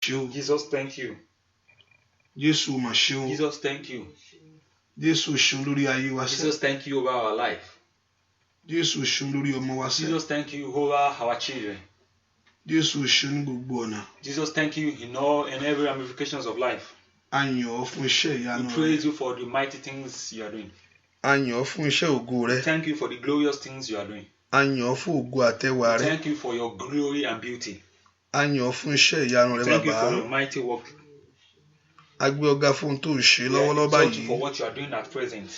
Jesus, thank you. Jésù mà ṣeun. Jesus, thank you. Jésù ṣeun lórí ayé wa sẹ́. Jesus, thank you over our life. Jésù ṣeun lórí ọmọ wa sẹ́. Jesus, thank you over our children. Jésù ṣeun ní gbogbo ọ̀nà. Jesus, thank you in every ramifications of life. A yìn ọ́ fún iṣẹ́ ìyanu rẹ. We praise you for the mighty things you are doing. A yìn ọ́ fún iṣẹ́ ògo rẹ. Thank you for the glorious things you are doing. A yìn ọ́ fún ògo àtẹwà rẹ. Thank you for your glory and beauty. A yìn ọ́ fún iṣẹ́ ìyanu rẹ bàbá. Thank you for your mighty work. A gbé ọ̀gá fún ohun tó ń ṣe We lọ́wọ́lọ́wọ́ exalt you báyìí. for what you are doing at present.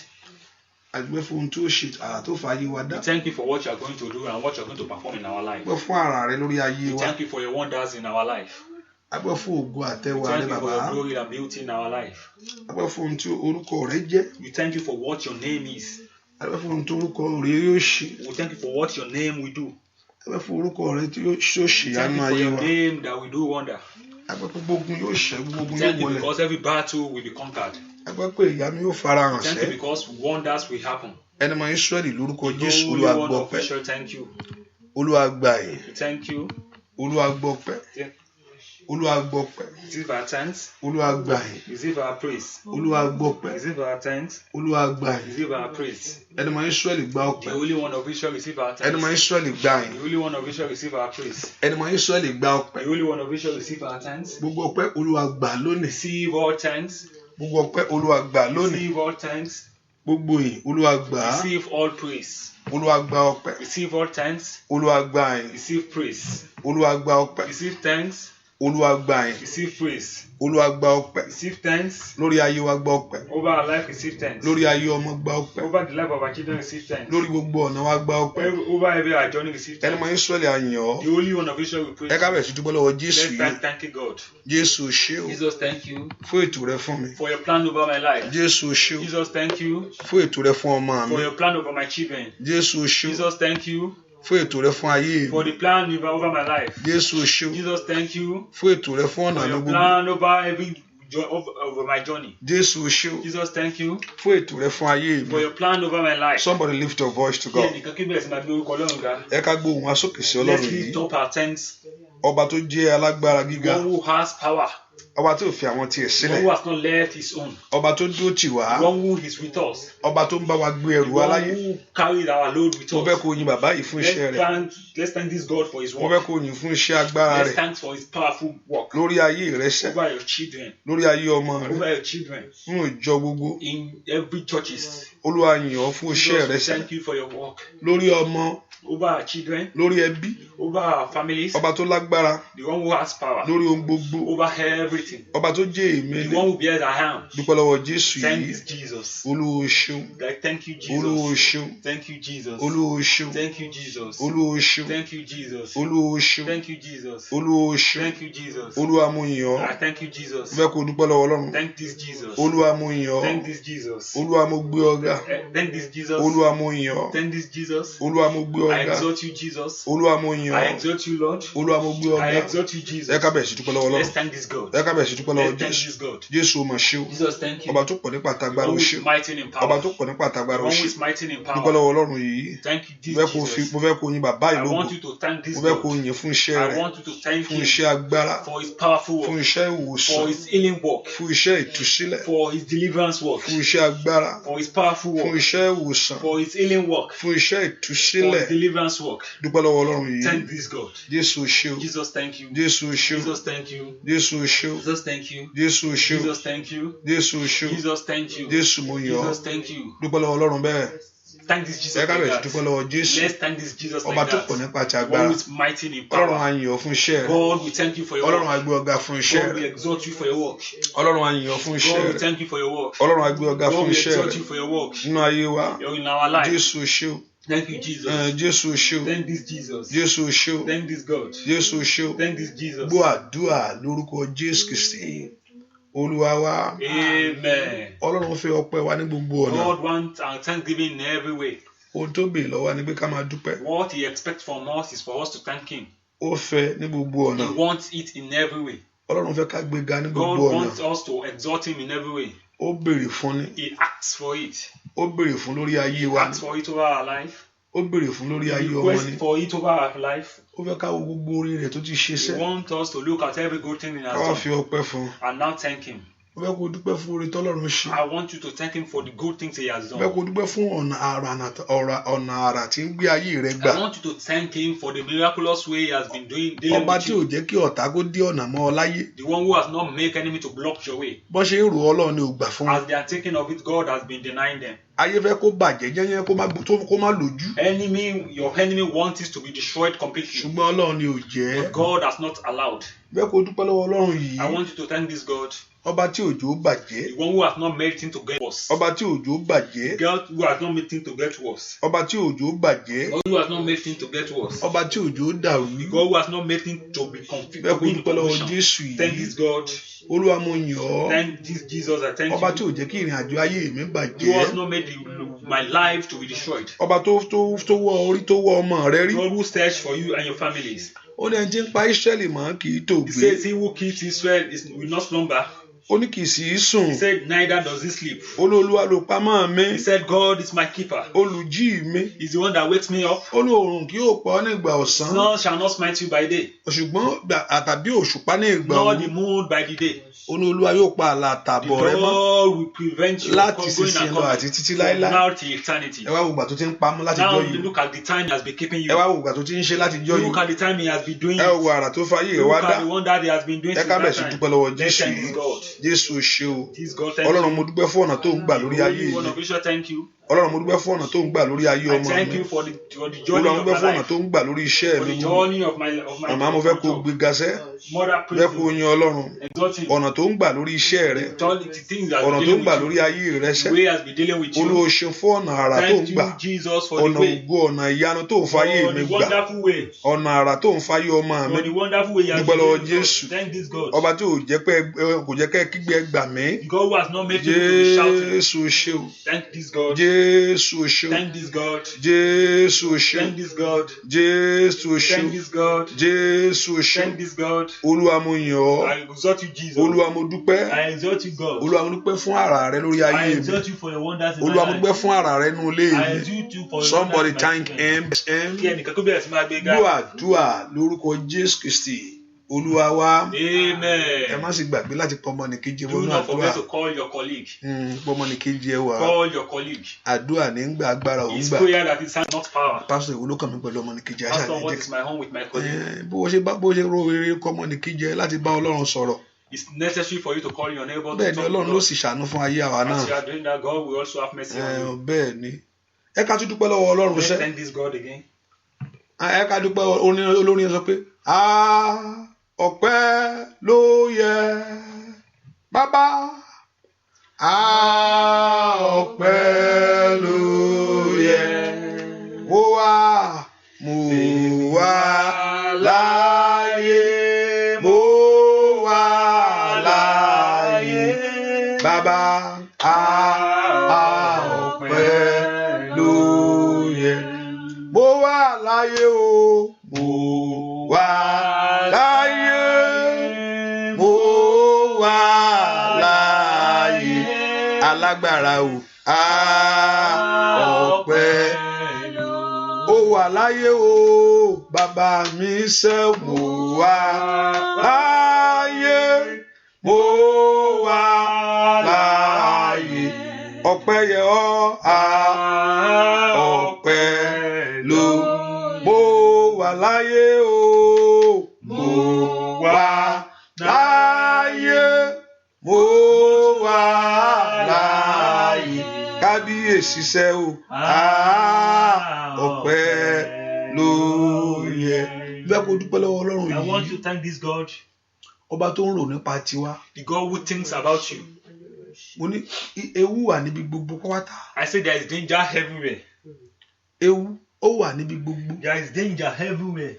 A gbé fún ohun tó ṣe àrà tó fààyè wa dá. We thank you for what you are going to do and what you are going to perform in our life. A gbé fún àrà rẹ lórí ayé We wa. thank you for your wonders in our life. A gbé fún ògo We àtẹwà rẹ thank you for bàbá. your glory and beauty in our life. A gbé fún ohun tí orúkọ rẹ jẹ́. We thank you for what your name is. A gbé fún ohun tí orúkọ rẹ yóò ṣe. We thank you for what your name will do. A gbé fún orúkọ rẹ tí yóò ṣe We thank ìyanu you for ayé your wa. name that will do wonder. A gbé fún gbógun yóò ṣẹ́ gbogbo We yóò thank you wọlẹ̀. because every battle will be conquered. A gbé pé ìyanu yóò farahàn We thank you sẹ́. because wonders will happen. Ẹni mọ Ísírẹ́lì lórúkọ The Jésù Holy Olúwa One gbọ́ of pẹ́. Israel, thank you. Olúwa gbà yìí. We thank you. Olúwa gbọ́ pẹ́. Olúwa gbọ́ pẹ́. Receive our thanks. Olúwa gbà yìí. Receive our praise. Olúwa gbọ́ pẹ́. Receive our thanks. Olúwa gbà yìí. Receive our praise. Ẹni mọ Ísírẹ́lì gbà The ọpẹ́. Holy One of Israel, receive our Ẹni mọ thanks. Ísírẹ́lì gbà The yìí. Holy One of Israel, receive our praise. Ẹni mọ Ísírẹ́lì gbà ọpẹ́. The Holy One of Israel, receive our thanks. Gbogbo ọpẹ́ Olúwa gbà lónìí. Receive all thanks. Gbogbo ọpẹ́ Olúwa gbà lónìí. Receive all thanks. Gbogbo yìí Olúwa gbà á. Receive all praise. Olúwa gbà ọpẹ́. Receive all thanks. Olúwa gbà yìí. Receive praise. Olúwa gbà ọpẹ́. Receive thanks. Olúwa gbà yìí. Receive praise. Olúwa gbà ọpẹ́. Receive thanks. Lórí ayé wa gbà ọpẹ́. Over our life, receive thanks. Lórí ayé ọmọ gbà ọpẹ́. Over the life of our children, receive thanks. Lórí gbogbo ọ̀nà wa gbà ọpẹ́. Over every our journey, receive Ẹni mọ thanks. Ísírẹ́lì a yìn ọ́. The Holy One of Israel, we praise Ẹ ká you. bẹ̀rẹ̀ sí dúpẹ́ lọ́wọ́ Jésù Let's yìí. start thanking God. Jésù ṣé o Jesus, thank you fún ètò rẹ fún mi. for your plan over my life. Jésù ṣé o Jesus, thank you fún ètò rẹ fún ọmọ mi. for your plan over my children. Jésù ṣé o Jesus, thank you fún ètò rẹ fún ayé for mi. the plan over my life. Jésù ṣé o Jesus, thank you fún ètò rẹ fún ọ̀nà for mi your gbogbo. plan over my journey. Jésù ṣé o Jesus, thank you fún ètò rẹ fún ayé for mi. your plan over my life. Somebody lift your voice to Kí God. ẹnìkan kí bẹ̀rẹ̀ sí máa gbé orúkọ Ọlọ́run ga. Ẹ ká gbóhùn wa sókè sí Ọlọ́run Let's yìí. lift up our thanks. Ọba tó jẹ́ alágbára gíga. One who has power. Ọba tó fi àwọn tiẹ̀ One who sílẹ̀. has not left his own. Ọba tó dúró tì wá. One who is with us. Ọba tó ń bá wa gbé ẹrù wa One láyé. who carried our load with Mo fẹ́ us. kó yin bàbá yìí fún iṣẹ́ rẹ̀. Let's thank this God for his Mo fẹ́ work. kó yin fún iṣẹ́ agbára Let's rẹ̀. thank for his powerful work Lórí ayé rẹ sẹ́. over your children, Lórí ayé ọmọ rẹ. over your children, Nínú ìjọ gbogbo. in every churches. Olúwa yìn ọ́ fún iṣẹ́ Jesus, rẹ we sẹ́. thank you for your work Lórí ọmọ. over our children, Lórí ẹbí. over our families, Ọba tó lágbára. the one who has power Lórí ohun gbogbo. over everything, Ọba tó jẹ́ èmi the lé. one who bears our hand. Dúpẹ́ lọ́wọ́ Jésù Thank yìí. this Jesus. Olúwa o ṣeun. Like, thank you, Olúwa o Jesus. ṣeun. Thank you, Jesus. Olúwa o ṣeun. Thank you, Jesus. Olúwa o ṣeun. Thank you, Jesus. Olúwa o ṣeun. Thank you, Jesus. Olúwa o ṣeun. Thank you, Jesus. Olúwa mo yìn ọ́. I thank you, Jesus. Mo fẹ́ kó o dúpẹ́ lọ́wọ́ Ọlọ́run. Thank this Jesus. Olúwa mo yìn ọ́. Thank this Jesus. Olúwa mo gbé ọ ga. Thank this Jesus. Olúwa mo yìn ọ́. Thank this Jesus. Olúwa mo gbé ọ I ga. exalt you, Jesus. Olúwa mo yìn I ọ́. exalt you, Lord. Olúwa mo gbé ọ I ga. exalt you, Ẹ Jesus. ká bẹ̀rẹ̀ sí dúpẹ́ lọ́wọ́ Let's Ọlọ́run. thank this God. Ẹ ká bẹ̀rẹ̀ sí dúpẹ́ lọ́wọ́ Let's thank Jésù. this God. Jésù o mà ṣe o. Jesus, thank you. Ọba tó pọ̀ nípa àtagbára o One who ṣe. is mighty in Ọba power. tó pọ̀ nípa àtagbára o One who ṣe. is mighty in Dúpẹ́ power. lọ́wọ́ Ọlọ́run yìí. Thank you, Mo fẹ́ kó o Jesus. mo fẹ́ kó o yin bàbá yìí I lógo. want you to thank this Mo fẹ́ kó o God. yìn fún iṣẹ́ I rẹ̀. want you to thank Fún him iṣẹ́ agbára. for his powerful Fún work, iṣẹ́ for ìwòsàn. his healing work, Fún iṣẹ́ ìtúsílẹ̀. for his deliverance work, Fún iṣẹ́ agbára. for his powerful Fún work, iṣẹ́ ìwòsàn. for his healing work, Fún iṣẹ́ for ìtúsílẹ̀. his deliverance work. Dúpẹ́ lọ́wọ́ Ọlọ́run yìí. Thank this God. Jésù o ṣé o. Jesus, thank you. Jésù o ṣé o. Jesus, thank you. Jésù o ṣé o. Jesus, thank you. Jésù o ṣé o. Jesus, thank you. Jésù o ṣé o. Jesus, thank you. Jésù mo yìn ọ́. Jesus, thank you. Dúpẹ́ lọ́wọ́ Ọlọ́run bẹ́ẹ̀. Thank this Jesus Ẹ ká like bẹ̀rẹ̀ sí dúpẹ́ that. lọ́wọ́ Jésù. Let's thank this Jesus Ọba like tó pọ̀ that. nípa ti One agbára. who is mighty in Ọlọ́run power. á yìn ọ́ fún iṣẹ́ rẹ̀. God, we thank you for your Ọlọ́run á work. gbé ọ ga fún iṣẹ́ God, we rẹ̀. exalt you for your work. Ọlọ́run á yìn ọ́ fún iṣẹ́ God, we rẹ̀. thank you for your work. Ọlọ́run á gbé ọ ga God, fún we iṣẹ́ exalt rẹ̀. you for your work. Nínú ayé wa. You're in our life. Jésù o ṣé o. Thank you, Jesus. Jésù o ṣé o. Thank this Jesus. Jésù o ṣé o. Thank this God. Jésù o ṣé o. Thank this Jesus. Gbọ́ àdúrà lórúkọ Jésù Kristi. Olúwa wa. Amen. Ọlọ́run fẹ́ ọpẹ́ wa ní gbogbo ọ̀nà. God wants our thanksgiving in every way. Ohun tó béèrè lọ́wọ́ wa ni pé ká máa dúpẹ́. What He expects from us is for us to thank Him. Ó fẹ́ ní gbogbo ọ̀nà. He wants it in every way. Ọlọ́run fẹ́ ká gbéga ní God gbogbo ọ̀nà. wants us to exalt Him in every way. Ó béèrè fún ni. He asks for it. Ó béèrè fún lórí ayé He wa. asks for it over our life. ó béèrè fún lórí He ayé ọmọ requests ni. for it over our life. Ó fẹ́ ká wo gbogbo orí rẹ̀ tó ti ṣe He sẹ́. wants us to look at every good thing he has Ká wá done fi ọpẹ́ fún un. and now thank him. Ó fẹ́ kó dúpẹ́ fún oore tọ́lọ́run ṣe. I want you to thank him for the good things he has Ó fẹ́ done. kó dúpẹ́ fún ọ̀nà àrà tí ń gbé ayé rẹ̀ gbà. I want you to thank him for the miraculous way he has been dealing Ọba with tí ò you. jẹ́ kí ọ̀tá kó dé ọ̀nà mọ́ ọ láyé. The one who has not made enemy to block your way. Bọ́n ṣe ń rò Ọlọ́run ni ò gbà fún wọn. As they are taking of it, God has been denying them. Ayé fẹ́ kó bàjẹ́ jẹ́yẹ́ kó má lójú. Your enemy wants it to be destroyed completely. Ṣùgbọ́n Ọlọ́run ni ò jẹ́. But God has not allowed. Bẹ́ẹ̀ kó dúpẹ́ lọ́wọ́ Ọlọ́run yìí. I want you to thank this God. Ọba tí òjò bàjẹ́. The one who has not made things to get worse. Ọba tí òjò bàjẹ́. God who has not made things to get worse. Ọba tí òjò bàjẹ́. God who has not made things to get worse. Ọba tí òjò dàrú. God who has not made things to be confused. Bẹ́ẹ̀ kó dúpẹ́ lọ́wọ́ Jésù yìí. Thank this God. Olúwa mo yìn ọ́. Thank this Jesus. I thank Ọba tí you. ò jẹ́ kí ìrìn àjò ayé mi Who bàjẹ́. has not made my life to be destroyed. Ọba tó wọ orí tó wọ ọmọ rẹ rí. God who searched for you and your families. Ó ní ẹni tí ń pa Ísírẹ́lì mọ́ kì í tò He gbé. says he who keeps Israel will not slumber. Ó ní kì í sì í sùn. He said neither does he sleep. Ó ní Olúwa ló pamọ́ mi. He said God is my keeper. Olùjí mi. He's the one that wakes me up. Ó ní oòrùn kì yóò pa ọ́ ní ìgbà ọ̀sán. Sun shall not smite you by day, Ṣùgbọ́n àtàbí òṣùpá ní ìgbà nor òru. the moon by the day. Ó ní Olúwa yóò pa àlà The àtàbọ̀ rẹ mọ́. Lord will prevent you Láti from going sísìn and lọ coming àti títí from láíláí. now till eternity. Ẹ wá wo ìgbà tó ti ń pamọ́ láti Now jọ́ yìí. look at the time he has been keeping Ẹ you. wá wo ìgbà tó ti ń ṣe láti jọ́ Look yìí. at the time he has been doing Ẹ it. wo àrà tó fayé ẹ wá Look dá. at the one that he has been doing Ẹ since ká bẹ̀rẹ̀ that sí time. dúpẹ́ lọ́wọ́ Let's Jésù thank yìí. God. Jésù ṣe o. This God thank Ọlọ́run you. mo dúpẹ́ fún ọ̀nà tó ń gbà lórí ayé Holy One yìí. of Israel, thank you. Ọlọ́run mo dúpẹ́ fún ọ̀nà tó ń gbà lórí ayé I ọmọ thank mi. you for the journey Olúwa mo of dúpẹ́ my fún ọ̀nà life. tó ń gbà lórí iṣẹ́ For mi. the journey of my Màmá mo fẹ́ kó job. gbéga sẹ́. Mother, Fẹ́ kó praise yin Ọlọ́run. him. Exalt him. Ọ̀nà tó ń gbà lórí iṣẹ́ rẹ. The things that Ọ̀nà tó ń dealing gbà with lórí you. ayé rẹ The sẹ́. way he has been dealing with Olúwa you. ṣe fún ọ̀nà àrà tó ń Thank gbà. you, Jesus, for Ọ̀nà the way. ògo ọ̀nà ìyanu tó ń fayé For mi the gbà. wonderful way. Ọ̀nà àrà tó ń fayé ọmọ mi. For the wonderful way he has Dúpẹ́ been lọ́wọ́ doing it. Jésù. Thank this God. Ọba tí kò jẹ́ kẹ́ kígbe gbà mí. The God who has not made people to be shouting. Jésù ṣe o. Thank this God. Jésù ṣe o. Thank this God. Jésù ṣe o. Thank this God. Jésù ṣe o. Thank this God. Jésù ṣe o. Thank this God. Olúwa mo yìn ọ́. I exalt you, Jesus. Olúwa mo dúpẹ́. I exalt you, God. Olúwa mo dúpẹ́ fún àrà rẹ lórí I ayé mi. exalt you for your wonders in Olúwa mo my dúpẹ́ life. fún àrà rẹ nínú ilé I mi. exalt you for your Somebody wonders in my thank life. him. Kí ẹnìkan tó bẹ̀rẹ̀ sí máa gbé ga. Gbọ́ àdúrà lórúkọ Jésù Kristi. Olúwa wa. Ẹ Amen. má sì gbàgbé láti pọ ọmọnìkejì Do wọnú not àdúrà. forget to call your colleague. Pọ ọmọnìkejì ẹ wà. Call your colleague. Àdúrà ní ń gba agbára òun It's gbà. prayer that is not power. Pásítọ̀ ìwúlò kàn mí pẹ̀lú ọmọnìkejì àṣà Pastor, ní what jẹ́. is my home with my colleague? Bó ṣe ro rere kọ ọmọnìkejì ẹ láti bá Ọlọ́run sọ̀rọ̀. It's necessary for you to call your neighbor to Bẹ́ẹ̀ ni talk to Ọlọ́run ló God. sì ṣàánú fún ayé àwa náà. As you are doing that, God will also have mercy on you. Bẹ́ẹ̀ ni. Ẹ ká tún dúpẹ́ lọ́wọ́ Ọlọ́run Let's sẹ́. thank this God again. Ẹ ká dúpẹ́ olórin sọ pé ọpẹ́ ló yẹ bàbá. Ọpẹ́ ló yẹ. Mo wà láyé. Mo wà láyé. Bàbá ọpẹ́ ló yẹ. Mo wà láyé o. Mo wà láyé. Mo wà láyé. Alágbára o. Ọpẹ́. Ó wà láyé o. Bàbá mi ṣe mo wà láyé. Mo wà láyé. Ọpẹ́ yẹ ọ́. Ọpẹ́ ló. Mo wà láyé o. Mo wà láyé. Mo wà láyé. Kábíyèsí ṣe o. Ọpẹ́ ló yẹ. Bẹ́ẹ̀ kó dúpẹ́ lọ́wọ́ Ọlọ́run I want yìí. to thank this God, Ọba tó ń rò nípa tiwa. the God who thinks about you. Mo ní ewu wà níbi gbogbo pátá. I say there is danger everywhere. Ewu ó wà níbi gbogbo. There is danger everywhere.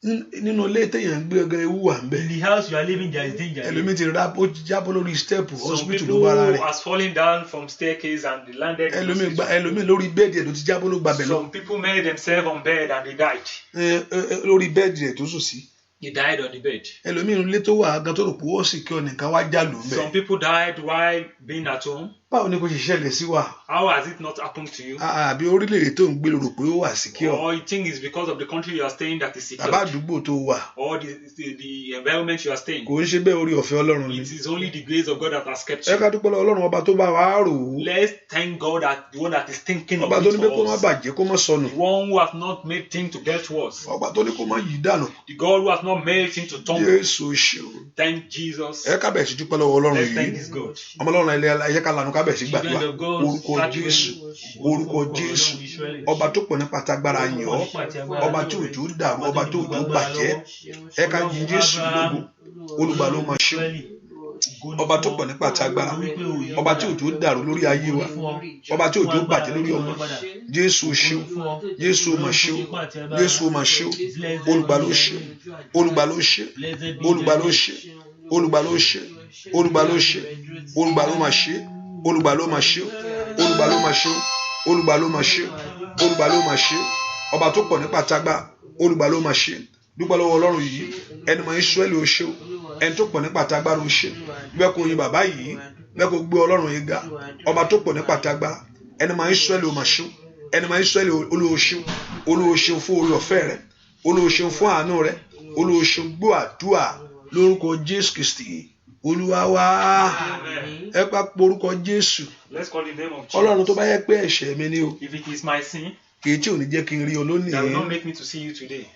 Nínú ilé téèyàn ń gbé ọgá ewu wà ń bẹ. In the house you are living, there is danger. Ẹlòmíì ti rà ó jábọ́ lórí stẹ́ẹ̀pù Some hospital ló people bára rẹ̀. has fallen down from staircase and they landed. in hospital. Ẹlòmíì lórí bẹ́ẹ̀dì ẹ̀ tó ti jábọ́ ló gbàbẹ̀ lọ. Some people made themselves on bed and they died. Lórí bẹ́ẹ̀dì rẹ̀ tó sùn sí. They died on the bed. Ẹlòmíì ilé tó wà gan tó rò pé ó sì kí ọ̀nìkan wá jà lù ń bẹ̀. Some people died while being at home. báwo ni kò ṣe ṣẹlẹ̀ sí wa? How has it not happened to you? Àbí orílẹ̀-èdè tó ń gbé ló rò pé ó wà secure? Or you think it's because of the country you are staying that is secure? Tàbí àdúgbò tó wà? Or the environment you are staying? Kò ń ṣe bẹ́ẹ̀ orí ọ̀fẹ́ Ọlọ́run ni. It is only the grace of God that has kept Ẹ you. ká dúpẹ́ lọ́wọ́ Ọlọ́run ọba tó bá wa rò ó. Let's thank God that the one that is thinking of Ọba tó ní pé it kó má for us. bàjẹ́ kó má sọnù. The one who has not made things to get worse. Ọba tó ní kó má yí dànù. The God who has not made things to tumble. Jésù ṣe o. Thank Jesus. Ẹ ká bẹ̀rẹ̀ sí dúpẹ́ lọ́wọ́ Ọlọ́run Let's thank yìí. this God. Ọmọ Ọlọ́run ẹ̀yẹ ká lanu ká bẹ̀rẹ̀ sí gbàdúrà. Children of God, Orúkọ start Jésù. praying. Orúkọ Jésù. Ọba tó pọ̀ nípa tagbára yàn ọ́. Ọba tí òjò dàrú. Ọba tí òjò bàjẹ́. Ẹ ká yin Jésù lógo. Olùgbà ló máa ṣe o. Ọba tó pọ̀ nípa tagbára. Ọba tí òjò dàrú lórí ayé wa. Ọba tí òjò bàjẹ́ lórí ọmọ. Jésù ṣe o. Jésù máa ṣe o. Jésù máa ṣe o. Olùgbà ló ṣe. Olùgbà ló ṣe. Olùgbà ló ṣe. Olùgbà ló ṣe. Olùgbà ló ṣe. Olùgbà ló máa ṣe. Olùgbà ló máa ṣe. Olùgbà ló máa ṣe. Olùgbà ló máa ṣe. Olùgbà ló máa ṣe. Ọba tó pọ̀ nípa tagbára. Olùgbà ló máa ṣe. Dúpẹ́ lọ́wọ́ Ọlọ́run yìí. Ẹni mọ̀ Ísírẹ́lì ó ṣe o. Ẹni tó pọ̀ nípa tagbára ó ṣe. Bẹ́ẹ̀ kò yin bàbá yìí. Bẹ́ẹ̀ kò gbé Ọlọ́run yìí ga. Ọba tó pọ̀ nípa tagbára. Ẹni mọ̀ Ísírẹ́lì ó máa ṣe o. Ẹni mọ̀ Ísírẹ́lì Olúwa ṣe o. Olúwa ṣe fún oore ọ̀fẹ́ rẹ̀. Olúwa ṣe fún àánú rẹ̀. Olúwa ṣe gbọ́ àdúrà lórúkọ Jésù Kristi. Olúwa wa. Ẹ pa orúkọ Jésù. Let's call the name of Jesus. Ọlọ́run tó bá yẹ pé ẹ̀ṣẹ̀ mi ni o. If it is my sin, Èyí tí ò ní jẹ́ kí n rí ọ lónìí. that will not make me to see you today.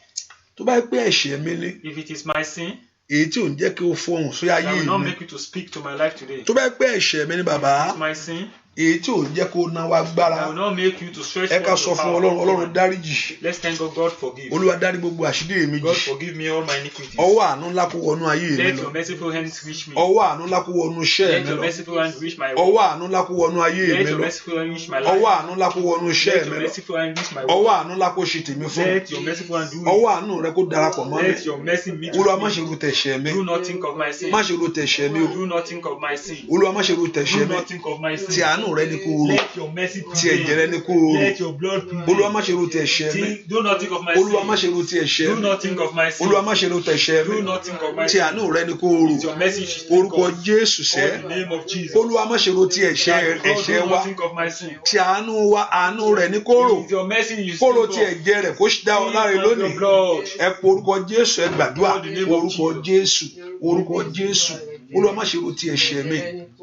Tó bá yẹ pé ẹ̀ṣẹ̀ mi ni. If it is my sin, Èyí tí ò ní jẹ́ kí o fọhùn sí that ayé will not mi. make you to speak to my life today. Tó bá yẹ pé ẹ̀ṣẹ̀ mi ni bàbá. It's my sin, Èyí tí ò ní jẹ́ kó náwó agbára. that will not make you to stretch Ẹ ká forth sọ your fún power. Ọlọ́run. Ọlọ́run dáríjì. Let's thank God. God forgive. Olúwa dárí gbogbo àṣírí mi God jì. forgive me all my iniquities. Ọwọ́ àánú ńlá kó wọnú ayé mi Let lọ. your merciful hands reach me. Ọwọ́ àánú ńlá kó wọnú iṣẹ́ Let mi your lọ. merciful hands reach my Ọwọ́ work. àánú ńlá kó wọnú ayé Let mi your lọ. merciful hand reach my Ọwọ́ life. àánú ńlá kó wọnú iṣẹ́ Let mi your lọ. merciful hand reach my Ọwọ́ work. àánú ńlá kó ṣe tèmi fún mi. Let your merciful hand do it. Ọwọ́ àánú rẹ kó darapọ̀ mọ́ mi. Let your mercy meet Olúwa má with ṣe me. ro tẹ̀ṣẹ̀ mi. Do not think of my sin. Má ṣe ro tẹ̀ṣẹ̀ mi o. Do not think of my sin. Olúwa má ṣe ro tẹ̀ṣẹ̀ Do mi. not think of my Ti sin. àánú rẹ ni kó o rò. Let your mercy Ti ẹ̀jẹ̀ rẹ prevail. ni kó o rò. Let your blood prevail. Olúwa má ṣe ro tẹ̀ṣẹ̀ mi. Do not think of my Olúwa má sin. ṣe ro ti ẹ̀ṣẹ̀ Do mi. not think of my sin. Olúwa má ṣe ro tẹ̀ṣẹ̀ mi. Do not think of my Ti sin. àánú rẹ ni kó o rò. It's your mercy you should think Orúkọ of. Jésù Call sẹ́. the name of Jesus. Olúwa má ṣe ro ti ẹ̀ṣẹ̀ God, do wa. not think of my sin. Ti àánú wa àánú rẹ ni kó rò. It's your mercy you Kó ro should ti think of. ẹ̀jẹ̀ rẹ̀ kó dá ọ láre Think of lónìí. your blood. Ẹ po orúkọ Jésù ẹ gbàdúrà. Call the name of Orúkọ Jésù. Orúkọ Jésù. Olúwa má ṣe ro ti ẹ̀ṣẹ̀ mi.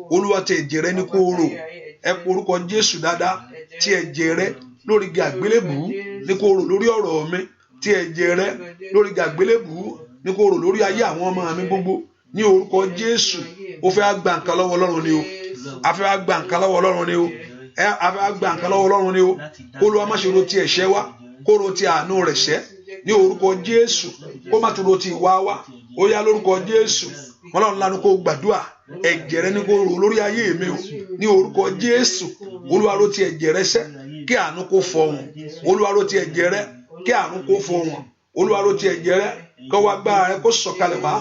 Olúwa ti ẹ̀jẹ̀ rẹ ni kó rò. Ẹ po orúkọ Jésù dáadáa. Ti ẹ̀jẹ̀ rẹ lórí igi àgbélébùú ní kó rò lórí ọ̀rọ̀ mi. Ti ẹ̀jẹ̀ rẹ lórí igi àgbélébùú ní kó rò lórí ayé àwọn ọmọ mi gbogbo. Ní orúkọ Jésù. Ó fẹ́ gba nǹkan lọ́wọ́ Ọlọ́run ni o. A fẹ́ gba nǹkan lọ́wọ́ Ọlọ́run ni o. A fẹ́ gba nǹkan lọ́wọ́ Ọlọ́run ni o. Olúwa má ṣe ro ti ẹ̀ṣẹ̀ wa. Kó ro ti àánú rẹ̀ sẹ́. Ní orúkọ Jésù. Kó má tún ro ti ìwà wa. Ó yá lórúkọ Jésù. Ọlọ́run lanu kó gbàdúrà. Ẹ̀jẹ̀ rẹ ní kó rò lórí ayé mi o. Ní orúkọ Jésù. Olúwa ro ti ẹ̀jẹ̀ rẹ sẹ́. Kí àánú kó fọhùn. Olúwa ro ti ẹ̀jẹ̀ rẹ. Kí àánú kó fọhùn. Olúwa ro ti ẹ̀jẹ̀ rẹ. Kó wá agbára rẹ kó sọ̀kalẹ̀ wá.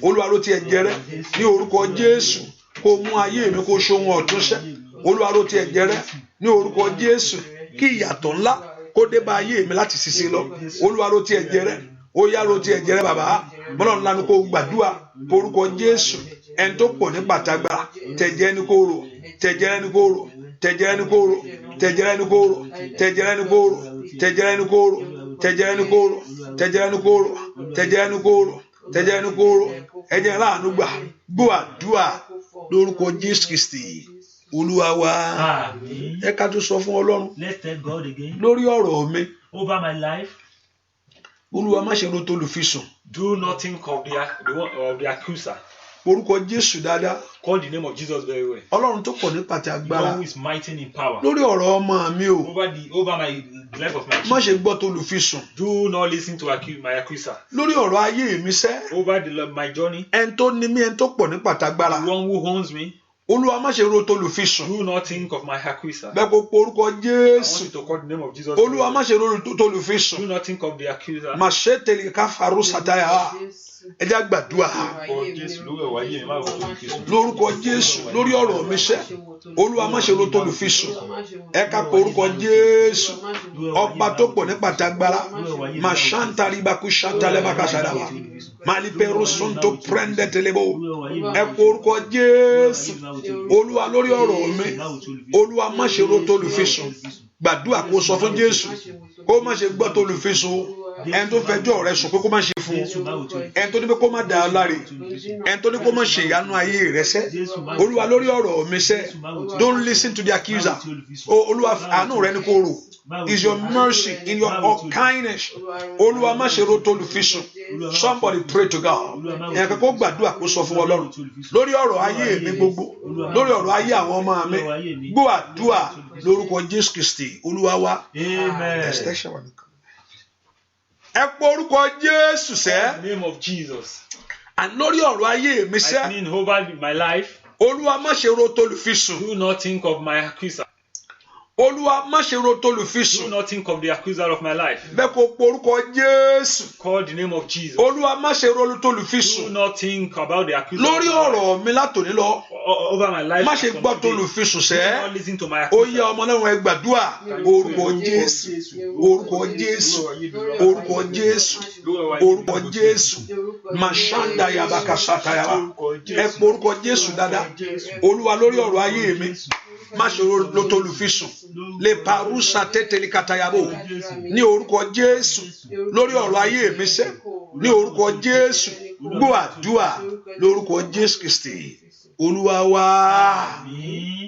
Olúwa ro ti ẹ̀jẹ̀ rẹ. Ní orúkọ Jésù. Kó mú ayé mi kó ṣohun ọ̀tun sẹ́. Olúwa ro ti ẹ̀jẹ̀ rẹ. Ní orúkọ Jésù. Kí ìyàtọ̀ ńlá kó dé bá ayé mi láti sisi lọ. Olúwa ro ti ẹ̀jẹ̀ rẹ. Ó yá ro ti ẹ̀jẹ̀ rẹ bàbá. Ọlọ́run lanu kó gbàdúrà. Orúkọ Jésù. Ẹni tó pọ̀ ní pàtàgbà. Tẹ̀jẹ̀ ẹni kó rò. Tẹ̀jẹ̀ ẹni kó rò. Tẹ̀jẹ̀ ẹni kó rò. Tẹ̀jẹ̀ ẹni kó rò. Tẹ̀jẹ̀ ẹni kó rò. Tẹ̀jẹ̀ ẹni kó rò. Tẹ̀jẹ̀ ẹni kó rò. Tẹ̀jẹ̀ ẹni kó rò. Tẹ̀jẹ̀ ẹni kó rò. Tẹ̀jẹ̀ ẹni kó rò. Ẹ̀jẹ̀ láàánú gbà. Gbọ́ àdúrà lórúkọ Jésù Kristi. Olúwa wa. Amen. Ẹ ká tún sọ fún Ọlọ́run Let's thank God again. lórí ọ̀rọ̀ mi. Over my life. Olúwa má ṣe ro tolùfisùn. Do not think of the accuser. Orúkọ Jésù dáadáa. Call the name of Jesus very well. Ọlọ́run tó pọ̀ nípa ti The agbára. one who is mighty in power. Lórí ọ̀rọ̀ ọmọ mi o. Over my life of my Má children. ṣe gbọ́ tolùfisùn. Do not listen to my accuser. Lórí ọ̀rọ̀ ayé mi sẹ́. Over my journey. Ẹni tó ní mí ẹni tó pọ̀ nípa ti agbára. The one who owns me. Olúwa má ṣe ro tolùfisùn. Do not think of my accuser. Bẹ́ẹ̀ kó po orúkọ I want Jésù. you to call the name of Jesus. Olúwa má ṣe ro tolùfisùn. Do not think of the accuser. Má ṣe tẹ̀lé ká farú sàtáyà. ẹ jẹ́ á gbàdúrà lórúkọ Jésù lórí ọ̀rọ̀ mi sẹ́ Olúwa má ṣe ro tolùfisùn ẹ ká pe orúkọ Jésù ọba tó pọ̀ ní pàtàgbára mà ṣántàrí bakú ṣántàlẹ́ bàkàṣàdàbà màlípẹ̀rù sọ́ńtò pẹ́ndẹ̀ tẹlẹ́bọ̀ ẹ pe orúkọ Jésù Olúwa lórí ọ̀rọ̀ mi Olúwa má ṣe ro tolùfisùn gbàdúrà kó sọ fún Jésù kó má ṣe gbọ́ tolùfisùn ẹni tó fẹjọ́ rẹ̀ sùn pé kó má ṣe fún ẹni tó ní pé kó má dà á láre ẹni tó ní kó má ṣe ìyanu ayé rẹ̀ sẹ́ Olúwa lórí ọ̀rọ̀ mi sẹ́ don't listen to the accuser Olúwa àánú rẹ̀ ni kó rò is your mercy in your kindness Olúwa má ṣe ro tolùfisùn somebody pray to God ẹ̀yàn kan kó gbàdúrà kó sọ fún Ọlọ́run lórí ọ̀rọ̀ ayé mi gbogbo lórí ọ̀rọ̀ ayé àwọn ọmọ mi gbọ́ àdúrà lórúkọ Jésù Kristi Olúwa wa amen. Ẹ pọ orúkọ Jésù sẹ́. The name of Jesus. And lórí ọ̀rọ̀ ayé mi sẹ́. I mean over my life. Olúwa má ṣe ro tolùfisùn. Do not think of my accuser. Olúwa má ṣe ro tolùfisùn. Do not think of the accuser of my life. Bẹ́ẹ̀ kó pọ orúkọ Jésù. Call the name of Jesus. Olúwa má ṣe ro tolùfisùn. Do not think about the accuser. Lórí ọ̀rọ̀ mi látòní lọ. Over my life. Má ṣe gbọ́ tolùfisùn sẹ́. Do not listen to my accuser. Ó yẹ ọmọ náà ẹ gbàdúrà. Orúkọ Jésù. Orúkọ Jésù. Orúkọ Jésù. Orúkọ Jésù. Màṣáńdà yàbá kàṣàtà yàbá. Ẹ pọ orúkọ Jésù dáadáa. Olúwa lórí ọ̀rọ̀ ayé mi. Má ṣe ro tolùfisùn. Le parusa tètèlì kàtàyàbò. Ní orúkọ Jésù. Lórí ọ̀rọ̀ ayé mi sẹ́. Ní orúkọ Jésù. Gbọ́ àdúrà lórúkọ Jésù Kristi. Olúwa wa.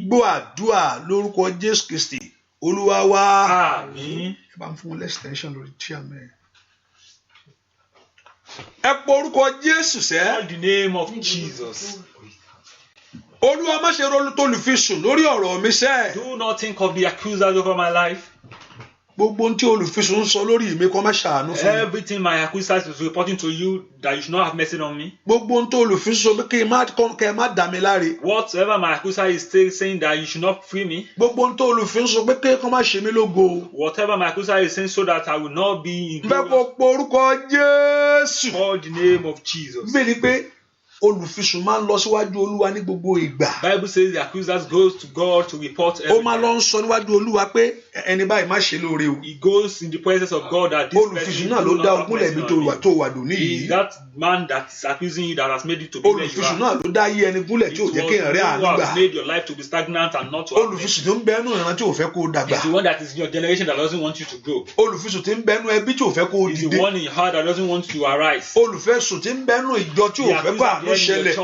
Gbọ́ àdúrà lórúkọ Jésù Kristi. Olúwa wa. Àmín. Ẹ bá ń fún wọn lẹ́sítẹ́ńṣọ̀n lórí chairman. Ẹ pọ orúkọ Jésù sẹ́. Call the name of Jesus. Olúwa má ṣe ro tolùfisùn lórí ọ̀rọ̀ mi sẹ́. Do not think of the accusers over my life. Gbogbo ohun tí olùfisùn ń sọ lórí mi kó má ṣàánú fún mi. Everything my accusers is reporting to you that you should not have mercy on me. Gbogbo ohun tí olùfisùn sọ pé kí ẹ má dà mí láre. Whatever my accuser is still saying that you should not free me. Gbogbo ohun tí olùfisùn sọ pé kí ẹ má ṣe mí lógo. Whatever my accuser is saying so that I will not be in glory. Bẹ́ẹ̀ kó po orúkọ Jésù. Call the name of Jesus. Bẹ́ẹ̀ ni pé olùfisùn máa ń lọ síwájú Olúwa ní gbogbo ìgbà. Bible says the accusers goes to God to report everything. Ó máa lọ ń sọ níwájú Olúwa pé ẹni báyìí má ṣe lóore o. He goes in the presence of God that this olùfisùn náà ló dá ogúnlẹ̀ mi tó wà dùn níyì. Is that man that is accusing you that has made you to be where you are. Olùfisùn náà ló dá ayé ẹni gúnlẹ̀ tí ò jẹ́ kéèyàn rí àánú gbà. It was who has made your life to be stagnant and not to have mercy. Olùfisùn tó ń bẹnu ìran tí ò fẹ́ kó o dàgbà. It's the one that is in your generation that doesn't want you to grow. Olùfisùn tí ń bẹnu ẹbí tí ò fẹ́ kó o It's dìde. the one in your heart that doesn't want you to arise. Olùfisùn tí ń bẹnu ìjọ tí ò fẹ́ kó àánú ṣẹlẹ̀.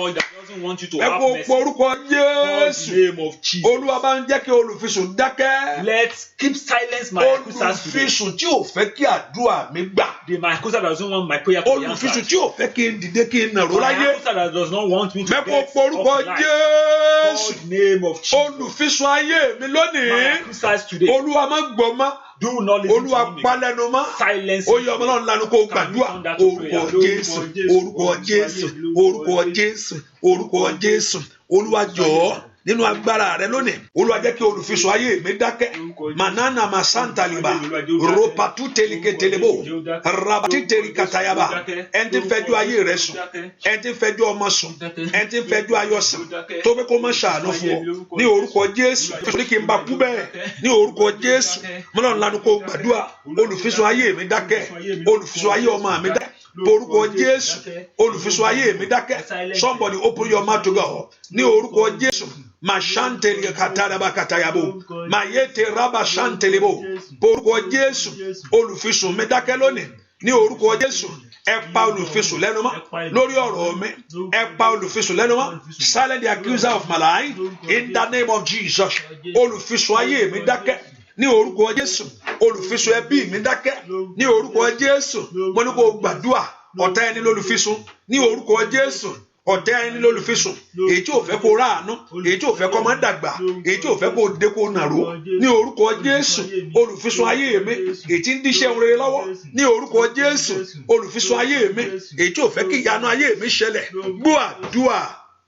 Doesn't want you to ẹ have kó mercy. porúkọ Jésù. Name of Jesus. Olúwa bá ń jẹ́ kí olùfisùn dákẹ́. Let's keep silence my accusers today. Olùfisùn tí ò fẹ́ kí àdúrà mi gbà. My accuser that doesn't want my prayer to be answered. Olùfisùn tí ò fẹ́ kí n dìde kí n nàró My láyé. accuser that does not want me to Ẹ kó get porúkọ up life. Jésù. Call the name of Jesus. Olùfisùn ayé mi My lónìí. accusers today. Olúwa má gbọ́ mọ́. Do not listen Olúwa to me. palẹ̀nu mọ́. Silence. Ó yẹ ọmọ náà lanu kó gbàdúrà. Orúkọ Jésù. Orúkọ Jésù. Orúkọ Jésù. Orúkọ Jésù. Olúwa jọ̀ọ́ nínú agbára rẹ lónìí. Olúwa jẹ́ kí olùfisùn ayé mi dákẹ́. Manana masanta liba. Ropatu teliketelebo. Rabati terikatayaba. Ẹni tí ń fẹjọ́ ayé rẹ sùn. Ẹni tí ń fẹjọ́ ọmọ sùn. Ẹni tí ń fẹjọ́ ayọ̀ sùn. Tó fẹ́ kó má ṣàánú fún ọ. Ní orúkọ Jésù. Ní kí n bá kú bẹ́ẹ̀. Ní orúkọ Jésù. Mọ́lá ńlá ni kò gbàdúrà. Olùfisùn ayé mi dákẹ́. Olùfisùn ayé ọmọ mi dákẹ́. Orúkọ Jésù. Olùfisùn ayé mi dákẹ́. Somebody open your mouth to God. Ní orúkọ Jésù. Mashanteli kataraba katayabo. Mayete raba shantelebo. Orúkọ Jésù. Olùfisùn mi dákẹ́ lónìí. Ní orúkọ Jésù. Ẹ pa olùfisùn lẹ́nu mọ́. Lórí ọ̀rọ̀ mi. Ẹ pa olùfisùn lẹ́nu mọ́. Silence the accuser of my life. In the name of Jesus. Olùfisùn ayé mi dákẹ́. Ní orúkọ Jésù. Olùfisùn ẹbí mi dákẹ́. Ní orúkọ Jésù. Mo ní kó gbàdúrà. Ọ̀tá ẹni lólùfisùn. Ní orúkọ Jésù. Ọ̀tá ẹni lólùfisùn. Èyí tí ò fẹ́ kó ráàánú. Èyí tí ò fẹ́ kó má dàgbà. Èyí tí ò fẹ́ kó dé kó nàró. Ní orúkọ Jésù. Olùfisùn ayé mi. Èyí tí ń díṣẹ́ ohun rere lọ́wọ́. Ní orúkọ Jésù. Olùfisùn ayé mi. Èyí tí ò fẹ́ kí ìyanu ayé mi ṣẹlẹ̀. Gbọ́ àdúrà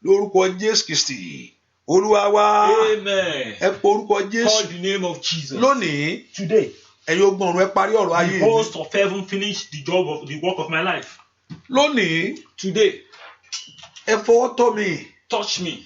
lórúkọ Jésù Kristi. Olúwa wa. Amen. Ẹ pe orúkọ Call Jésù. the name of Jesus. Lónìí. Today. Ẹ̀yin ogun ọ̀run ẹ parí ọ̀rọ̀ ayé The mi. host of heaven finished the work of my life. lónìí Today, ẹ fọwọ́ tọ́ mi touch me.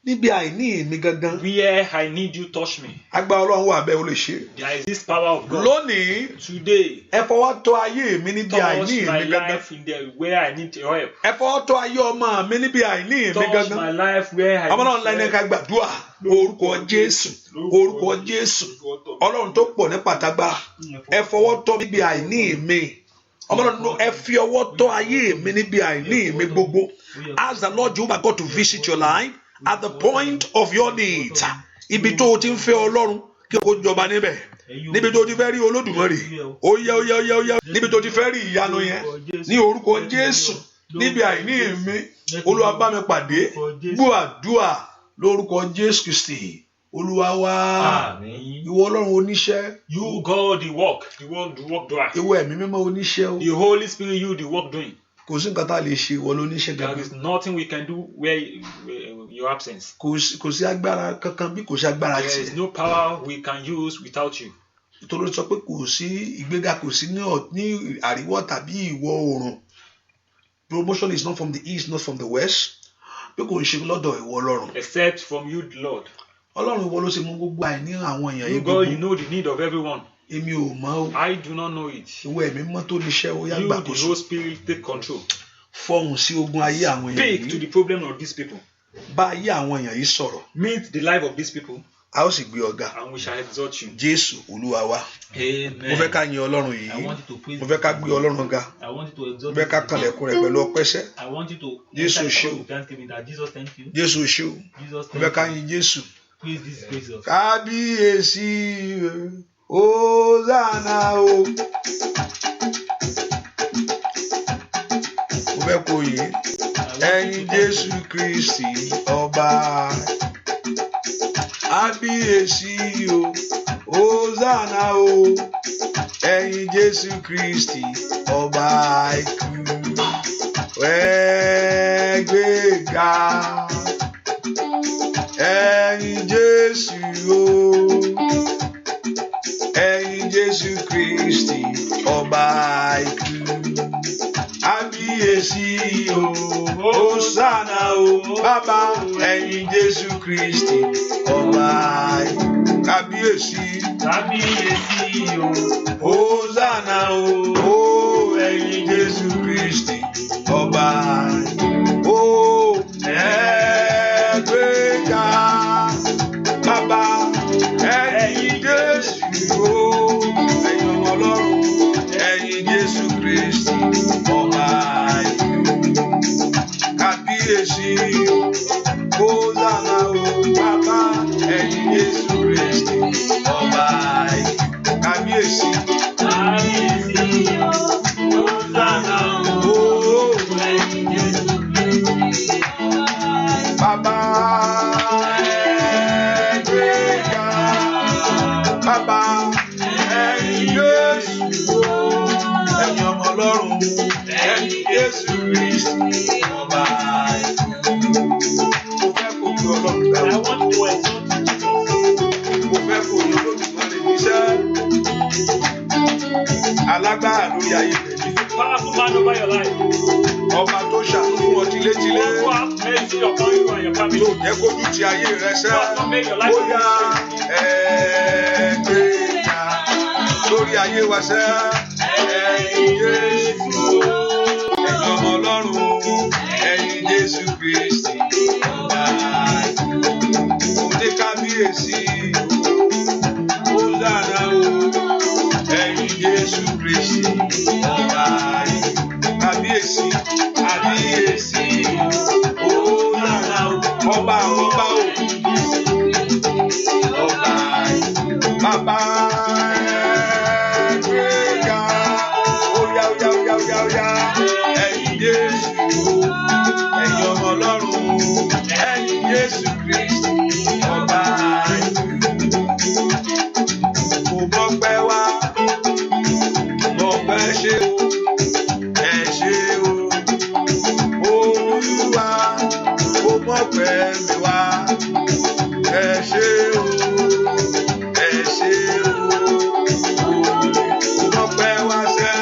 níbi àìní mi gangan. Where I need you, touch me. Agbára Ọlọ́run wà bẹ́ẹ̀ ó lè ṣe. There is this power of God. Lónìí Today, ẹ fọwọ́ tọ́ ayé mi níbi touch àìní my mi gangan. life in there where I need your help. Ẹ fọwọ́ tọ́ ayé ọmọ mi níbi àìní mi Touch gangan. my life where I Ọmọ náà need ńlá ẹni your ká help. gbàdúrà orúkọ Jésù orúkọ Jésù Ọlọ́run tó pọ̀ ní pàtàgbà ẹ fọwọ́ tọ́ níbi àìní mi. Ọmọ náà ẹ fi ọwọ́ tọ́ ayé mi níbi àìní mi gbogbo. Ask the Lord Jehovah God to visit your life at the point of your needs. Ibi tó o ti ń fẹ́ Ọlọ́run kí o jọba níbẹ̀. Níbi tó o ti fẹ́ rí Olódùmarè ó yá. Níbi tó o ti fẹ́ rí ìyanu yẹn ní orúkọ Jésù. Níbi àìní mi Olúwa bá mi pàdé gbọ́ àdúrà lórúkọ Jésù Kristi Olúwa wa. Ìwọ Ọlọ́run oníṣẹ́. You God, the work doer. Ìwọ Ẹ̀mí Mímọ́ oníṣẹ́ o. The Holy Spirit, you the work doing. Kò sí nǹkan tá a lè ṣe ìwọ lóníṣẹ́ There gangan. is nothing we can do where your absence. Kò sí agbára kankan bí kò sí agbára There is tiẹ̀. no power we can use without you. Nítorí sọ pé kò sí ìgbéga kò sí ní àríwá tàbí ìwọ̀ oòrùn. Promotion is not from the east, not from the west. Pé kò ń ṣe lọ́dọ̀ ìwọ Ọlọ́run. Except from you, the Lord. Ọlọ́run ìwọ ló ṣe mú gbogbo àìní àwọn èèyàn You yìí God, you gbogbo. know the need of everyone. Èmi ò mọ̀ o. I do not know it. Ìwọ Ẹ̀mí Mímọ́ tó níṣẹ́ ó yá You, the gbàkóso. Holy Spirit, take control. Fọhùn sí ogun ayé àwọn èèyàn Speak to yìí. the problem of these people. Bá ayé àwọn èèyàn yìí sọ̀rọ̀. Meet the life of these people, A ó sì gbé ọ̀gá. and we shall exalt you. Jésù Olúwa wa. Amen. Mo fẹ́ ká yin Ọlọ́run I yìí. want you to praise Mo fẹ́ ká gbé Ọlọ́run ga. I want you to Mo exalt fẹ́ ká kanlẹ̀kùn rẹ̀ pẹ̀lú ọpẹ́sẹ́. I want you to Jesus enter show. with thanksgiving that Jesus, thank you. Jésù ṣé o. Jesus, Mo fẹ́ ká thank you. yin Jésù. Praise this Jesus. Kábíyèsí rẹ̀ Hósánà o. Mo fẹ́ kó yìn ẹ̀yin Jésù Kristi ọba. Kábíyèsí o Hósánà o. Ẹ̀yin Jésù Kristi ọba ikú. Ẹ gbéga. Ẹ̀yin Jésù o. Ẹ̀yin Jésù Kristi ọba ikú. Kábíyèsí o Hósánà o. Bàbá ẹ̀yin Jésù Kristi ọba ikú. Kábíyèsí Kábíyèsí o. Hósánà o. Ẹ̀yin Jésù Kristi ọba ikú. O ẹ gbéga. Bàbá ẹ̀yin Jésù o. Ẹ̀yin ọmọ Ọlọ́run. Ẹ̀yin Jésù Kristi ọba ikú. Kábíyèsí Hósánà o. Bàbá ẹ̀yin Jésù Kristi ọba ikú. Kábíyèsí. Kábíyèsí o. Hósánà o. Ẹ̀yin Jésù Kristi ọba. Bàbá ẹ gbéga. Bàbá ẹ̀yin Jésù o. Ẹ̀yin ọmọ Ọlọ́run. Ẹ̀yin Jésù Kristi ọba ikú. Mo fẹ́ kó gbé Ọlọ́run ga. I want to exalt you, Jesus. Mo fẹ́ kó yan Olódùmarè níṣẹ́. Alágbára lórí ayé rẹ̀ ni. Powerful man over your life. Ọba tó ṣàánú fún ọ tilétilé. One who have mercy upon you and your Tó family. jẹ́ kójú ti ayé rẹ sẹ́. God will make your life Bóyá ẹ̀ẹ́dẹ́gbẹ̀ta lórí ayé wa sẹ́. Ẹ̀yin Jésù o. Ẹ̀yin ọmọ Ọlọ́run. Ẹ̀yin Jésù Kristi ọba ikú. Òde kábíyèsí Hósánà o. Ẹ̀yin Jésù Kristi ọba ikú. Kábíyèsí kábíyèsí Hósánà o. Ọba àwọn ọba o. Ọba ikú. Bàbá ẹ gbéga. Óyá. Ẹ̀yin Jésù. Ẹ̀yin ọmọ Ọlọ́run. Ẹ̀yin Jésù Kristi ọba ikú. Mo mọpẹ́ wá. Mọpẹ́ ṣe o. Ẹ ṣe o. Olúwa. Mo mọpẹ́ mi wá. Ẹ ṣe o. Ẹ ṣe o. Mo mọpẹ́ wá sẹ́.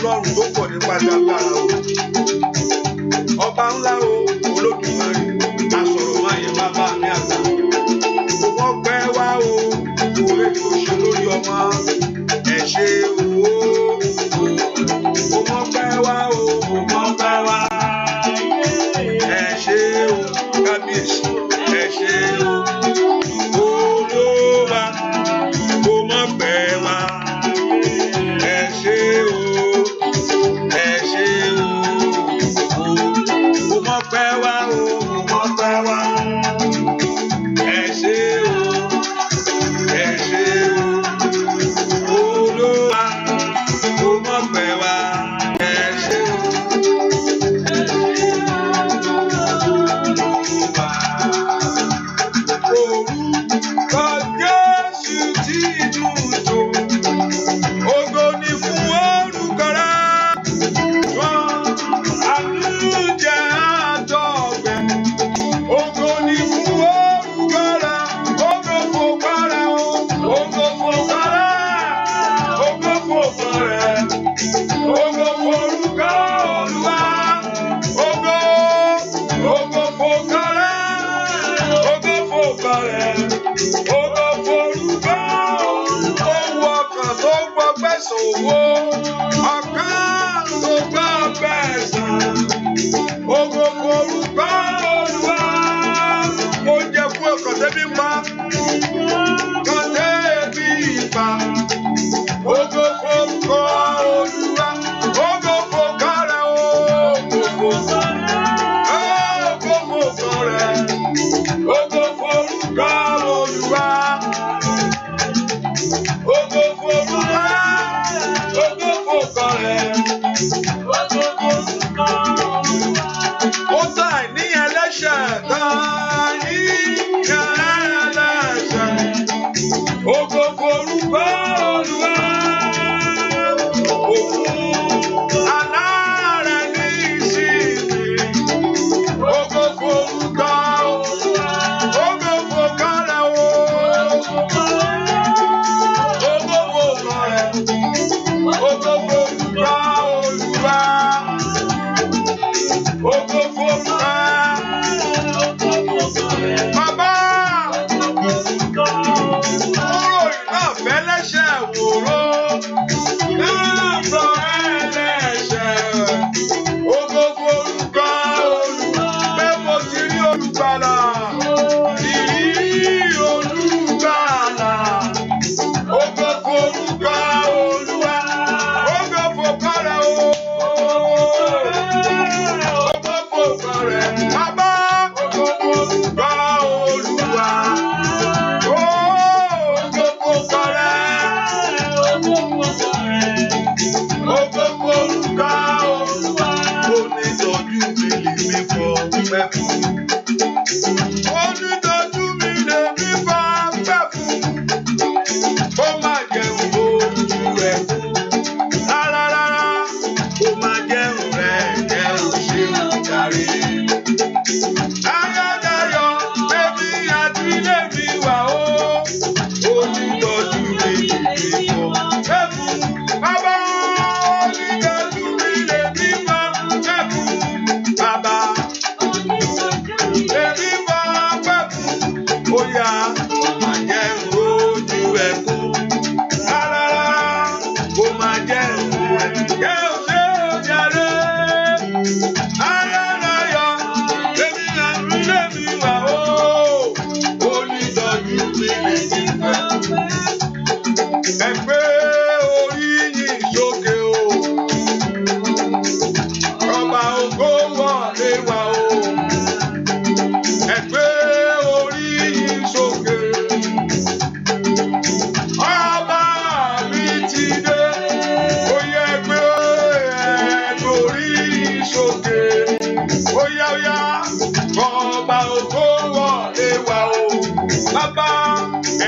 Ọlọ́run tó pọ̀ nípa agbára o. Ọba ńlá o, Olódùmarè, asọ̀rọ̀ máa yẹ bàbá mi àgbà. Wọ́n pẹ́ wá o, òwe tó ṣe lórí ọmọ. Ẹ ṣé o. Wọ́n pẹ́ wá o, wọ́n pẹ́ wá. Ẹ ṣé o, kábíyèsí. Ẹ ṣé o. Olúwa, wọ́n pẹ́ wá. Ẹ ṣé o. Ẹ ṣé o. Wọ́n pẹ́ wá o, wọ́n pẹ́ wá. Ẹ ṣé o. Ẹ ṣé o. Olúwa, wọ́n pẹ́ wá. Ẹ ṣé o. Orúkọ Jésù tí dùn tó, ògo ni fún orúkọ rẹ̀. Àlùjẹ àtọ̀gbẹ, ògo ni fún orúkọ rẹ̀. Ògo fògo rẹ̀ o, ògo fògo rẹ̀, ògo fògo rẹ̀, ògo forúkọ Olúwa. Ògo, ògo fògo rẹ̀, ògo fògo rẹ̀, ògo forúkọ. Owó ọkàn tó gbọ́ gbẹ̀sán owó, ọkàn tó gbọ́ gbẹ̀sán. Ògo forúkọ Olúwa. Oúnjẹ fún ọkàn tẹ́bí ń pa, kan tẹ́bí pa. Ògo forúkọ Olúwa. Ògo forúkọ rẹ̀ o. Ògo forúkọ rẹ̀. Ògo forúkọ Olúwa. Ògo forúkọ. Ògo forúkọ rẹ̀. Ó tà ní ẹlẹ́ṣẹ̀ tán ní ẹlẹ́ṣẹ̀. Ògo forúkọ Olúwa. Òkun aláàrẹ̀ ní ìsinmi. Ògo forúkọ Olúwa. Ògo forúkọ rẹ̀ o. Ògo forúkọ rẹ̀. Ògo forúkọ Olúwa. Ògo forúkọ. Bàbá, kúrò iná fẹ́lẹ́ṣẹ̀ wòró. Láàbọ̀ ẹlẹ́ṣẹ̀. Ògo forúkọ Olúwa. Pé mo ti rí olùgbàlà. Ìrí olùgbàlà. Ògo forúkọ Olúwa. Ògo forúkọ rẹ̀ o. Ògo forúkọ rẹ̀. Bàbá, ògo forúkọ Olúwa. Ògo forúkọ rẹ̀. Ògo forúkọ Olúwa. Onítọ́jú mi lèmi fọpẹ́ fún. Onítọ́jú mi lèmi fọpẹ́ fún. Ó máa jẹun lójú rẹ̀ fún. Rárá, ó máa jẹun rẹ̀ jẹun ṣe òjàre. Ayọ̀dayọ̀, bébí àti lèmi wà ó. Onítọ́jú mi lèmi fọpẹ́ fún. Bàbá, onítọ́jú mi lèmi fọpẹ́ fún. Bàbá, lèmi fọpẹ́ fún. Ó yá, ó máa jẹun lójú ẹkún. Rárá, ó máa jẹun rẹ̀ jẹun ṣe òjàre. Ayọ̀dayọ̀, bébí àti lèmi wà ó. Onítọ́jú mi lèmi fọpẹ́. Ẹ gbé orí yín sókè o. Ọba ògo wọlé wá o. Ẹ gbé orí yín sókè. Ọba mi ti dé. Ó yẹ gbé orí yín sókè. Ó yá ó yá. Ọba ògo wọlé wá o. Bàbá,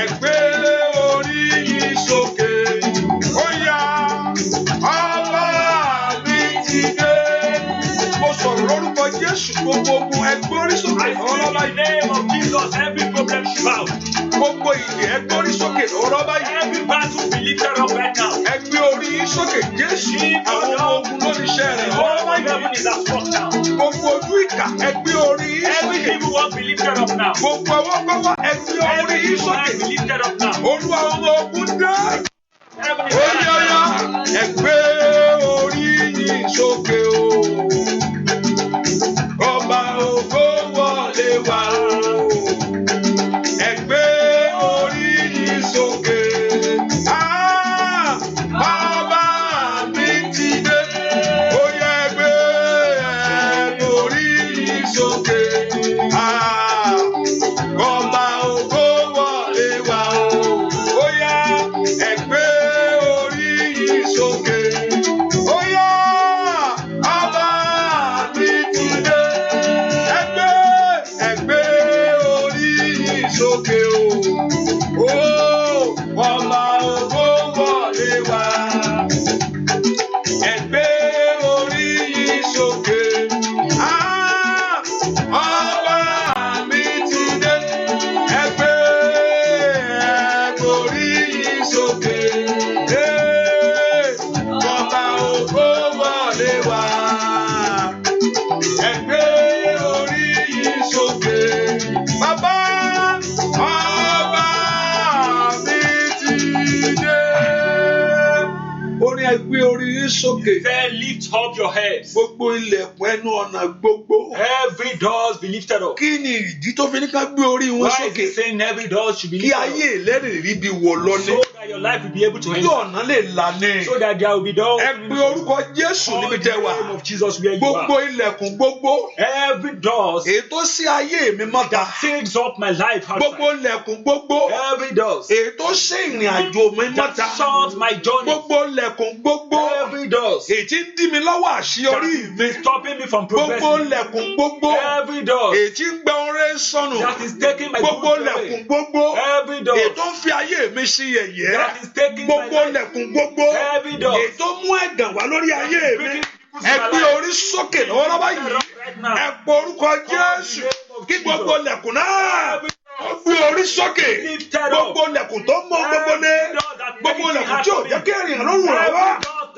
ẹ gbé orí yín sókè. Ó yá. Ọba mi ti dé. Mo sọ̀rọ̀ lórúkọ Jésù gbogbo ogun ẹgbẹ́ orí sókè. I say in the name of Jesus, every problem is bound. Gbogbo ìdè ẹ gbórí sókè lọ́wọ́ báyìí. Every battle be lifted up right now. Ẹ gbé orí yín sókè Jésù. Àwọn ọmọ ogun ló ní iṣẹ́ rẹ̀ lọ́wọ́ All báyìí. heaven is at work now. Gbogbo ojú ìkà ẹ gbé orí yín Every sókè. evil one be lifted up now. Gbogbo ọwọ́ gbọ́wọ́ ẹ gbé orí Every yín evil sókè. hand be lifted up now. Olúwa ọmọ ogun dé. Heaven is Oyè ọyọ ẹ gbé orí yín sókè o. Ọba ògo wọlé wá o. Ẹ gbé orí yín sókè. Ọba mi ti dé. Oyè ẹ gbé orí yín sókè. Ọba ògo wọlé wá o. Oyè ẹ gbé orí yín sókè. Oyè ọba mi ti dé. Ẹ gbé orí yín sókè o. Ọba ògo wọlé wá. Ẹ gbé orí yín sókè. Ọba mi ti dé. Ẹ gbé orí yín sókè. Ọba ògo wọlé wá. Ẹ gbé orí yín sókè. Bàbá ọba mi ti dé. Orin ẹ gbé orí yín sókè. Then lift up your heads. Gbogbo ilẹ̀kùn ẹnu ọ̀nà gbogbo. Every door be lifted up. Kí ni ìdí tó fi ní ká gbé orí wọn Why is sókè? he saying every door should be Kí lifted ayé up? ìlẹ́rìí bí wọ̀ lọ ní. So that your life will be able to Kí enter. ọ̀nà lè là ní. So that there will be doors. Ẹ pe orúkọ Jésù Call níbi the tẹ́ wà. name of Jesus where you Gbogbo are. ilẹ̀kùn gbogbo. Every door Èyí tó sí ayé mi mọ́ta. that fills up my life Gbogbo outside. ilẹ̀kùn gbogbo. Every door Èyí tó ṣe ìrìn àjò mi that mọ́ta. short my journey. Gbogbo ilẹ̀kùn gbogbo. Every door Èyí tí ń dí mi lọ́wọ́ àṣeyọrí mi. that is stopping me from Gbogbo progressing. ilẹ̀kùn gbogbo. Every door Èyí tí ń gbẹ oore sọnù. that is taking my Gbogbo good ilẹ̀kùn away. gbogbo. Every door Èyí tó ń fi ayé mi sí yẹ̀yẹ́. that is taking my Gbogbo life. ilẹ̀kùn gbogbo. Every door Èyí tó mú ẹ̀gàn wá lórí ayé mi. Ẹ gbé orí sókè lọ́wọ́lọ́wọ́ yìí. right now. Ẹ pọ orúkọ Jésù. Kí gbogbo ilẹ̀kùn náà. Ó gbé orí sókè. Gbogbo ilẹ̀kùn tó mọ gbogbo lé. Gbogbo ilẹ̀kùn tí ò jẹ́ kí èèyàn ló rùn lọ́wọ́.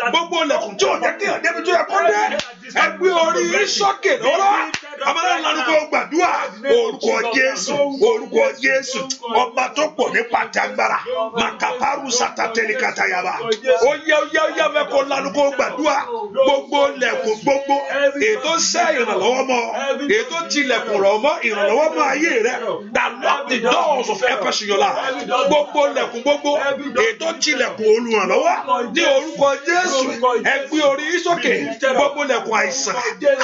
Gbogbo ilẹ̀kùn tí ò jẹ́ kí èèyàn débi tó yẹ kó dé. Ẹ gbé orí sókè lọ́wọ́lọ́wọ́. Amọ̀lẹ́ ńlá kó gbàdúrà. Orúkọ Jésù. Orúkọ Jésù. Ọba tó pọ̀ nípa agbára. Màkàpárù sàtàtẹ́lì kàtàyàbá. Ó yẹ fẹ́ kó lánàá kó gbàdúrà. Gbogbo ilẹ̀kùn gbogbo. Ètò sẹ́ ìrànlọ́wọ́ mọ́. Ètò tilẹ̀kùn rọ̀ mọ́ ìrànlọ́wọ́ mọ́ ayé rẹ̀. That lock the doors of help in your life. Gbogbo ilẹ̀kùn gbogbo. Ètò tilẹ̀kùn olùrànlọ́wọ́. Ní orúkọ Jésù. Ẹ gbé orí yín sókè. Gbogbo ilẹ̀kùn àìsàn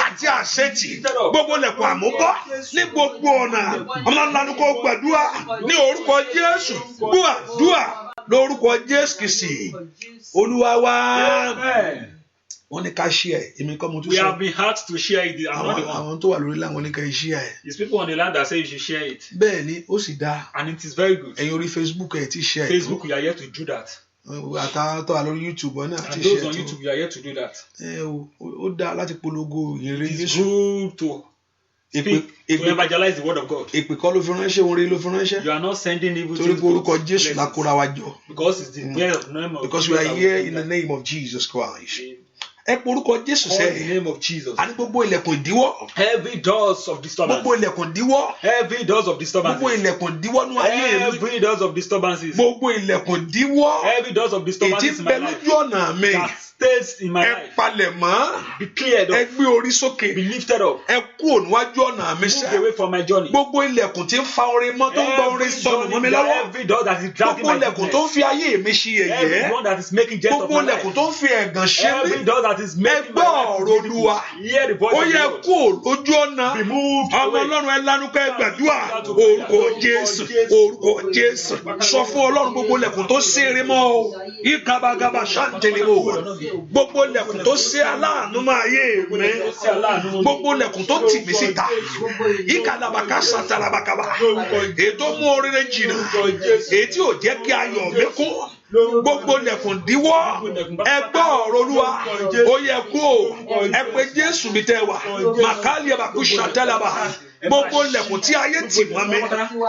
àti àṣetì. Gbogbo ilẹ̀kùn àmúbọ́. Ní gbogbo ọ̀nà. Ọmọláńlá kó gbàdúrà. Ní orúkọ Jésù. Gbàdúrà lórúkọ Jésù Kristi. Olúwa wa. Amen. Wọ́n ní ká share èmi kọ́ mo tún We sọ. have been asked to share it. I'm not the one. Àwọn tó wà lórí láwọn ní ká share ẹ̀. It's people on the land that say you should share it. Bẹ́ẹ̀ ni ó sì dáa. And it is very good. Ẹ̀yin orí Facebook ẹ̀ ti share ẹ̀. Facebook, we are here to do that. Àtàwọn tó wà lórí YouTube ọ̀ náà ti And share those on ẹ̀ tó. YouTube, we are here to do that. Ó dáa láti polongo ìrere It is Jésù. good to speak, to evangelize the word of God. Èpè kọ́ ló fi ránṣẹ́ orin ló fi ránṣẹ́. You are not sending evil Torí things pé orúkọ to Jésù la kóra wa jọ. because it's the name of Because we Jesus are that here will in do the that. name of Jesus Christ. Ẹ pe orúkọ Jésù Call the sẹ́yìn. name of Jesus. A ní gbogbo ilẹ̀kùn ìdíwọ́. Every doors of disturbance. Gbogbo ilẹ̀kùn ìdíwọ́. Every doors of Gbogbo disturbances. ilẹ̀kùn ìdíwọ́ ní ayé mi. Every doors of disturbances. Gbogbo ilẹ̀kùn ìdíwọ́. Every doors of Ètí disturbances in bẹ my life. lójú ọ̀nà mi. That stays in my Ẹ life. palẹ̀ mọ́. Be cleared Ẹ up. gbé orí sókè. Be lifted up. Ẹ kúrò níwájú ọ̀nà mi Move sẹ́. away from my journey. Gbogbo ilẹ̀kùn tí ń fa orin mọ́ tó ń gba orin sọnù mọ́ mi lọ́wọ́. Every door that is dragging Gbogbo my ilẹ̀kùn tó ń goodness. fi ayé mi ṣe yẹ̀yẹ́. Every one that is making jest of Gbogbo my ilẹ̀kùn life. tó ń fi ẹ̀gàn ṣe Every mí. door that is making my gbọ́ life ọ̀rọ̀ difficult. Olúwa. Hear the voice Ó of the yẹ Lord. kó lójú ọ̀nà. Be moved Ọmọ away. Ọlọ́run ẹ lanu ká ẹ gbàdúrà. Orúkọ Jésù. Orúkọ Jésù. Sọ fún Ọlọ́run gbogbo ilẹ̀kùn tó ṣe eré mọ́ o. Ìkàbàgàbà ṣàǹtẹ̀lẹ̀ o. Gbogbo ilẹ̀kùn tó ṣe aláàánú máa yé mi. Gbogbo ilẹ̀kùn tó tì mí síta. Ìkàlàbàkà ṣàtàlàbàkàbà. Ètò mú oríire jìnnà. Ètí ò jẹ́ kí ayọ̀ mi kún. Gbogbo ilẹ̀kùn díwọ́. Ẹ gbọ́ ọ̀rọ̀ Olúwa. Ó yẹ kó ẹ pé Jésù mi tẹ́ wà. Màkàlì ẹ̀bàkú ṣàtàlàbà. gbogbo ilẹ̀kùn tí ayé tì mọ́ mi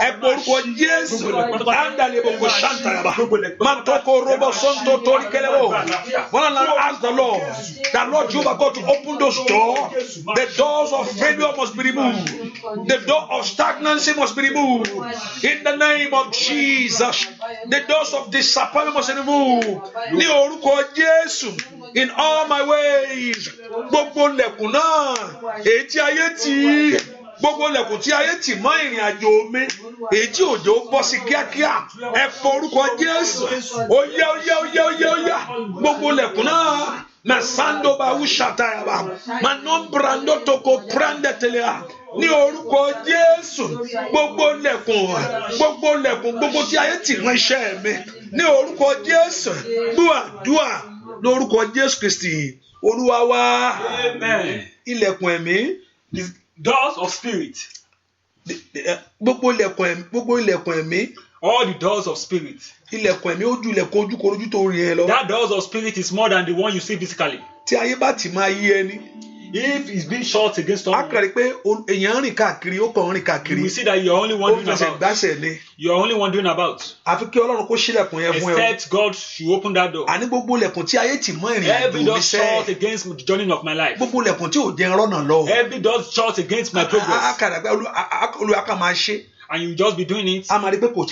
ẹ pé orúkọ Jésù andale boko shantaraba mantoko robo sonto tori kelebo. When I ask the Lord, Jehovah God to open those doors, the doors of failure must be removed, the door of stagnancy must be removed in the name of Jesus. The doors of disappointment must be removed ní orúkọ Jésù. In all my ways, gbogbo lẹ̀kùn náà èyí tí ayé tì, gbogbo lẹ̀kùn tí ayé tì mọ́ ìrìn àjò mi, èyí tí òjò bọ́ sí kíákíá, ẹ pé orúkọ Jésù. Ó yá gbogbo lẹ̀kùn náà. Masando ba ushatayaba manombrando toko prande telea ní orúkọ Jésù. Gbogbo lẹ̀kùn gbogbo tí ayé tì mọ́ iṣẹ́ mi ní orúkọ Jésù. Dúà lórúkọ Jésù Kristi Olúwa wa. Amen. Ilẹ̀kùn ẹ̀mí, The doors of spirit. gbogbo ilẹ̀kùn ẹ̀mí. All the doors of spirit. Ilẹ̀kùn ẹ̀mí ó ju ilẹ̀kùn ojúkorojú tó rí ẹ lọ. That doors of spirit is more than the one you see physically. Tí ayé bá ti máa yí ẹni. If it's being shot against someone, a kàn rí pé èèyàn rìn káàkiri, ó kàn rìn káàkiri. you see that you're only wondering Ó fẹsẹ̀ about. gbáṣẹ̀ ni. You're only wondering about. Àfi kí Ọlọ́run kó ṣílẹ̀kùn yẹn fún ẹ. Except God should open that door. Àní gbogbo ilẹ̀kùn tí ayé tì mọ́ ìrìn àjò Every mi door shut sẹ́. against the journey of my life. Gbogbo ilẹ̀kùn tí ò jẹ́ rọ́nà lọ. Every door shut against my progress. A kàdà pé Olúwa kàn máa ṣe. And you just be doing it. A máa rí pé kò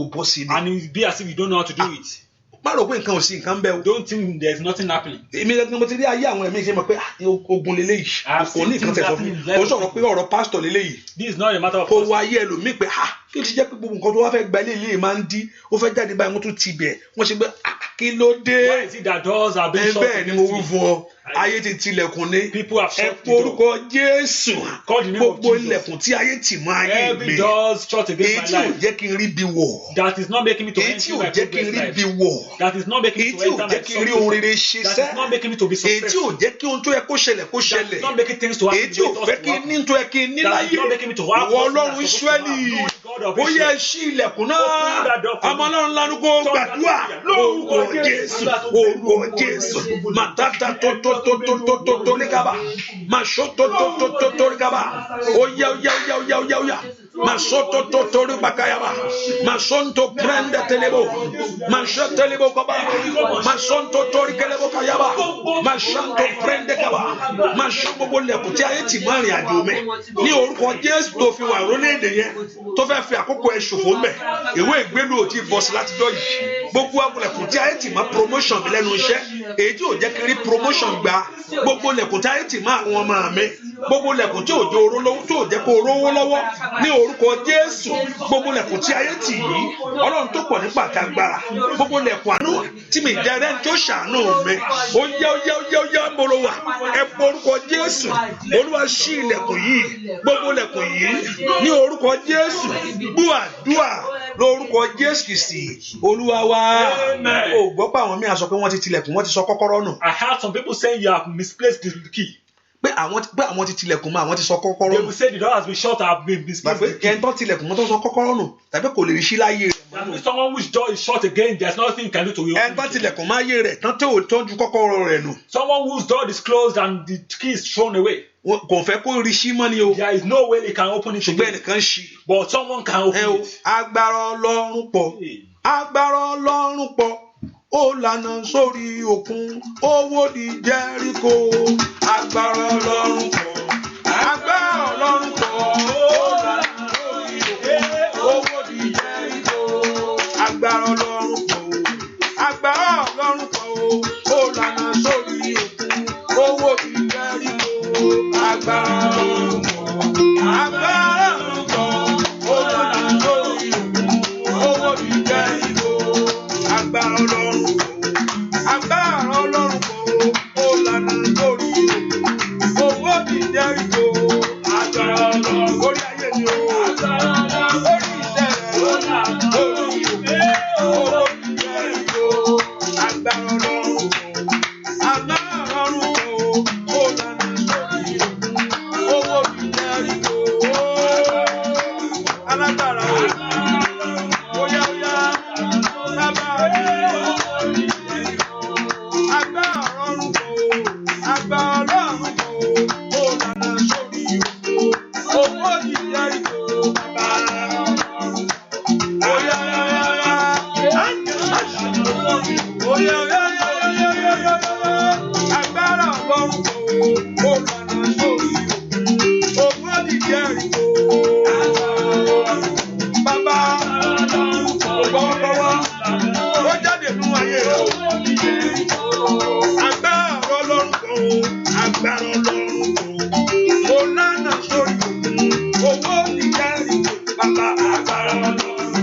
bọ́ sí ni. And it will be as if you don't know how to do it. Má rò pé nǹkan ò sí nǹkan bẹ́ẹ̀ o. Don't think there's nothing happening. Èmi gẹ́gẹ́ mo ti rí ayé àwọn ẹ̀mí ṣe mọ̀ pé ogun leléyìí. Kò ní nǹkan tẹ̀sán fún mi. Kò sọ̀rọ̀ pé ọ̀rọ̀ pásítọ̀ leléyìí. This is not a matter of. Kò wá ayé ẹlòmíì pé kí o ti jẹ́ pé gbogbo nǹkan tó wá fẹ́ gba ilé máa ń dí. Ó fẹ́ jáde báyìí wọ́n tún ti bẹ̀. Wọ́n ṣe pé kí ló dé? Why is it that doors are being shut Bẹ́ẹ̀ ni mo against wí me? fún ọ. Ayé ti tilẹ̀kùn ní. People have Ẹ shut the door. porúkọ Jésù. Call the name of Gbogbo Jesus. ilẹ̀kùn tí ayé tì mọ́ ayé Every mi. door shut Èyí against tí my ò life. jẹ́ kí n rí bí wọ̀. That is not making me to Èyí tí enter ò my jẹ́ kí n progress rí bí life. wọ̀. That is not making Èyí me tí to ò enter jẹ́ my kí n rí ohun success. rere ṣe That sẹ́. is not making me to be Èyí tí ò successful. jẹ́ kí ohun tó yẹ kó ṣẹlẹ̀ kó That is ṣẹlẹ̀. not making things to happen. Èyí tí ò fẹ́ kí n ní tó yẹ kí n ní That is láyé. not making me to have Ìwọ what Ọlọ́run I'm supposed to have. Ísírẹ́lì. Lord God of Ó yẹ Israel. ṣí ilẹ̀kùn náà. Open that door for me. Ọmọ Ọlọ́run lánàá kó gbàdúrà lórúkọ Jésù. Orúkọ Jésù. Màtátà tó lẹ́gàbà. Màṣọ́ tó lẹ́gàbà. Ó yá. Màṣọ́ tó lẹ́gbàkàyàbà. Màṣọ́ tó prende telebo. Màṣọ́ telebo kaba. Màṣọ́ tó lẹ́gàlebo kàyàbà. Màṣọ́ tó prende kaba. Màṣọ́ gbogbo lẹ̀kùn tí ayé tì mọ́ ìrìn àjò mi. Ní orúkọ Jésù tó fi wà lórílẹ̀-èdè yẹn. Tó fẹ́ fi àkókò ẹ̀ ṣòfò mẹ́. Ìwé ìgbélú ò tí ì bọ́ sí látijọ́ yìí. Gbogbo lẹ̀kùn tí ayé tì mọ́ promotion mi lẹ́nu iṣẹ́. Èyí tí ò jẹ́ kí n rí promotion gbà. Gbogbo lẹ̀kùn tí ayé tì mọ́ àwọn ọmọ mi. Gbogbo lẹ̀kùn tí ò jẹ́ kó rówó lọ́wọ́. Ní orúkọ Jésù. Gbogbo lẹ̀kùn tí ayé tì yìí. Ọlọ́run tó pọ̀ nípa àtàgbára. Gbogbo lẹ̀kùn àánú tí mi jẹ́ rẹ́ tó ṣàánú mi. Ó yá ń bolo wà. Ẹ pọ orúkọ Jésù. Olúwa ṣí ilẹ̀kùn yìí. Gbogbo lẹ̀kùn yìí. Ní orúkọ Jésù. Gbúàdúà lórúkọ Jésù Kristi Olúwa wa. Amen. O gbọ́ pé àwọn míì á sọ pé wọ́n ti tilẹ̀kùn, wọ́n ti sọ kọ́kọ́rọ́ nù. I heard some people saying you have misplaced the key. Pé àwọn ti tilẹ̀kùn mọ́, àwọn ti sọ kọ́kọ́rọ́ They nù. will say the door has been shut. I have been misplaced Gbàgbé the key. ẹni tó tilẹ̀kùn mọ́ tó sọ kọ́kọ́rọ́ nù tàbí kò lè rí sí láyé rẹ̀. That means someone whose door is shut again, there's nothing you can do to Ẹni reopen tó it. tilẹ̀kùn mọ́ ayé rẹ̀ tán tó tọ́jú kọ́kọ́rọ́ rẹ̀ nù. Someone whose door is closed and the key is thrown away. Kò fẹ́ kó rí sí mọ́ ni o. There is no way they can open it Ṣùgbọ́n again. ẹnìkan ṣí. But someone can open O it. agbára Ọlọ́run pọ̀. Agbára Ọlọ́run pọ̀. Ó lànà sórí òkun. Ó wó di Jẹ́ríkò. Agbára Ọlọ́run pọ̀. Agbára Ọlọ́run pọ̀. Ó lànà sórí òkun. Ó wó di Jẹ́ríkò. Agbára Ọlọ́run pọ̀. Agbára Ọlọ́run pọ̀. Ó lànà sórí òkun. Ó wó di Jẹ́ríkò. Agbára Ọlọ́run pọ̀. Agbára Ọlọ́run pọ̀. Ó lànà sórí òkun. Ó wó di Jẹ́ríkò. Agbára Ọlọ́run pọ̀. Agbára Ọlọ́run pọ̀. Ó lànà sórí òkun. Ó wó di Jẹ́ríkò. Agbára Ọlọ́run lórí ayé mi o. Agbára Ọlọ́run lórí iṣẹ́ rẹ̀. Ó lànà sórí òkun. Ó wó di Jẹ́ríkò. Agbára Ọlọ́run pọ̀. Agbára Ọlọ́run pọ̀. Ó lànà sórí òkun. Ó wó di Jẹ́ríkò. Ọlọ́run kò ó lànà sórí òkun di Jẹ́ríkò. Bàbá gbọ́wọ́gbọ́wọ́ ó jáde nínú ayé rẹ̀ o. Agbára Ọlọ́run kò agbára Ọlọ́run kò ó lànà sórí òkun di Jẹ́ríkò. Bàbá agbára Ọlọ́run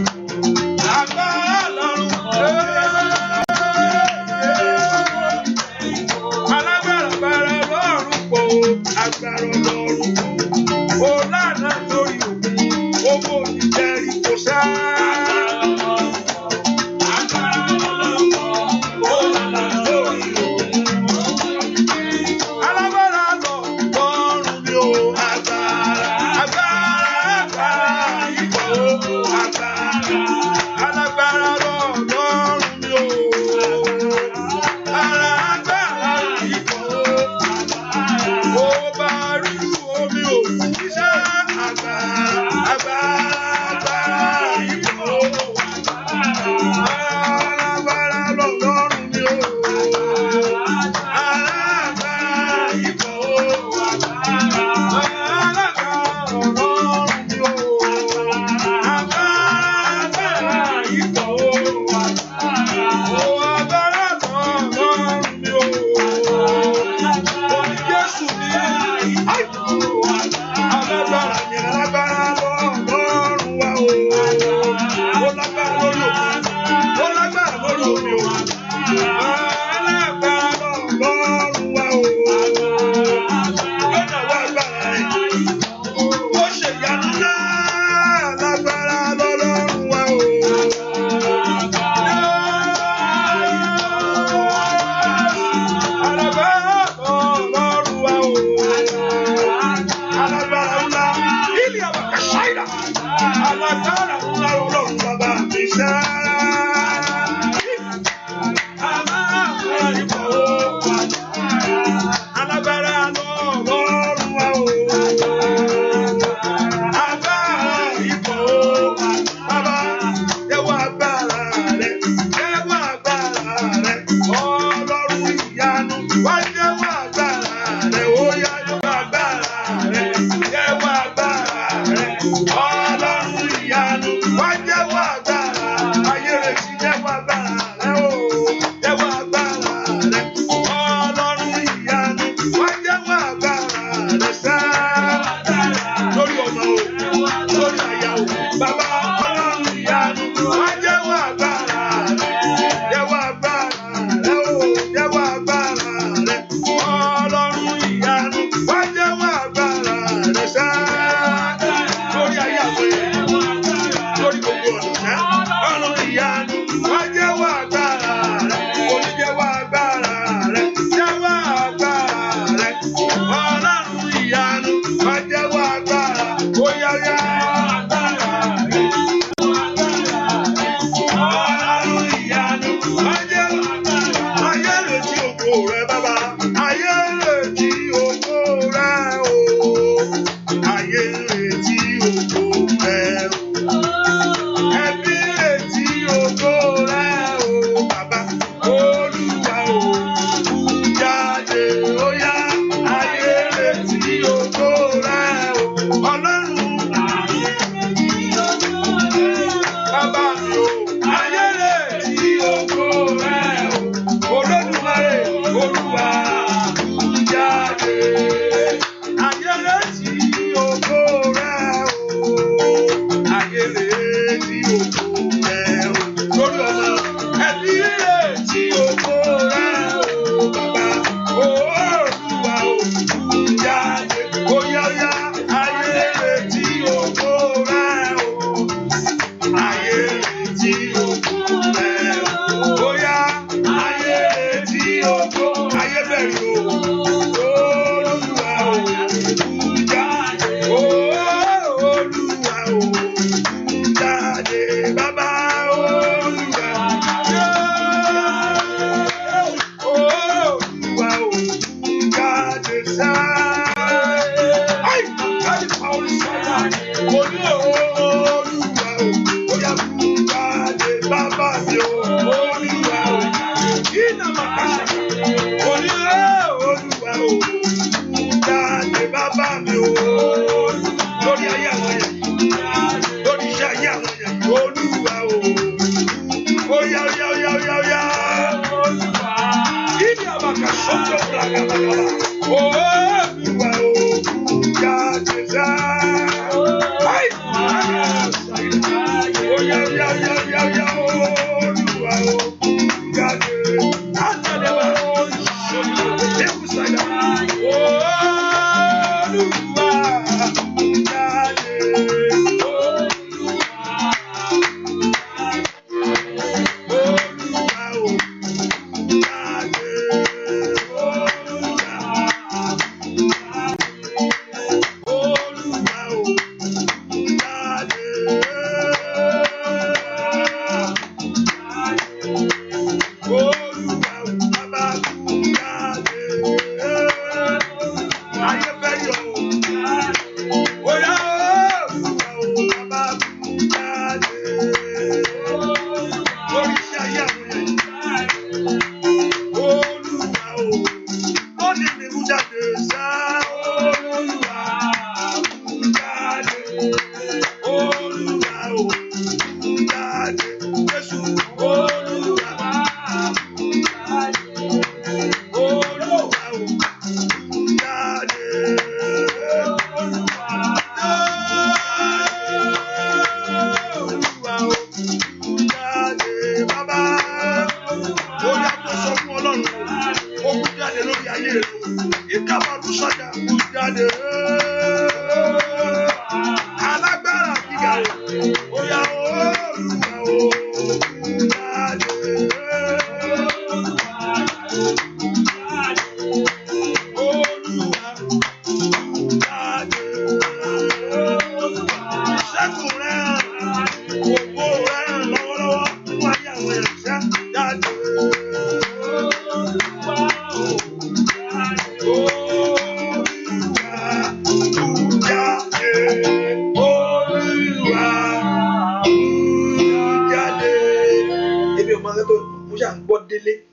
agbára Ọlọ́run alágbára Ọlọ́run kò agbára Ọlọ́run kò ó lànà sórí òkun owó ní Jẹ́ríkò sá. Agbára Ọlọ́run kò ó lànà sórí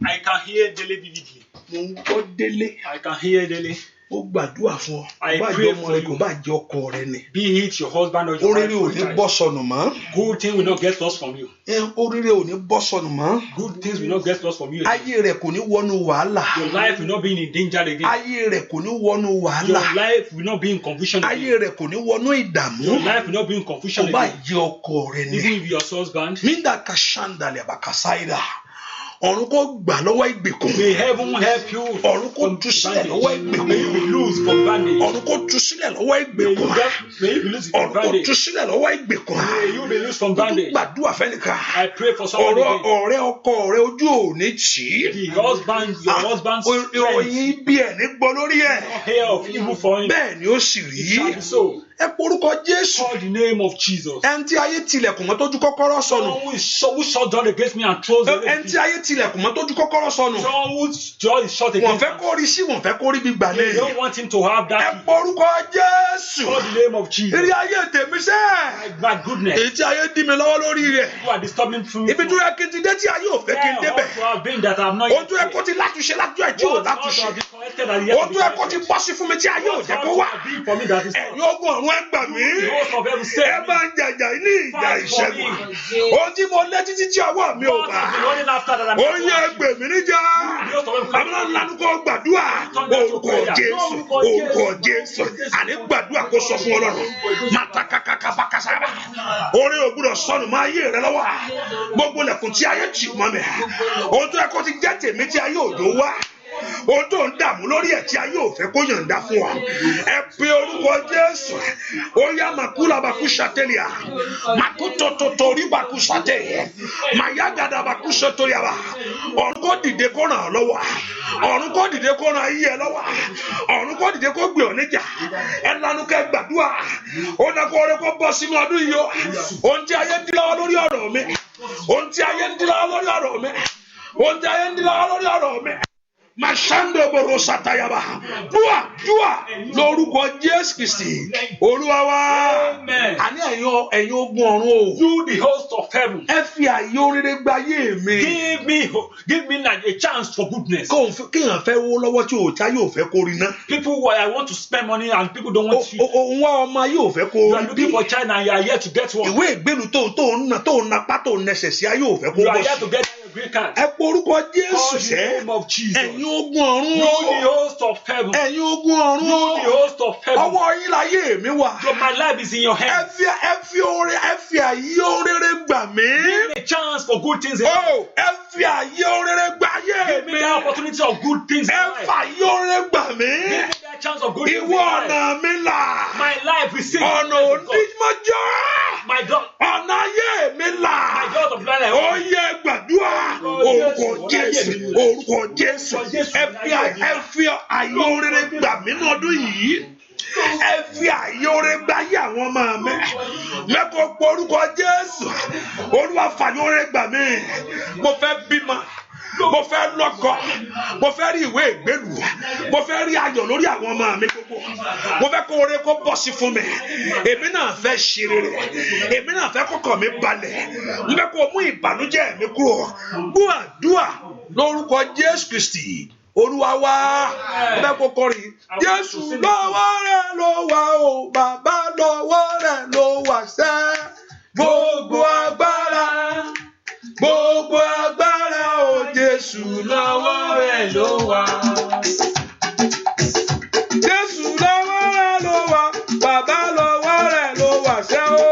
I can hear Dele vividly. I can hear Dele. Ó gbàdúrà fún ọ. I pray for you. Kò bá jẹ́ ọkọ rẹ ni. Be it your husband or your wife. Oríire ò ní bọ́ sọnù mọ́. Good things will not get lost from you. Oríire ò ní bọ́ sọnù mọ́. Good things will not get lost from you. Ayé rẹ̀ kò ní wọnú wàhálà. Your life will not be in danger again. Ayé rẹ̀ kò ní wọnú wàhálà. Your life will not be in confusion again. Ayé rẹ̀ kò ní wọnú ìdààmú. Your life will not be in confusion again. Kò bá again. jẹ́ ọkọ rẹ ni. Even if your husband. Minda kashandale abakasaida. Ọ̀run kó gbà lọ́wọ́ ìgbèkùn. May heaven help you. Ọ̀run kó tú sílẹ̀ lọ́wọ́ ìgbèkùn. May you be loose from bandage. Ọ̀run kó tú sílẹ̀ lọ́wọ́ ìgbèkùn. May you be loose from bandage. Ọ̀run kó tú sílẹ̀ lọ́wọ́ ìgbèkùn. May you be loose from bandage. Gbàdúrà fẹ́nìkan. I pray for someone again. Ọ̀rẹ́ ọkọ rẹ ojú ò ní tì í. The husband, your husband's friend. Ìròyìn bí ẹ̀ ní gbọ́ lórí ẹ̀. No hair of evil for him. Bẹ́ẹ̀ ni ó sì rí. It shall be so. Ẹ porúkọ Jésù. Call the name of Jesus. Ẹni tí ayé tilẹ̀kùn mọ́ tójú kọ́kọ́rọ́ sọnù. Someone who shut down against me and throws away. Ẹni tí ayé tilẹ̀kùn mọ́ tójú kọ́kọ́rọ́ sọnù. Someone whose door is shut against Wọ́n fẹ́ kó rí sí, wọ́n fẹ́ kó rí gbígbà They lẹ́yìn. don't want him to have that. Ẹ porúkọ Jésù. Call the name of Jesus. Eré ayé tèmi sẹ́. My goodness. Èyí tí ayé dí mi lọ́wọ́ lórí rẹ̀. Who are disturbing through. Ibi tó yẹ kí n ti dé tí ayé ò fẹ́ kí n débẹ̀. Also have been that I'm not Ohun tó yẹ kó ti látúnṣe látúnṣe àìtí ò látúnṣe. Ohun tó yẹ kó ti bọ́ sí fún mi tí ayé ò jẹ́ kó wá. Ẹ̀yin ogun ọ̀run ẹ gbà mí. Ẹ bá ń jàjà ní ìjà ìṣẹ́gun. Ohun tí mo lé títí tí ọwọ́ mi ò bá. Ó yẹ gbè mí níjà. Àwọn ńlá kó gbàdúrà. Orúkọ Jésù. Orúkọ Jésù. Àní gbàdúrà kó sọ fún Ọlọ́run. Màtàkàkàkà bákàsára. Orí ò gbúdọ̀ sọnù máa yé rẹ lọ́wọ́. Gbogbo lẹ̀kùn tí ayé tì mọ́ mi. Ohun tó yẹ kó ti jẹ́ tèmi tí ayé òjò wá. Ohun tó ń dààmú lórí ẹ̀ tí ayé ò fẹ́ kó yànda fún wa. Ẹ pe orúkọ Jésù. Ó yá màkúlà bàkú sàtẹ́lìà. Màkútòtòtò rí bàkú sàtẹ́lìà. Màyágàdà bàkú sọtòyàwá. Ọ̀run kó dìde kó ràn ọ́ lọ́wọ́. Ọ̀run kó dìde kó ràn ayé ẹ lọ́wọ́. Ọ̀run kó dìde kó gbé ọ níjà. Ẹ lanu kẹ́ gbàdúrà. Ó dá kó rẹ kó bọ́ sínú ọdún yìí o. Ohun tí ayé ń dí lọ́wọ́ lórí ọ̀rọ̀ mi. Ohun tí ayé ń dí lọ́wọ́ lórí ọ̀rọ̀ mi. Ohun tí ayé ń dí lọ́wọ́ lórí ọ̀rọ̀ mi. Mashando borosatayaba. Dua lórúkọ Jésù Kristi. Olúwa wa. Amen. Àní ẹ̀yin ogun ọ̀run o. You the host of heaven. Ẹ fi àyè orere gba ayé mi. Give me like a chance for goodness. Kéèyàn fẹ́ wó lọ́wọ́ tí òòtá yóò fẹ́ kó rí ná. People I want to spend money and people don't want to. Òun wá ọmọ yóò fẹ́ kó rí bí. You are looking for China and you are here to get one. Ìwé ìgbélu tó ń napá tó ń nẹsẹ̀ sí ayé ò fẹ́ kó You bọ́ are here sí. to get your green card. Ẹ porúkọ Jésù Call the sẹ́. name of Jesus. Ẹ̀yin ogun ọ̀run You o. the host of heaven. Ẹ̀yin ogun ọ̀run You o. the host of heaven. Ọwọ́ yín láyé mi wà. So my life is in your hands. Ẹ fi àyè orere gbà mí. Give me a chance for good things in life. Oh, ẹ fi àyè orere gbà ayé Give mi. me the opportunity of good things in Ẹ life. fà àyè orere gbà mí. Give me that chance of good things in Ìwọ life. ọ̀nà mi là. My life is safe. Ọ̀nà onímọ̀jọ́. My God. Ọ̀nà ayé mi là. My God of life. Ó yẹ gbàdúrà. Orúkọ Jésù. Orúkọ Jésù. Ẹ fi àyè orere gbà mí lọ́dún yìí. Ẹ fi àyè orere gbà ayé àwọn ọmọ mi. Mẹ́kọ̀ọ́ pọ̀ orúkọ Jésù. Olúwa fàyè orere gbà mí. Mo fẹ́ bímọ. Mo fẹ́ lọ́kọ. Mo fẹ́ rí ìwé ìgbélú. Mo fẹ́ rí ayọ̀ lórí àwọn ọmọ mi gbogbo. Mo fẹ́ kó oore kó bọ́ sí fún mi. Èmi náà fẹ́ ṣe rere. Èmi náà fẹ́ kọ́kàn mi balẹ̀. Mo fẹ́ kó mú ìbànújẹ́ mi kúrò. Gbọ́ àdúrà lórúkọ Jésù Kristi. Olúwa wa. Mo fẹ́ kó kọrin. Jésù lọ́wọ́ rẹ̀ ló wà o. Bàbá lọ́wọ́ rẹ̀ ló wà sẹ́. Gbogbo agbára. Gbogbo agbára o Jésù lọ́wọ́ rẹ̀ ló wà. Jésù lọ́wọ́ rẹ̀ ló wà. Bàbá lọ́wọ́ rẹ̀ ló wà sẹ́ o.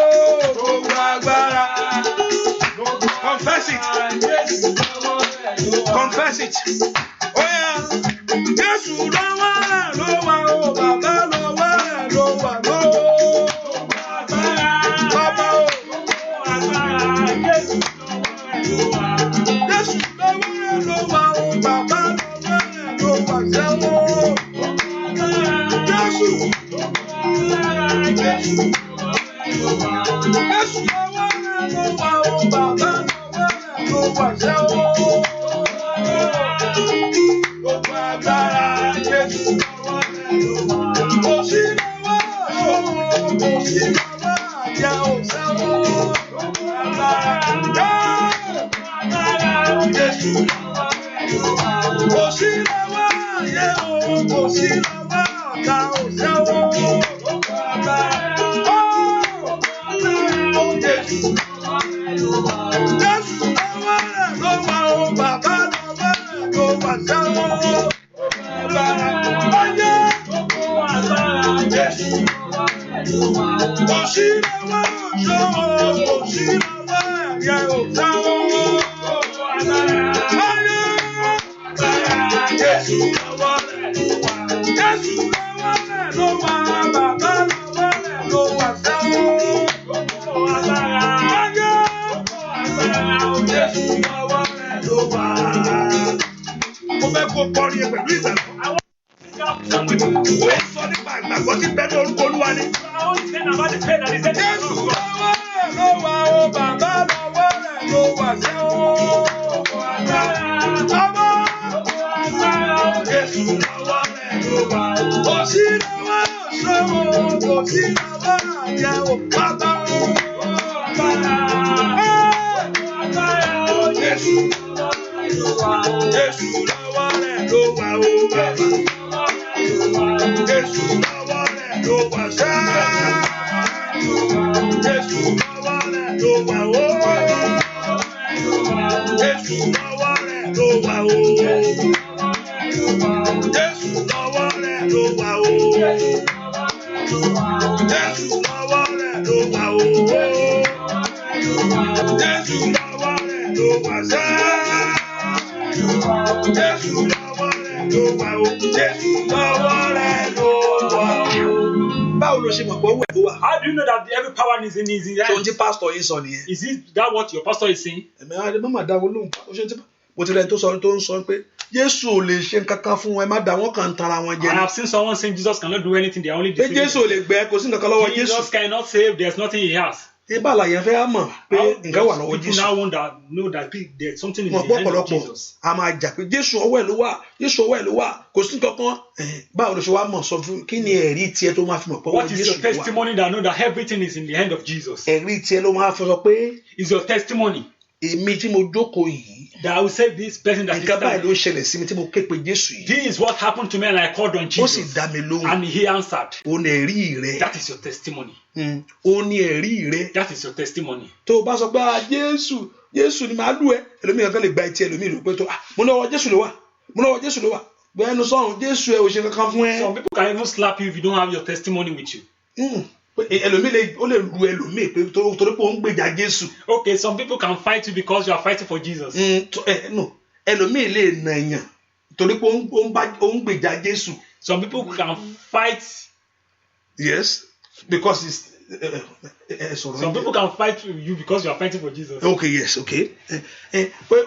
Gbogbo agbára. Confess it. Confess it. Oh yeah. Jésù lọ́wọ́ rẹ̀ ló wà o. Bàbá lọ́wọ́ rẹ̀ ló wà ló. Bàbá o. Jésù lọ́wọ́ rẹ̀ ló wà o. Bàbá lọ́wọ́ rẹ̀ ló wà sẹ́ o. Jésù. Jésù lọ́wọ́ rẹ̀ ló wà o. Bàbá lọ́wọ́ rẹ̀ ló wà sẹ́ o. Gbogbo agbára Jésù lọ́wọ́ rẹ̀ ló wà. Kò sí lọ́wọ́ òṣòwò, kò sí lọ́wọ́ àjẹ́ òṣèwò. Gbogbo agbára Jésù lọ́wọ́ rẹ̀ ló wà. Kò sí lọ́wọ́ àyè o, kò sí lọ́wọ́ ọ̀tá òṣèwò. Gbogbo agbára Jésù lọ́wọ́ rẹ̀ ló wà. Jésù lọ́wọ́ rẹ̀ ló wà o, bàbá lọ́wọ́ rẹ̀ ló wà sẹ́wọ́. Jésù lọ́wọ́ rẹ̀ ló wà. Kò sí lọ́wọ́ òṣòwò, kò sí lọ́wọ́ ẹ̀yẹ òṣèwò. Jésù lọ́wọ́ rẹ̀ ló wà. Jésù lọ́wọ́ rẹ̀ ló wà. Bàbá lọ́wọ́ rẹ̀ ló wà sẹ́wọ́. Jésù lọ́wọ́ rẹ̀ ló wà. Mo fẹ́ kó kọrin ẹ pẹ̀lú ìgbàgbọ́. Ó sọ nípa ìgbàgbọ́ tí bẹ́ẹ̀ ní orúkọ Olúwa ni. Jésù lọ́wọ́ rẹ̀ ló wà o. Bàbá lọ́wọ́ rẹ̀ ló wà sẹ́wọ́. Jésù lọ́wọ́ rẹ̀ ló wà. Kò sí lọ́wọ́ òṣòwò, kò sí lọ́wọ́ àjẹ́ o. Bàbá o. Jésù lọ́wọ́ rẹ̀ ló wà o. Bàbá. Jésù lọ́wọ́ rẹ̀ ló wà sá. Jésù lọ́wọ́ rẹ̀ ló wà o. Jésù lọ́wọ́ rẹ̀ ló wà o. Jésù lọ́wọ́ rẹ̀ ló wà o. Jésù lọ́wọ́ rẹ̀ ló wà o. Jésù lọ́wọ́ rẹ̀ ló wà sá. Jésù lọ́wọ́ rẹ̀ ló wà o. Jésù lọ́wọ́ rẹ̀ ló wà o. Báwo ló ṣe mọ̀ pé owó ẹ̀ ló wà? How do you know that every power is in his Ṣé o hand? ti pásítọ̀ yín sọ nìyẹn? Is that what your pastor is saying? Ẹ̀mí adé má máa dá wọn lóhùn. Mo ti rẹ̀ tó ń sọ pé Jésù ò lè ṣe nǹkan kan fún wọn, ẹ má dá wọn kàn ń tanra wọn jẹ. I have seen someone saying Jesus cannot do anything. They are only Pé deceiving. Jésù ò lè gbẹ kò sí nǹkan kan lọ́wọ́ Jésù. Jesus cannot save. There's nothing he has. ibà làyẹn fẹ́ mọ̀ pé nǹkan wà lọ́wọ́ People Jésù. now know that there's something in Mo the gbọ́ hand of ọ̀pọ̀lọpọ̀ Jesus. a máa jà pé Jésù ọwọ́ ẹ̀ ló wà, Jésù ọwọ́ ẹ̀ ló wà, kò sí kankan. Báwo ló ṣe wá mọ̀ sọ fún kí ni ẹ̀rí tiẹ̀ tó máa fi mọ̀ pé ọwọ́ What is Jésù your ló wà? testimony that know that everything is in the hand of Jesus? Ẹ̀rí tiẹ̀ ló máa fi sọ pé Is your testimony èmi tí mo jókòó yìí that I will say this person that is nǹkan báyìí ló standing. ṣẹlẹ̀ sí mi tí mo ké pe Jésù yìí. This is what happened to me and I called on Ó sì Jesus. dá mi lóhùn. And he answered. Ó ní ẹ̀rí rẹ̀. That is your testimony. Ó ní ẹ̀rí rẹ̀. That is your testimony. Tó o bá sọ pé Jésù Jésù ni màá lù ẹ́, ẹlòmíràn kan lè gba etí ẹlòmíràn pé tó mo lọ́wọ́ Jésù ló wà, mo lọ́wọ́ Jésù ló wà. Bẹ́ẹ̀ ni sọ̀rọ̀ Jésù ẹ̀ ò ṣe kankan fún ẹ. Some people can even slap you if you don't have your testimony with you. Ẹlòmíràn ó lè lu ẹlòmíràn pé torí pé ó ń gbèjà Jésù. Okay, some people can fight you because you are fighting for Jesus. No, ẹlòmíràn lè nà èèyàn torí pé ó ń gbèjà Jésù. Some people can fight. Yes, because it's. Some people can fight you because you are fighting for Jesus. Okay, yes, okay. Pé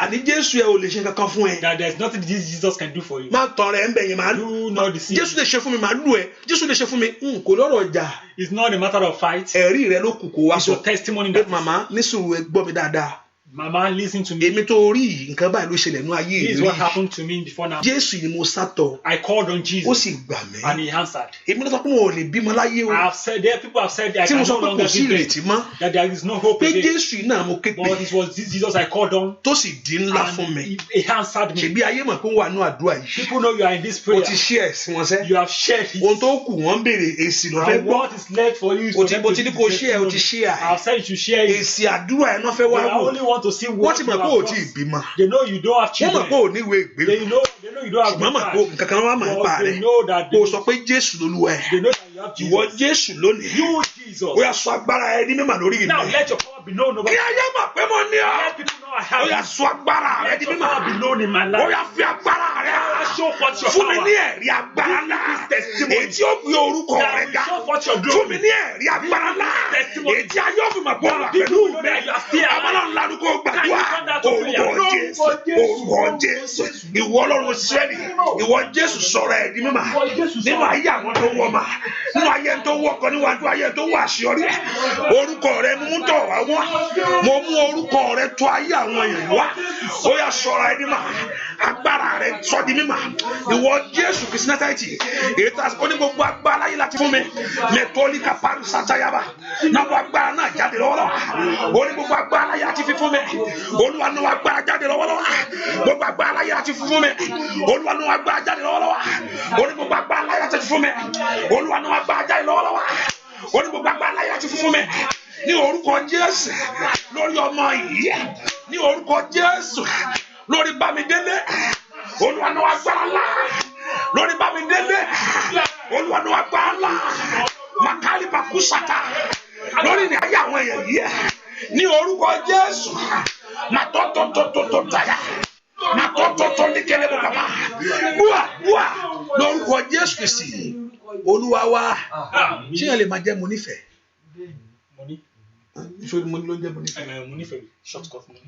àní Jésù ẹ ò lè ṣe kankan fún ẹ. That there is nothing Jesus can do for you. Má tọrọ ẹ ń bẹ̀ yẹn máa Do not deceive. Jésù lè ṣe fún mi máa lù ẹ. Jésù lè ṣe fún mi kò lọ́rọ̀ ọjà. It's not a matter of fight. Ẹ̀rí rẹ ló kù kó wá It's sọ. your testimony Pé that màmá ní sùúrù ẹ gbọ́ mi dáadáa. Mama, listen to me. Èmi tó rí yìí nǹkan báyìí ló ṣẹlẹ̀ nú ayé This is mi what rí. happened to me before now. Jésù ni mo sátọ̀. I called on Ó Jesus sì gbà mí. and he answered. Èmi ló sọ pé wọn ò lè bímọ láyé o. I have said there, people have said that I Tí can mo no sọ pé longer kò sí give birth, ìrètí mọ́. that there is no hope Pé again. Jésù yìí náà mo ké But pè. it was this Jesus I called on Tó sì di ńlá fún mi. and he answered me. Ṣèbí ayé mọ̀ pé ó wà nú àdúrà yìí. People know you are in this O prayer. ti ṣí ẹ̀ sí wọn sẹ́. You have shared it. Ohun tó kù wọ́n ń béèrè èsì ló fẹ́ And gbọ́. what is left for you is O for ti them bó to ti ní give kó the ṣí ẹ̀ o ti testimony. ṣí ẹ̀. I have said you should share it. Èsì àdúrà ẹ̀ náà fẹ́ wá They wò. only want to see Wọ́n what ti you mọ̀ pé have ò tí ì lost. bímọ. They know you don't have Wọ́n children. mọ̀ pé ò ní ìwé ìgbélú. They know you don't have Ṣùgbọ́n mọ̀ pé good nǹkan kan wá mọ̀ nípa But rẹ̀. they know that Kó o sọ pé Jésù lolúwa ẹ̀. they know that you have Ìwọ Jesus. Jésù lónìí. You Jesus. Ó yá sọ agbára ẹ ní mímọ̀ lórí mi. Now let your power be known over Kí me. ayé mọ̀ pé mo ní ọ. Let people know I Ó have yá you. sọ agbára rẹ Let ní your mímọ̀. power be known in my Ó life. yá fi agbára rẹ. Show forth your Fún mi power. ní ẹ̀rí agbára ńlá. Èyí tí ó gbé orúkọ rẹ ga. Show forth your Fún glory. mi ní ẹ̀rí agbára ńlá. Èyí tí ayé òfin mọ̀ pé ó wà pẹ̀lú mi. Àmọ́ náà ńlá ni kò gbàdúrà. Orúkọ Jésù. Orúkọ Jésù. Ìwọ Ọlọ́run Ísírẹ́lì. Ìwọ Jésù sọ̀rọ̀ ẹ̀ di mímọ̀. Nínú ayé àwọn tó wọ́ ma. Nínú ayé tó wọ́kọ̀ níwájú ayé tó wọ́ àṣeyọrí. Orúkọ rẹ mú tọ̀ wá wọ́n. Mo mú orúkọ rẹ tó ayé àwọn èèyàn wá. Ó yá sọ̀rọ̀ ẹ̀ di mímọ̀. Agbára rẹ sọ di mímọ̀. Ìwọ Jésù Kristi Násárẹ́tì. Èyí tó ó ní gbogbo agbára yìí láti fún mi. Mẹ̀tọ́lì kàpárù sátayaba. Náà wọ agbára náà jáde lọ́wọ́lọ́wọ́. Ó ní gbogbo agbára yìí láti fi fún mi. Olúwa náà wọ agbára jáde lọ́wọ́lọ́wọ́. Gbogbo agbára yìí láti fi fún mi. Olúwa náà wọ agbára jáde lọ́wọ́lọ́wọ́. Ó ní gbogbo agbára yìí láti fi fún mi. Olúwa náà wọ agbára jáde lọ́wọ́lọ́wọ́. Ó ní gbogbo agbára yìí láti fi fún mi. Ní orúkọ Jésù lórí ọmọ yìí. Ní orúkọ Jésù lórí Bámidélé. Olúwa náà wọ agbára ńlá. Lórí Bámidélé. Olúwa náà wọ agbára ńlá. Makali Bakusata. Lórí ní ayé àwọn èèyàn yìí. Ní orúkọ Jésù. Màtọ́tọ́tọ́tọ́tọ́ tàyà. Màtọ́tọ́tọ́ ní kẹlẹ́ bọ̀ bàbá. Búà lórúkọ Jésù Kristi. Olúwa wa. Ṣé yẹn lè máa jẹ́ mo nífẹ̀ẹ́? Money. Ìṣòro mo ní ló ń jẹ́ mo nífẹ̀ẹ́. Money for shortcut money.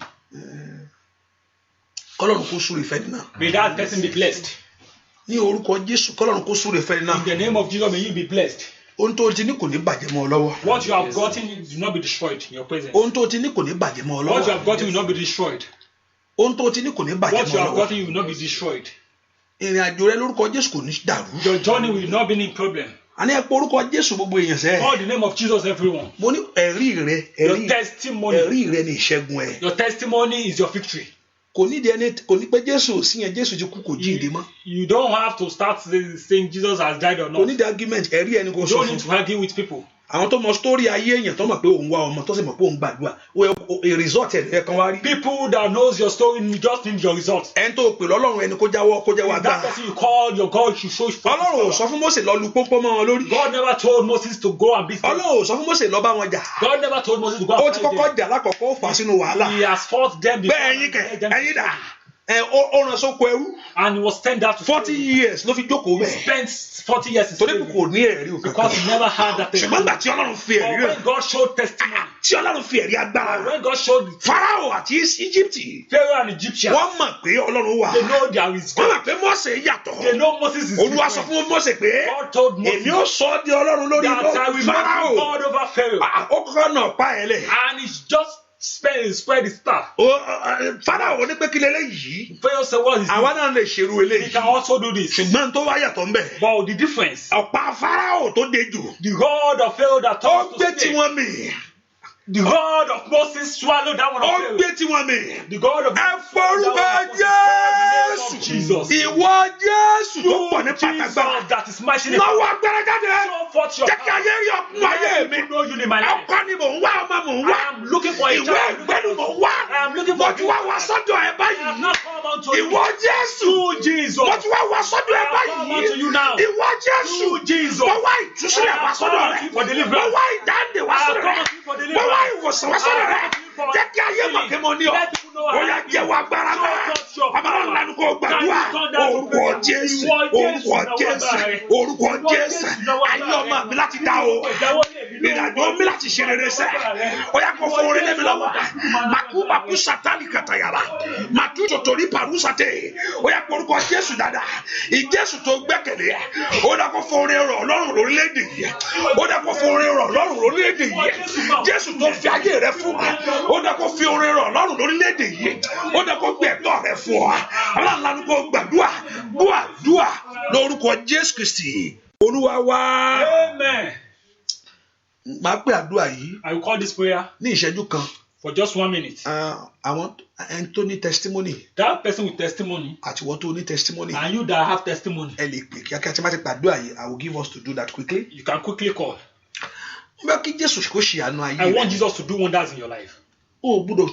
Kọ́lọ́run kó súre fẹ́ nínú. May that person be blessed. Ní orúkọ Jésù kọ́lọ́run kó súre fẹ́ nínú. In the name of Jesus, may you be blessed. Ohun tó ti ní kò ní bàjẹ́ mọ́ ọ lọ́wọ́. What you have gotten will not be destroyed in your presence. Ohun tó ti ní kò ní bàjẹ́ mọ́ ọ What you lọ́wọ́. have gotten will not be destroyed. Ohun tó ti ní kò ní bàjẹ́ What mọ́ you ọ have lọ́wọ́. gotten will not be destroyed. Ìrìn àjò rẹ lórúkọ Jésù kò ní dàrú. Your journey will not be any problem. Àní ẹ pé orúkọ Jésù gbogbo èèyàn sẹ́. Call the name of Jesus, everyone. Mo ní ẹ̀rí rẹ Your testimony. ẹ̀rí rẹ ní ìṣẹ́gun ẹ̀. Your testimony is your victory. Kò ní pé Jésù sí yẹn Jésù ti kú kò jíǹde mọ́. You don't have to start saying Jesus has died or Kò not. ní di argument ẹ̀rí ẹni kò You sọ don't fún. need to argue with people. Àwọn tó mọ sítórì ayé èèyàn tó mọ̀ pé òun wá ọmọ tó sì mọ̀ pé òun gbàdúrà a result ẹ̀ kan wá rí. People that knows your story just need your results. Ẹni tó pè lọ́lọ́run ẹni kó jẹ́wọ́ That agbára. person you call your God should show forth his Ọlọ́run ò power. sọ fún Mósè lọ lu pópó mọ́ wọn lórí. God never told Moses to go and beat them. Ọlọ́run ò sọ fún Mósè lọ bá wọn jà. God never told Moses to go Ó and ti fight kọ́kọ́ them. jà lákọ̀ọ́kọ́ ó fà sínú wàhálà. He has fought them before. Bẹ́ẹ̀ ẹ̀yin kẹ̀ ẹ̀yin dà ó rán sóko ẹrú. And he was sent out to 40 years ló fi jókòó He bẹ́ẹ̀. spent 40 years in torí slavery kò ní ẹ̀rí òkè because he never had that ṣùgbọ́n testimony. gbà tí Ọlọ́run fi ẹ̀rí But rẹ̀ when God showed testimony, tí Ọlọ́run fi ẹ̀rí agbára when God showed Fáráò àti Egypt Pharaoh and Egyptians, wọ́n mọ̀ pé Ọlọ́run wà they know there is wọ́n God. mọ̀ pé Mósè yàtọ̀ They know Moses is Olúwa sọ different. fún Mósè pé God told èmi ó Moses sọ ọ́ di Ọlọ́run lórí that I will make Fáráò you God over Pharaoh. ó kọ́kọ́ náà pa ẹ̀ lẹ̀ And he just spread his staff. Fáráò ní pé kí leléyìí Pharaoh said, what is àwa this? náà lè ṣerú He eléyìí can also do this. ṣùgbọ́n tó wá yàtọ̀ ńbẹ̀ But the difference, ọ̀pá Fáráò tó dejò the God of Pharaoh that ó told us gbé to stay, tiwọn mì the God of Moses swallowed that one of ó Pharaoh. gbé tiwọn mì. The God of Ẹ Moses swallowed forúkọ that one of Moses. Jésù Jesus. ìwọ Jésù tó pọ̀ ní You, Jesus, pàtàgbà that is mighty name. lọ́wọ́ agbára jáde Show forth your jẹ́ kí ayé rí ọkùnrin ayé mi Let people know you in my life. ọkọ ni mò ń wá ọmọ mò ń wá I am looking for a ìwé child. ìgbẹ́nu mò ń wá I am looking mo for ti wá wá sọ́dọ̀ ẹ I have báyìí not come unto you. ìwọ Jésù You, Jesus. mo ti wá wá sọ́dọ̀ ẹ I have come unto báyìí you now. ìwọ Jésù You, Jesus. mo wá ìtúsílẹ̀ wá sọ́dọ̀ I have come rẹ unto you for mo deliverance. wá ìdáǹdè wá I have sọ́dọ̀ come rẹ unto you for mo deliverance. wá ìwòsàn wá sọ́dọ̀ rẹ jẹ́ kí ayé mọ̀ kí mo ní ọ Let people know ó I yá have jẹ́ you. wá agbára Show náà forth your bàbá náà power. lánàá kó gbàdúrà Can you turn that to orúkọ prayer? Jésù Ìwọ Jésù orúkọ náwó Jésù agbára rẹ. orúkọ Ìwọ Jésù Jésù náwó ayé agbára ọmọ rẹ. mi láti dá o Ìdáwọ́lé mi ló ìrìnàjò mi láti ṣe rere sẹ́ ó yá kó fún orin lẹ́mi lọ́wọ́ màkúbàkú sátánì kàtàyàrá màtú tòtòrí pàrúsàtẹ̀ ó yá kó orúkọ Jésù dáadáa ìjésù tó gbẹ́kẹ̀lé ó dá kó fún orin rọ̀ lọ́rùn lórílẹ̀‐èdè yìí ó dá kó fún orin rọ̀ lọ́rùn lórílẹ̀‐èdè yìí Jésù tó fi ayé rẹ fún wa ó dá kó fi orin rọ̀ lọ́rùn lórílẹ̀‐èdè yìí ó dá kó gbé ẹ̀tọ́ rẹ fún wa aláǹlá ni kó gbàdúrà gbàdúrà lórúkọ Jésù Kristi Olúwa wa. Amen. Màá pè àdúrà yìí I will call this prayer ní ìṣẹ́jú kan. for just 1 minute. Àwọn ẹni tó ní testimony That person with testimony àti wọ́n tó ní testimony and you that have testimony, ẹ lè pè kíákíá tí wọ́n bá ti pàdúrà yìí I will give us to do that quickly. you can quickly call. Mo fẹ́ kí Jésù kó ṣe àánú ayé I want rẹ̀. Jesus to do wonders in your life. O ò gbúdọ̀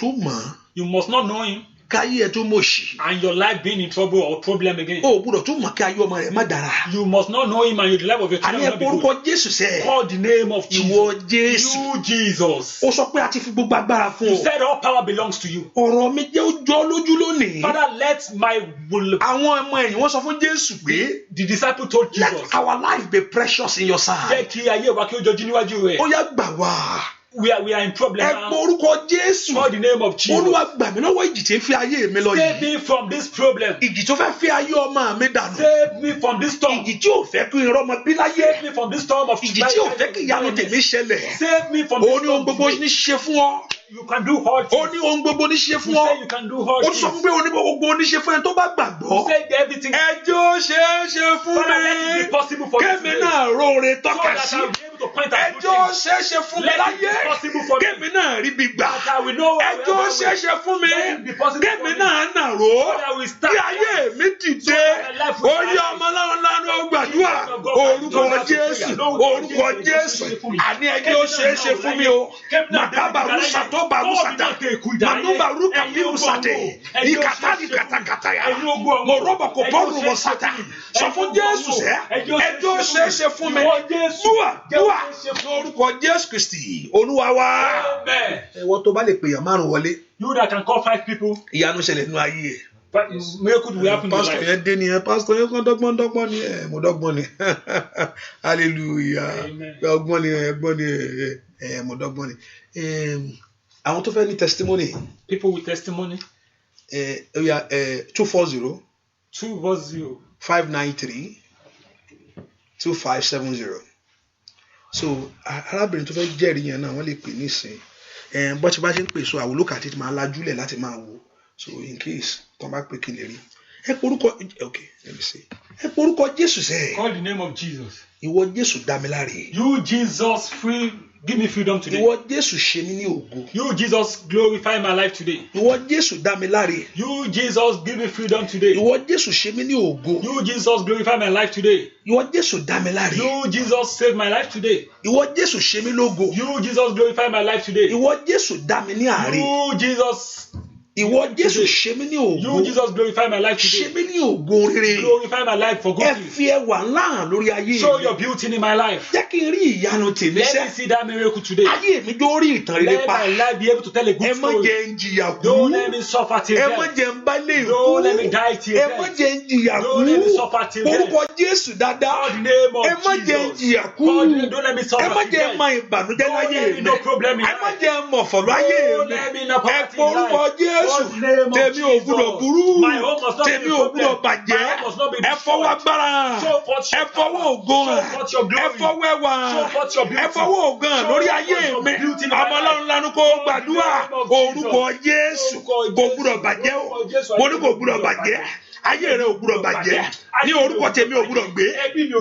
tó mọ̀ You must not know him káyé ẹ tó mọ̀ òṣì. and your life being in trouble or problem again. O ò gbúdọ̀ tó mọ̀ kí ayé ọmọ rẹ̀ má dára. You must not know him and the life of your Àní children ẹ will pé not be good. orúkọ Jésù sẹ́. Call the name of Ìwọ Jesus. Jésù. You, Jesus. Ó sọ pé a ti fi gbogbo agbára fún You ọ. said all power belongs to you. Ọ̀rọ̀ mi jẹ́ ó jọ lójú lónìí. Father, let my will. Àwọn ọmọ ẹ̀yìn wọ́n sọ fún Jésù pé The disciple told let Jesus, our life be precious in your sight. jẹ́ kí ayé wa kí ó jọjú níwájú rẹ̀. Ó yá gbà wá. We are in problem Ẹ now. pé orúkọ Jésù. Call the name of Jesus. Olúwa gbà mí lọ́wọ́ ìjì tí ń fi ayé mi lọ Save yìí. me from this problem. Ìjì tó fẹ́ fi ayé ọmọ mi dànù. Save me from this storm. Ìjì tí ò fẹ́ kí n rọ́mọ bí láyé. Save me from this storm of Ìjì tí ò fẹ́ kí ìyanu tèmi ṣẹlẹ̀. Save me from Ó this ní ohun storm. gbogbo ní ṣe fún ọ. You can do all Ó things. ní ohun gbogbo ní ṣe You fún ọ. say you can do all Ó sọ things. fún pé ohun gbogbo ní ṣe fún ẹni tó bá gbàgbọ́. You say everything. Ẹjọ́ ṣeé ṣe fún Father, let it mi. be possible for you Kémi today. náà róore So tọ́ka that sí. I will be able to point at good Ẹjọ́ things. ṣeé ṣe fún mi Let it láyé. be possible for me. Kémi náà rí bí gbà. That I will know Ẹjọ́ ṣeé ṣe fún mi. Let it be possible for Kémi me. náà nàró. So that I will start. Kí ayé mi dìde. that my life will Ó yá ọmọ lánàá gbàdúrà. Orúkọ Jésù. Orúkọ Jésù. Àní ẹjọ́ ṣeé ṣe fún mi o. Màkàbà rúṣà tó bá rúṣà tà. Manuba ruka biu sate. Ikatani katakata ya. Mo robo ko boru mo sata. Sọ fún Jésù sẹ́. Ẹjọ́ ṣeé ṣe fún mi. Dúà lórúkọ Jésù Kristi. Olúwa wa. Amen. Ẹ̀wọ́n tó bá lè pèèyàn márùn-ún wọlé. You that can call 5 people, Ìyanu ṣẹlẹ̀ nínú ayé ẹ̀. but miracle will happen in your Pásítọ̀ life. yẹn dé nìyẹn. Pásítọ̀ yẹn kan dọ́gbọ́n ni ẹ̀. Mo dọ́gbọ́n ni. Hallelujah. Amen. Ọgbọ́n ni ẹ̀gbọ́n ni ẹ̀. Mo dọ́gbọ́n ni. Àwọn tó fẹ́ ní testimony. People with testimony, 240 240. 593 2570. So arábìnrin tó fẹ́ jẹ́rìí yẹn náà wọ́n lè pè nísìn bó ti bá ṣe ń pè so àwòlò kàtí ti máa lajúlẹ̀ láti máa wò so in case tó bá pè kí n lè rí ẹ porúkọ okay let me see ẹ porúkọ Jésù sẹ́ Call the name of Jesus. ìwọ Jésù dá mi láre You, Jesus, give me freedom today. ìwọ Jésù ṣe mí ní ògo You, Jesus, glorify my life today. ìwọ Jésù dá mi láre You, Jesus, give me freedom today. ìwọ Jésù ṣe mí ní ògo You, Jesus, glorify my life today. ìwọ Jésù dá mi láre You, Jesus, save my life today. ìwọ Jésù ṣe mí lógo You, Jesus, glorify my life today. ìwọ Jésù dá mi ní àárẹ̀ You, Jesus, Ìwọ Jésù ṣe mí ní ògo. You, Jesus, glorify my life today. Ṣe mí ní ògo rere. Glorify my life for good Ẹ things. fi ẹwà ńlá hàn lórí ayé Show mi. your beauty in my life. Jẹ́ kí n rí ìyanu tèmi Let me sẹ́. see that miracle today. Ayé mi jó rí ìtàn rere Let pa. my life be able to tell a Ẹ good má story. jẹ́ ń jìyà kú. Don't let me suffer till Ẹ má death. jẹ́ ń bá lè kú. Don't let me die till Ẹ má death. jẹ́ ń jìyà kú. Don't let me suffer till death. Orúkọ Jésù dáadáa. Call the name of Ẹ má jẹ́ ń Jesus. jìyà kú. Call the name. Don't let me Ẹ suffer má till jẹ́ ń death. mọ ìbànújẹ́ Don't láyé let me mi. no problem in Ẹ má life. jẹ́ ń mọ̀fọ̀ láyé Don't mi. let me no Ẹ poverty pọ in orúkọ life. Jésù. Call the name of Tèmi ò gbúdọ̀ Jesus. burú. My home must not be Tèmi a ò gbúdọ̀ problem. bàjẹ́. My home must not be Ẹ fọwọ́ destroyed. agbára hàn. Show forth Ẹ your fọwọ́ power. ògo hàn. Show forth your Ẹ glory. fọwọ́ ẹwà Show hàn. forth your beauty. Ẹ fọwọ́ ògo hàn Show lórí forth ayé your mi. beauty in my Àmọ́ life. Ọlọ́run lanu kó gbàdúrà. Orúkọ Jésù kò gbúdọ̀ bàjẹ́ o. Mo ní kò gbúdọ̀ bàjẹ́. Ayé rẹ ò gbúdọ̀ bàjẹ́. Ní orúkọ tèmi ò gbúdọ̀ gbé.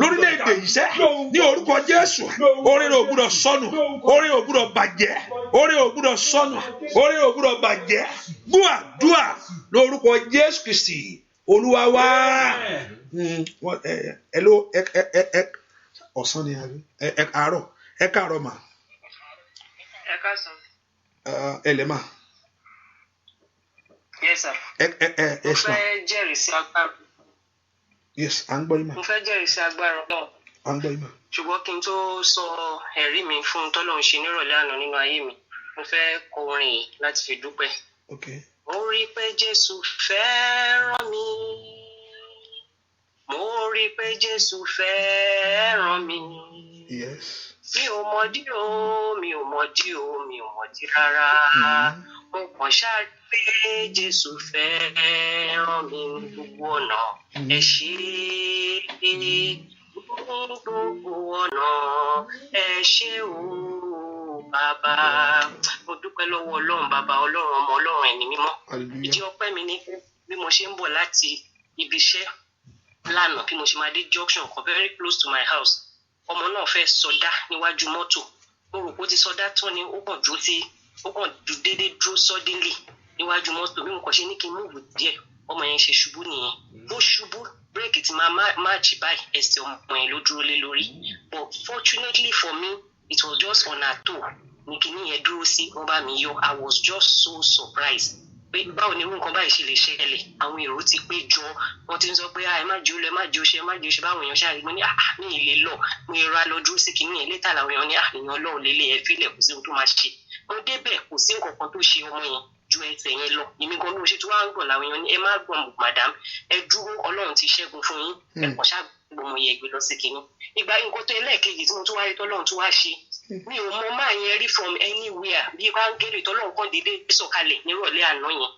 Lórílẹ̀-èdè yìí sẹ́. Ní orúkọ Jésù. Orí rẹ ò gbúdọ̀ sọnù. Orí rẹ ò gbúdọ̀ bàjẹ́. Orí rẹ ò gbúdọ̀ sọnù. Orí rẹ ò gbúdọ̀ bàjẹ́. Gbúàdúà lórúkọ Jésù Kristi Olúwa wa. Hello, ọ̀sán ni àárọ̀. Ẹ káàárọ̀ mà. Ẹ káàsán. Ẹ lẹ́ mà. Yes, sir. Yes, Mo ma. fẹ́ jẹ́rìí sí agbára. Yes, à ń gbọ́ yín mà. Mo fẹ́ jẹ́rìí sí agbára náà. À ń gbọ́ yín mà. Ṣùgbọ́n kí n tó sọ ẹ̀rí mi fún tọ́lọ́run ṣe nírọ̀lẹ́ àná nínú ayé mi, mo fẹ́ kọ orin yìí láti fi dúpẹ́. Okay. Mo rí pé Jésù fẹ́ràn mi. Mo rí pé Jésù fẹ́ràn mi. Yes. Mi ò mọ̀dí o, mi ò mọ̀dí o, mi ò mọ̀dí rárá. Mo kàn ṣáà rí pé Jésù fẹ́ràn mi ní gbogbo ọ̀nà. Ẹ ṣé ní gbogbo ọ̀nà. Ẹ ṣé o bàbá. Mo dúpẹ́ lọ́wọ́ Ọlọ́run bàbá, Ọlọ́run ọmọ, Ọlọ́run ẹ̀mí mímọ́. Ìdí ọpẹ́ mi ni bí mo ṣe ń bọ̀ láti ibi iṣẹ́ lánàá, bí mo ṣe máa dé junction kan very close to my house. Ọmọ náà fẹ́ sọdá níwájú mọ́tò. Mo rò pé ó ti sọdá tán ni ó kàn déédéé dúró suddenly níwájú mọ́tò. Bí mo kàn ṣe ní kí n múùbù díẹ̀, ọmọ yẹn ṣe ṣubú nìyẹn. Ó ṣubú, bírèkì ti máa máàjì báyìí, ẹsẹ̀ ọmọ yẹn ló dúró lé lórí. But fortunately for me, it was just on her toe ní kíní yẹn dúró sí, wọ́n bá mi yọ. I was just so surprised pé báwo ni irú nǹkan báyìí ṣe lè ṣẹlẹ̀. Àwọn èrò ti pé jọ, wọ́n ti ń sọ pé ẹ má jẹ́ olè, ẹ má jẹ́ oṣù, ẹ má jẹ́ oṣù. Báwọn èèyàn ṣáà mo ní mi ì lè lọ. Mo ra lọ dúró sí kíní yẹn, létà làwọn èèyàn ní èèyàn Ọlọ́run lélẹ̀ ẹ fílẹ̀, kò sí ohun tó máa ṣe. Mo débẹ̀, kò sí nǹkan kan tó ṣe ọmọ yẹn ju ẹsẹ̀ yẹn lọ. Èmi gan bí mo ṣe tún wá ń gbọ̀n làwọn èèyàn ní ẹ má gbọ̀n madam, ẹ dúró, Ọlọ́run ti ṣẹ́gun fún yín. Ẹ kàn ṣáà gbọmọ yẹn gbé lọ sí kíní. Ìgbà nǹkan tó ẹlẹ́ẹ̀kejì tí mo tún wá rí tọ́lọ́run tún wá ṣe, mi ò mọ máa yẹn rí from anywhere bí áńgẹ́lì tọ́lọ́run kan dédé sọ̀kalẹ̀ nírọ̀lẹ́ àná yẹn.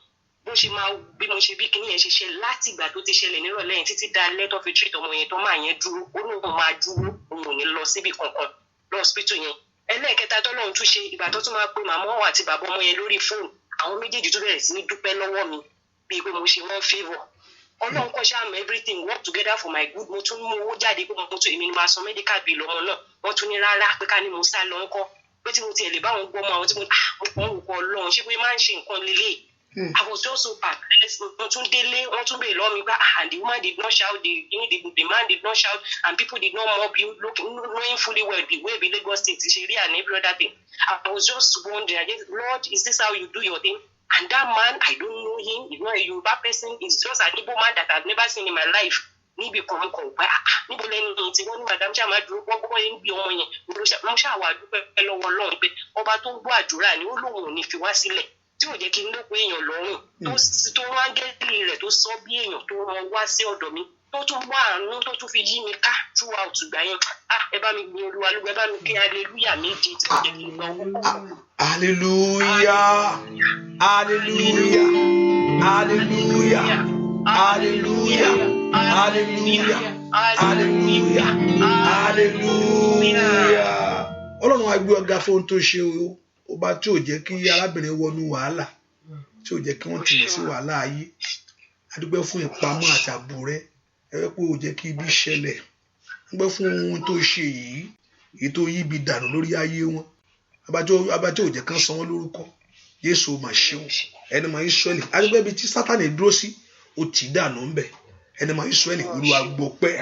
Bí mo ṣe bí kíní yẹn ṣe ṣe láti ìgbà tó ti ṣẹlẹ̀ nírọ̀lẹ́ yẹn títí dá lẹ́tọ̀ fi treat ọmọ yẹn tó máa yẹn dúró, ó ní òun máa dúró, òun ò ní lọ síbi kankan lọ́ọ̀sìpítù yẹn. Ẹlẹ́ẹ̀kẹta tọ́lọ́run tún ṣe ìgbà tó tún máa pe màmá ọ̀hún àti bàbá ọmọ yẹn lórí fóònù, àwọn méjèèjì tó bẹ̀rẹ̀ sí ní dúpẹ́ lọ́wọ́ mi bíi pé mo ṣe wọ́n favour. Ọlọ́run kọ́ ṣáà mọ everything work together for my good. Mo tún mú owó jáde pé mo tún èmi ni máa san medical bill ọmọ náà. Wọ́n tún ní rárá pé ká ní mo sá lọ ńkọ́, pé tí mo tiẹ̀ lè bá wọn gbọ́ mọ́ àwọn tí mo kàn ń wò Ọlọ́run ṣé pé máa ń ṣe nǹkan lélẹ̀. I was just so perplexed. Wọ́n tún délé, wọ́n tún bèèrè lọ́wọ́ mi pé and the woman did not shout, the man did not shout, and people did not mob you, knowing fully well the way the Lagos State is and every other thing. I was just wondering, Lord, is this how you do your thing? And that man, I don't know him. He's not a Yoruba person. He's just an Igbo man that I've never seen in my life. Níbi kan kọ̀ pé níbo lẹ́nu yìí tí wọ́n ní madam ṣáà máa dúró gbọ́ yẹn ń gbé ọmọ yẹn. Mo ṣáà wà dúpẹ́ lọ́wọ́ Ọlọ́run pé ọba tó ń gbọ́ àdúrà ni ó lóun ò ní fi wá sílẹ̀. Tí ò jẹ́ kí n lóko èèyàn lọ́rùn. Tó wá gẹ́gẹ́lì rẹ̀ tó sọ bí èèyàn tó rán wá sí ọ̀dọ̀ mi. Tó tún wá àánú tó tún fi yí mi ká throughout ìgbà yẹn. Ẹ bá mi gbin Olúwa lógo, ẹ bá mi kí hallelujah méje tí ò jẹ́ kí n gbọ́. Hallelujah. Hallelujah. Hallelujah. Hallelujah. Hallelujah. Hallelujah. Hallelujah. Ọlọ́run á gbé ọ̀gá fún ohun tó ṣe o. Ọba tí ò jẹ́ kí arábìnrin wọnú wàhálà, tí ò jẹ́ kí wọ́n tìmọ̀ sí wàhálà ayé. A dúpẹ́ fún ìpamọ́ àti ààbò rẹ. Ẹ wẹ́ pé ò jẹ́ kí ibi ṣẹlẹ̀. A dúpẹ́ fún ohun tó ṣe yìí, èyí tó yí ibi dànù lórí ayé wọn. Abájọ́ ò jẹ́ kán sọ wọ́n lórúkọ. Jésù mà ṣeun. Ẹni máa Ísírẹ́lì. A dúpẹ́ ibi tí Sátánì dúró sí, ó tì dànù ńbẹ̀. Ẹni máa Ísírẹ́lì, Olúwa gbọpẹ́,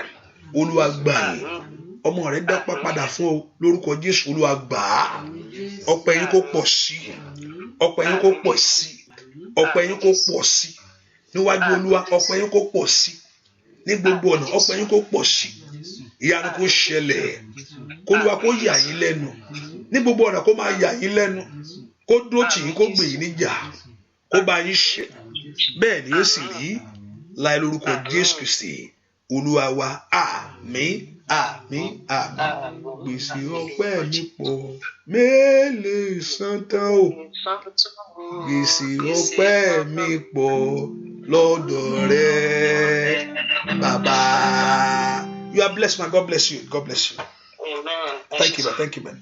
Olúwa gbà yín. Ọmọ rẹ̀ dápá padà fún ọ lórúkọ Jésù, Olúwa gbà á. Ọpẹ́ yín kó pọ̀ sí, ọpẹ́ yín kó pọ̀ sí, ọpẹ́ yín kó pọ̀ sí níwájú Olúwa, ọpẹ́ yín kó pọ̀ sí ní gbogbo ọ̀nà, ọpẹ́ yín kó pọ̀ sí, ìyanu kó ṣẹlẹ̀, kó Olúwa kó yà yín lẹ́nu ní gbogbo ọ̀nà, kó máa yà yín lẹ́nu, kó dúró tì yín, kó gbè yín níjà, kó bá yín ṣe, bẹ́ẹ̀ ni ó sì rí láì lórúkọ Jésù Kristi Olúwa wa. Àmín àmín àmín. Gbèsè ọpẹ́ mi pọ̀ mélòó san tán o, gbèsè ọpẹ́ mi pọ̀ lọ́dọ̀ rẹ Bàbá. You are blessed, man. God bless you. God bless you. Amen. Thank you, man. Thank you, man.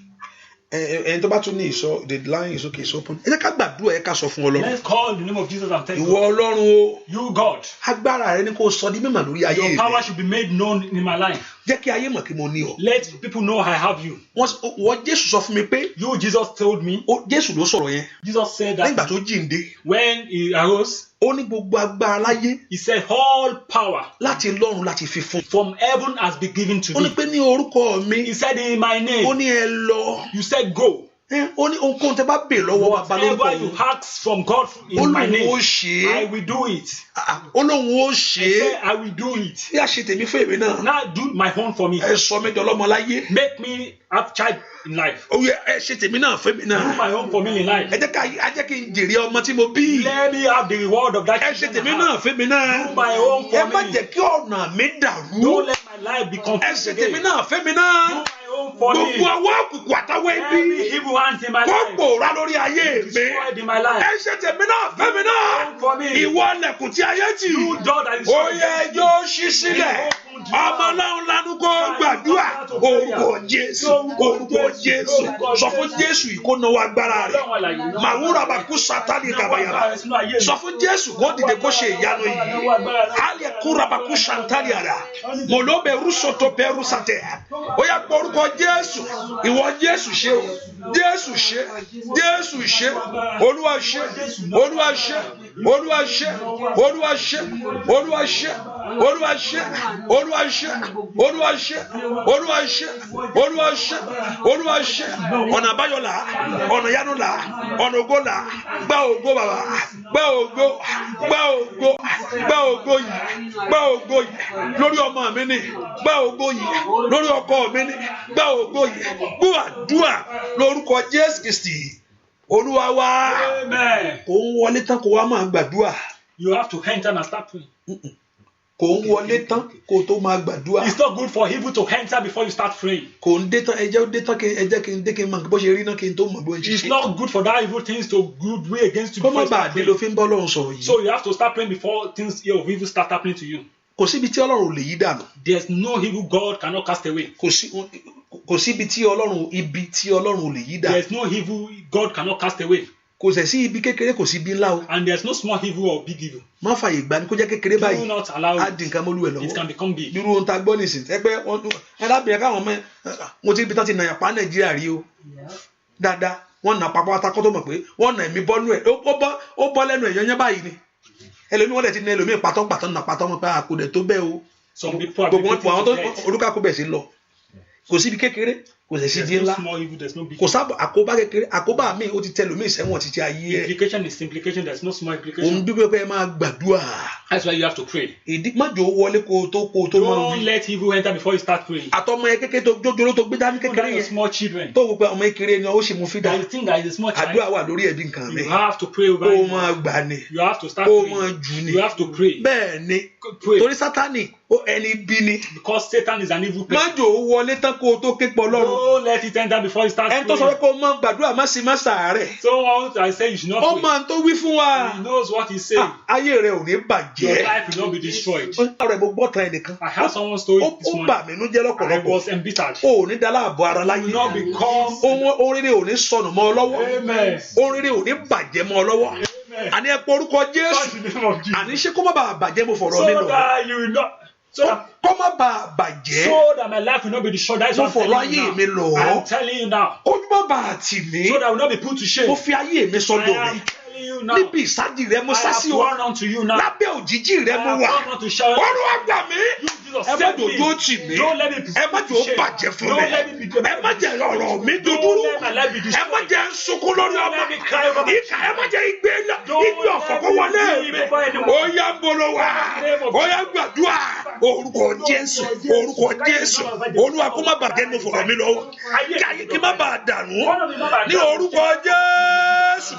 And tó bá tún ní ìsọ, the line is okay, it's open. Ẹ jẹ́ ká gbàdúrà, ẹ ká sọ fún Ọlọ́run. Let's call the name of Jesus and thank Ìwọ God. Ọlọ́run o, You God, agbára rẹ ni kó sọ di mímọ̀ lórí ayé your mi. power should be made known in my life. Jẹ́ kí ayé mọ̀ kí mo ní ọ. Let people know I have you. Wọ́n Jésù sọ fún mi pé You, Jesus, told me. Jésù ló sọ̀rọ̀ yẹn Jesus said nígbà that tó jíǹde. when he arose, Ó ní gbogbo agbára láyé he said, all power láti lọ́run láti fi fún. from heaven has been given to Ó ní me. pé ní orúkọ mi, He said, in my ó name, ní ẹ lọ. you said, go. Ó ní ohunkóhun tẹ́ bá bèè lọ́wọ́ bàbá lórúkọ Whatever you mi. ask from God Ó in my lóun ó name, ṣe I é. will do it. Ó lóun ó He ṣe é. said, I will do it. Bí a ṣe tèmi fún èmi náà. Now do my own for me. Ẹ sọ mí dọlọ́mọ láyé. Make me have child in life. Ó yẹ ẹ ṣe tèmi náà fún èmi Do náà. my own for me in life. Ẹ jẹ́ kí n jèrè ọmọ tí mo bí. Let me have the reward of that. Ẹ ṣe tèmi children I náà have. fún èmi náà. Do my own Ẹ for má me. jẹ́ kí ọ̀nà mi dàrú. Don't let my life be Ẹ confused ṣe tèmi again. náà fún èmi Do náà. my own for me. Gbogbo àwọn òkùnkùn àtàwọn Every ibi. evil hand in my Kó life. pòórá lórí ayé mi. Destroyed in my life. Ẹ ṣe tèmi náà fún èmi náà. For me. Ìwọ ilẹ̀kùn tí ayé tì. You door that is Ó yẹ ẹjọ́ ṣí sílẹ̀. Ọmọ Ọlọ́run lanu kó gbàdúrà. Orúkọ Jésù, orúkọ Jésù. Sọ fún Jésù yìí kó náwó agbára rẹ̀. Màwúrà bàkú sátánì kàbàyàrà. Sọ fún Jésù kó dìde kó ṣe ìyanu yìí. Alẹ́ kúra bàkú santali àrà. Mọ̀lọ́bẹ̀ rúṣọ̀tò bẹ̀rù sàtẹ̀. Ó yà pọ̀ orúkọ Jésù. Ìwọ Jésù ṣe o. Jésù ṣe. Jésù ṣe. Olúwa ṣe. Olúwa ṣe. Olúwa ṣe. Olúwa ṣe. Olúwa ṣe. Olúwa ṣe. Olúwa ṣe. Olúwa ṣe. Olúwa ṣe. Olúwa ṣe. Olúwa ṣe. Ọ̀nà àbáyọ là. Ọ̀nà ìyanu là. Ọ̀nà ògo là. Gba ògo bàbá. Gba ògo. Gba ògo. Gba ògo yìí. Gba ògo yìí. Lórí ọmọ mi ni. Gba ògo yìí. Lórí ọkọ mi ni. Gba ògo yìí. Gbọ́ àdúrà lórúkọ Jésù Kristi. Olúwa wa. Amen. Kò ń wọlé tán kó wá máa gbàdúrà. You have to enter and start praying. Kò ń wọlé tán kó tó máa gbàdúrà. It's not good for evil to enter before you start praying. Kò ń dé tán ẹjẹ́ ó dé tán ẹ jẹ́ kí n dé kí n mọ̀ bó ṣe rí náà kí n tó mọ̀ bó ń It's ṣe. not good for that evil things to good way against you Kó before má you bàa start dé ló praying. fi ń bọ́ lọ́run sọ̀rọ̀ yìí. So you have to start praying before things of evil start happening to you. Kò síbi tí Ọlọ́run ò lè yí dànù. There's no evil God cannot cast away. Kò síbi tí Ọlọ́run ò lè yí dànù. There's no evil God cannot cast away. Kò sẹ̀ sí ibi kékeré kò sí ibi ńlá o. And there's no small evil or big evil. Má fàyè gbani kó jẹ́ kékeré Do báyìí. not allow Á it. di nǹkan mọ́lú ẹ̀ It lọ́wọ́. can become big. Irú ohun tá a gbọ́ nìsín. Ẹgbẹ́ ẹ lábìyàn káwọn ọmọ mo ti rí ibi tán ti nàyàn pa Nàìjíríà rí o. Dáadáa wọ́n nà papọ̀ atakọ́ tó mọ̀ pé wọ́n nà ẹ̀mí bọ́nú ẹ̀ ó bọ́ lẹ́nu ẹ̀ yẹn báyìí ni. Ẹlòmíì wọ́n dẹ̀ ti ní ẹlòmíì pàtọ́ nà pàtọ́ wọn pé àkùdẹ̀ tó bẹ́ẹ̀ o. Some people are Gbogbo wọn àwọn tó death. olúkàkú bẹ̀ sí lọ. Kò síbi kékeré kò sì sí di There's no ńlá. small evil, there's no big Kò evil. sábà àkóbá kékeré àkóbá mi ó ti tẹ lòmíì sẹ́wọ̀n títí ayé ẹ̀. Implication is implication, there's no small Òun implication. dúpẹ́ pé ẹ máa gbàdúrà. That's why you have to pray. Ìdí májò wọlé kó o tó máa Don't wí. let evil enter before you start praying. Àtọmọ yẹn kékeré tó jójóró tó gbé dání Even kékeré that your yẹn small children. tó wò pé ọmọ kékeré ni ó sì mú fídà. That you think that is a small Àdúrà child. wà lórí ẹbí nǹkan mi. You have to pray over Kó o it. máa gbà ni. You have to start Kó o máa praying. jù ni. You have to pray. Bẹ́ẹ̀ ni Pray. torí Sátánì ẹni bí ni. Because Satan is an evil person. Májò wọlé tán kó o tó ké pọ̀ lọ́rùn. Don't let it enter before you start Ẹni tó sọ praying. pé kó o máa gbàdúrà má sí má sàárẹ̀. Someone I say you should not Ó pray. máa ń tó wí fún wa. He knows what he's saying. Ayé rẹ̀ ò ní Your bàjẹ́. life will not be destroyed. Ọ̀rẹ́ mo gbọ́ tán ẹnìkan. I heard someone's story this Ó morning. bà mí nú jẹ́ I lọ́pọ̀lọpọ̀. was embittered. O ò ní dálá àbọ̀ ara You will láyé. not become. Ohun rere ò ní sọnù mọ́ ọ lọ́wọ́. Amen. Ohun rere ò ní bàjẹ́ mọ́ ọ lọ́wọ́. Amen. Àní ẹ pọ orúkọ Jésù. Touch the name of Jesus. Àní ṣé kó má bàa bàjẹ́ mo fọ̀rọ̀ mi So lọ. that you will not. So Kó má bàa bàjẹ́. that my life will not be destroyed. That's Mo what I'm fọ̀rọ̀ telling ayé you mi now. lọ. I'm telling you now. Kó má bàa tì mí. So that I will not be put to shame. Mo fi ayé mi I sọ́dọ̀ rẹ̀. am telling you now. Níbi ìsájì rẹ̀ mo I sá have sí o. run unto you now. Lábẹ́ òjìji I rẹ̀ mo have wà. run unto shout. Ọ̀run àgbà mi. You ẹ má jò dúró tì mí, ẹ má jò bàjẹ́ fún mi, ẹ má jẹ́ ọ̀rọ̀ mi dúdúrú, ẹ má jẹ́ sunkún lórí ọmọ, ìkà ẹ má jẹ́ igbe ọ̀fọ̀ kó wọlé mi. Ó yá bolo wa, ó yá gbàdúrà orúkọ Jésù, orúkọ Jésù. Olúwa kó má bàjẹ́ ní fọ̀rọ̀ mi lọ́wọ́, kí má bàa dànù ní orúkọ Jésù,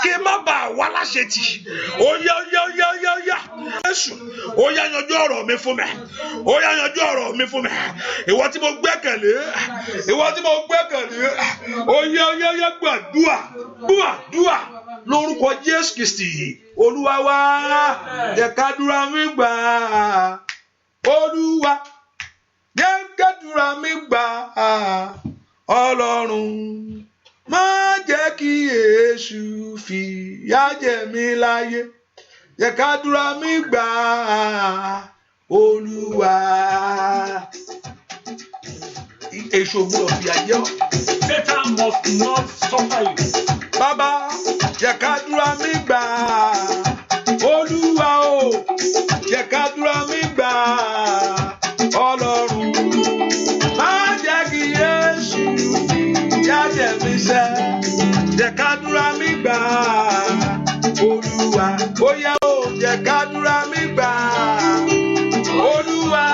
kí má bàa wá láṣetì. Ó yá Jésù, ó yá yanjú ọ̀rọ̀ mi fún mi, ó yá yanjú ọ̀rọ̀ mi fún mi. Ìwọ tí mo gbẹ́kẹ̀lé, ó yá gbàdúrà lórúkọ Jésù Kristi Olúwa wa. Jẹ́ kádúrà mi gbà, Olúwa jẹ́ kádúrà mi gbà, Ọlọ́run má jẹ́ kí Èṣù fìyà jẹ mí láyé. Jẹ́ kádúrà mi gbà, Olúwa. Èṣù gbọ́dọ̀ fìyà jẹ ọ́. Satan must not suffer you. Bàbá jẹ́ kádúrà mi gbà, Olúwa o. Jẹ́ kádúrà mi gbà, Ọlọ́run má jẹ́ kí Èṣù fìyà jẹ mí sẹ́. Jẹ́ kádúrà mi gbà, Olúwa. Ó yá o, jẹ́ kádúrà mi gbà, Olúwa.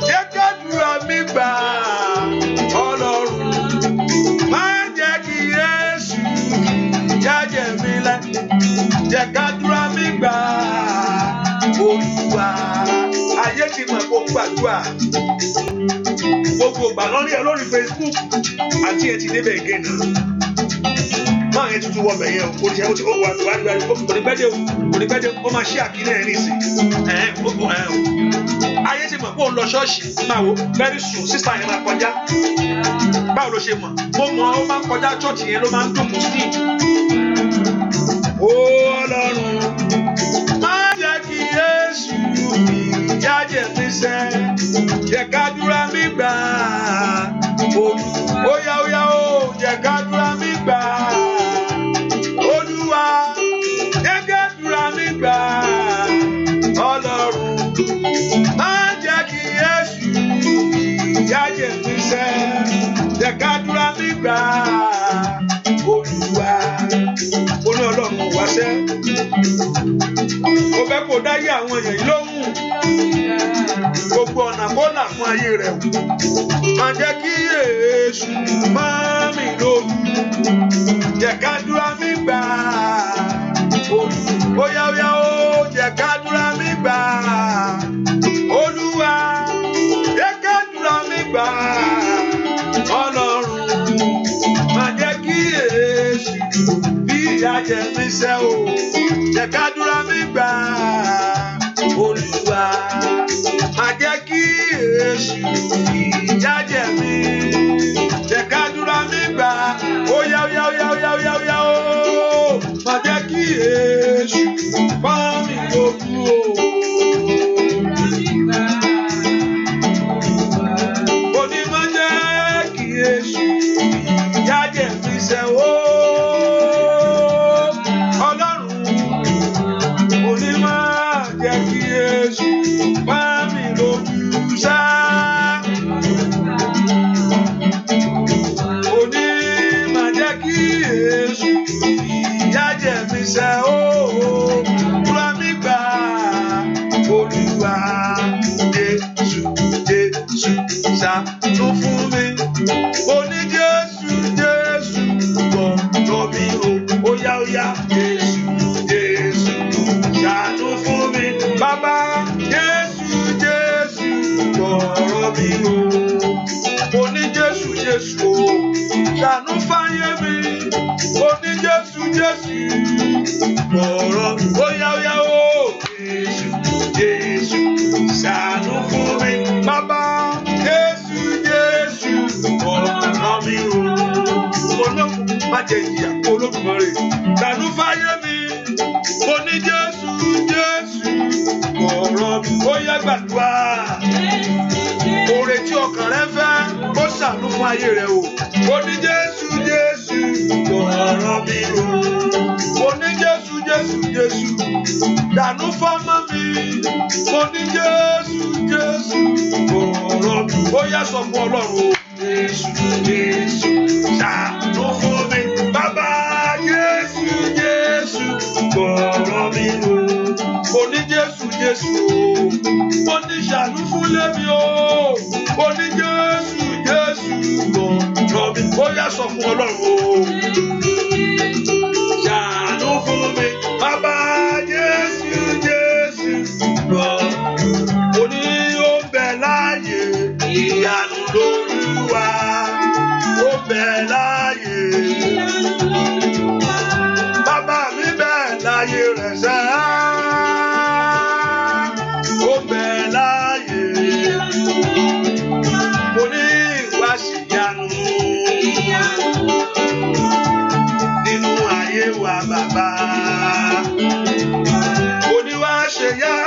Jẹ́ kádúrà mi gbà, Ọlọ́run má jẹ́ kí Èṣù fìyà jẹ mí lẹ́. Jẹ́ kádúrà mi gbà, Olúwa. Ayé ti mọ̀ kó gbàdúrà. Gbogbo ìgbà lórí ẹ lórí Facebook àti ẹ ti débẹ̀ again náà. Máa yẹn tuntun wọ bẹ̀yẹn o, oríṣi ó ti wà níwájú onígbẹ́dẹ́ ó máa ṣí àkíní ẹ̀ nísìn. Ayé ti mọ̀ pé òun lọ ṣọ́ọ̀ṣì máa wo very soon sísá yẹn máa kọjá. Báwo ló ṣe mọ̀? Mo mọ̀ ó máa ń kọjá ṣọ́ọ̀ṣì yẹn ló máa ń dùnkù sí. Ọlọ́run má jẹ́ kí Èṣù fìyà jẹ mí sẹ́. Jẹ́ kádúrà mi gbà, ó yá o. Jẹ́ kádúrà mi gbà, Olúwa. Jẹ́ kádúrà mi gbà, Ọlọ́run má jẹ́ kí Èṣù fìyà jẹ mí sẹ́. Jẹ́ kádúrà mi gbà, Olúwa. Olú Ọlọ́run wá sẹ́. Mo fẹ́ kó dáyé àwọn èèyàn yìí lóhùn. Gbogbo ọ̀nà kó là fún ayé rẹ̀ wò. Má jẹ́ kí Èṣù má mi lójú. Jẹ́ kádúrà mi gbà, ó yá o. Jẹ́ kádúrà mi gbà, Olúwa. Jẹ́ kádúrà mi gbà, Ọlọ́run má jẹ́ kí Èṣù fìyà jẹ mí sẹ́ o. Jẹ́ kádúrà mi gbà, Olúwa. Má jẹ́ kí Èṣù fìyà jẹ mí. Jẹ́ kádúrà mi gbà, ó yá o. Má jẹ́ kí Èṣù bá mi lójú o. Ó ní má jẹ́ kí Èṣù fìyà jẹ mí sẹ́ o. Ṣàánú fún mi, ó ní Jésù gbọ́ mi o, ó yá Jésù ṣàánú fún mi, bàbá Jésù gbọ́rọ̀ mi o, ó ní Jésù o, ṣàánú fáyé mi, ó ní Jésù gbọ́rọ̀, ó yá o, Jésù ṣàánú fún mi, bàbá. Mi o, olókùn má jẹ ìyà Olódùmarè, ṣàánú fáyé mi, mo ní Jésù ọ̀rọ̀ mi, ó yá gbàdúrà. Oore tí ọkàn rẹ fẹ́, ó ṣàánú fún ayé rẹ o, mo ní Jésù ọ̀rọ̀ mi o, mo ní Jésù ṣàánú fọ́mọ mi, mo ní Jésù Jésù ọ̀rọ̀ mi. Ó yá sọ fún Ọlọ́run. Jésù Jésù ṣàánú fún mi. Bàbá Jésù Jésù ọ̀rọ̀ mi o. Mo ní Jésù Jésù o. Mo ní ṣàánú fún lẹ́mi o. Mo ní Jésù Jésù ọ̀rọ̀ mi. Ó yá sọ fún Ọlọ́run o. Ṣàánú fún mi. Bàbá Jésù Jésù ọ̀rọ̀ mi. Mo ní ó bẹ láàyè ìyanu l'Olúwa. Ó bẹ láàyè. Bàbá mi bẹ láàyè rẹ̀ sẹ́. Ó bẹ láàyè. Mo ní wá sí ìyanu nínú ayé wa bàbá. Mo ní wá ṣe yánu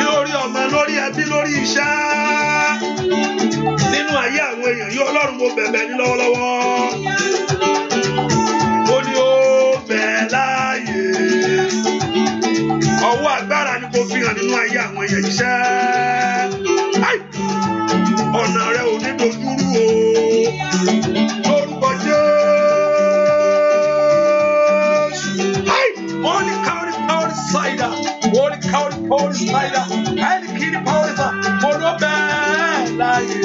lórí ọmọ, lórí ẹbí, lórí iṣẹ́, nínú ayé àwọn èèyàn yìí. Ọlọ́run mo bẹ̀bẹ̀ ní lọ́wọ́lọ́wọ́. Mo ní ó bẹ̀ láàyè. Ọwọ́ agbára ni kò fi hàn nínú ayé àwọn èèyàn yìí ṣẹ́. Ọ̀nà rẹ̀ ò ní dojúrú o. Lórúkọ Jésù. Holy County Power Cider. Holy County Power Cider. Holy County Power Cider. Mo ló bẹ́ẹ̀ láyé.